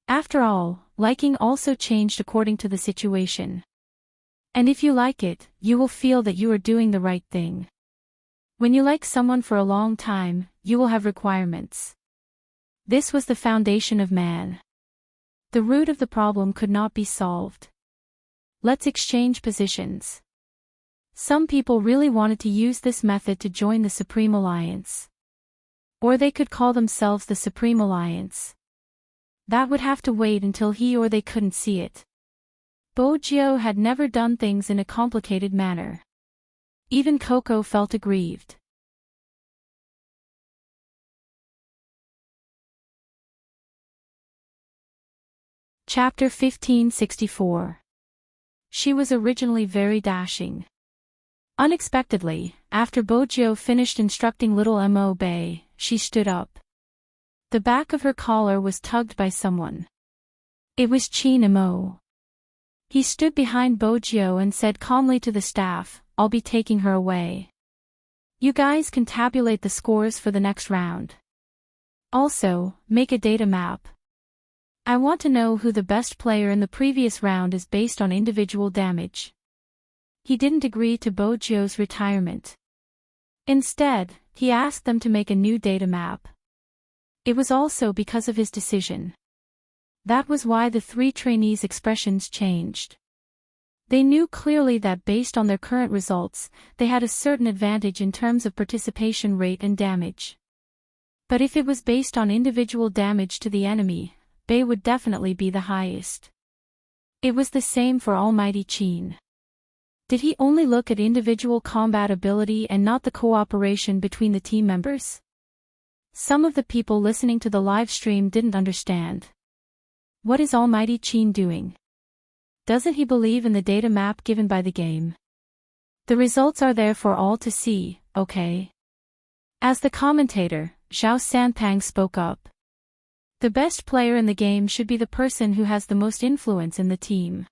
After all, liking also changed according to the situation. And if you like it, you will feel that you are doing the right thing. When you like someone for a long time, you will have requirements. This was the foundation of man. The root of the problem could not be solved. Let's exchange positions. Some people really wanted to use this method to join the Supreme Alliance. Or they could call themselves the Supreme Alliance. That would have to wait until he or they couldn't see it. Bojo had never done things in a complicated manner. Even Coco felt aggrieved. Chapter 1564. She was originally very dashing. Unexpectedly, after Bojo finished instructing little Mo Bay, she stood up. The back of her collar was tugged by someone. It was Chin Mo. He stood behind Bojo and said calmly to the staff, "I'll be taking her away. You guys can tabulate the scores for the next round. Also, make a data map. I want to know who the best player in the previous round is based on individual damage." He didn't agree to Bojo's retirement. Instead, he asked them to make a new data map. It was also because of his decision. That was why the three trainees' expressions changed. They knew clearly that based on their current results, they had a certain advantage in terms of participation rate and damage. But if it was based on individual damage to the enemy, Bei would definitely be the highest. It was the same for Almighty Chin. Did he only look at individual combat ability and not the cooperation between the team members? Some of the people listening to the live stream didn't understand. What is Almighty Chin doing? Doesn't he believe in the data map given by the game? The results are there for all to see, okay? As the commentator, Zhao Sanpang spoke up. The best player in the game should be the person who has the most influence in the team.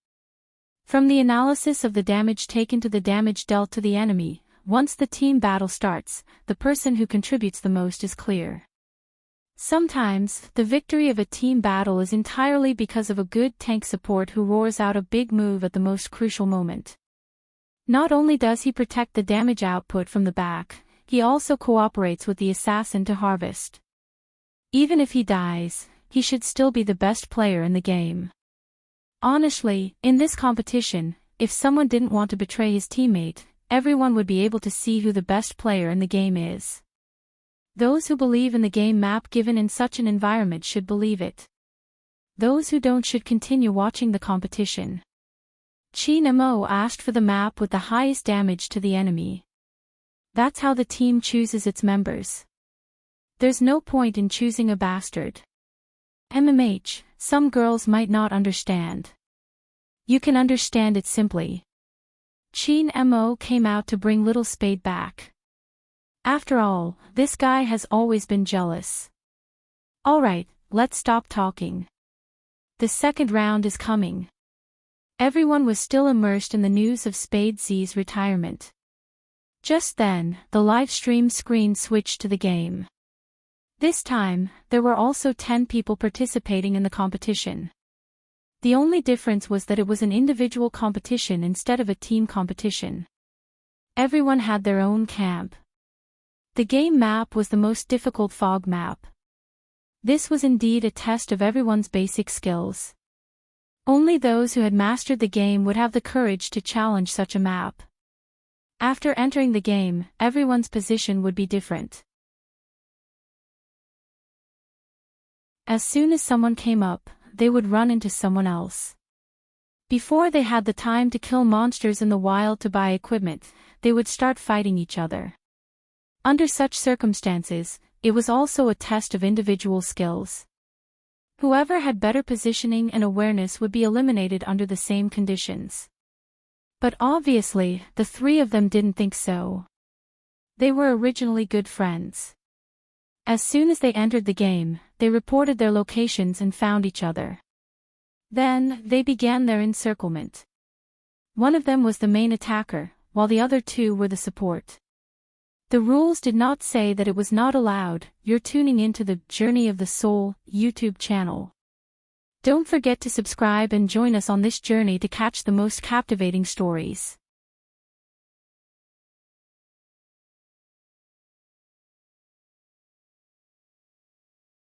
From the analysis of the damage taken to the damage dealt to the enemy, once the team battle starts, the person who contributes the most is clear. Sometimes, the victory of a team battle is entirely because of a good tank support who roars out a big move at the most crucial moment. Not only does he protect the damage output from the back, he also cooperates with the assassin to harvest. Even if he dies, he should still be the best player in the game. Honestly, in this competition, if someone didn't want to betray his teammate, everyone would be able to see who the best player in the game is. Those who believe in the game map given in such an environment should believe it. Those who don't should continue watching the competition. Chin Mo asked for the map with the highest damage to the enemy. That's how the team chooses its members. There's no point in choosing a bastard. MMH, some girls might not understand. You can understand it simply. Chin Mo came out to bring little Spade back. After all, this guy has always been jealous. Alright, let's stop talking. The second round is coming. Everyone was still immersed in the news of Spade Z's retirement. Just then, the live stream screen switched to the game. This time, there were also 10 people participating in the competition. The only difference was that it was an individual competition instead of a team competition. Everyone had their own camp. The game map was the most difficult fog map. This was indeed a test of everyone's basic skills. Only those who had mastered the game would have the courage to challenge such a map. After entering the game, everyone's position would be different. As soon as someone came up, they would run into someone else. Before they had the time to kill monsters in the wild to buy equipment, they would start fighting each other. Under such circumstances, it was also a test of individual skills. Whoever had better positioning and awareness would be eliminated under the same conditions. But obviously, the three of them didn't think so. They were originally good friends. As soon as they entered the game, they reported their locations and found each other. Then, they began their encirclement. One of them was the main attacker, while the other two were the support. The rules did not say that it was not allowed. You're tuning into the Journey of the Soul YouTube channel. Don't forget to subscribe and join us on this journey to catch the most captivating stories.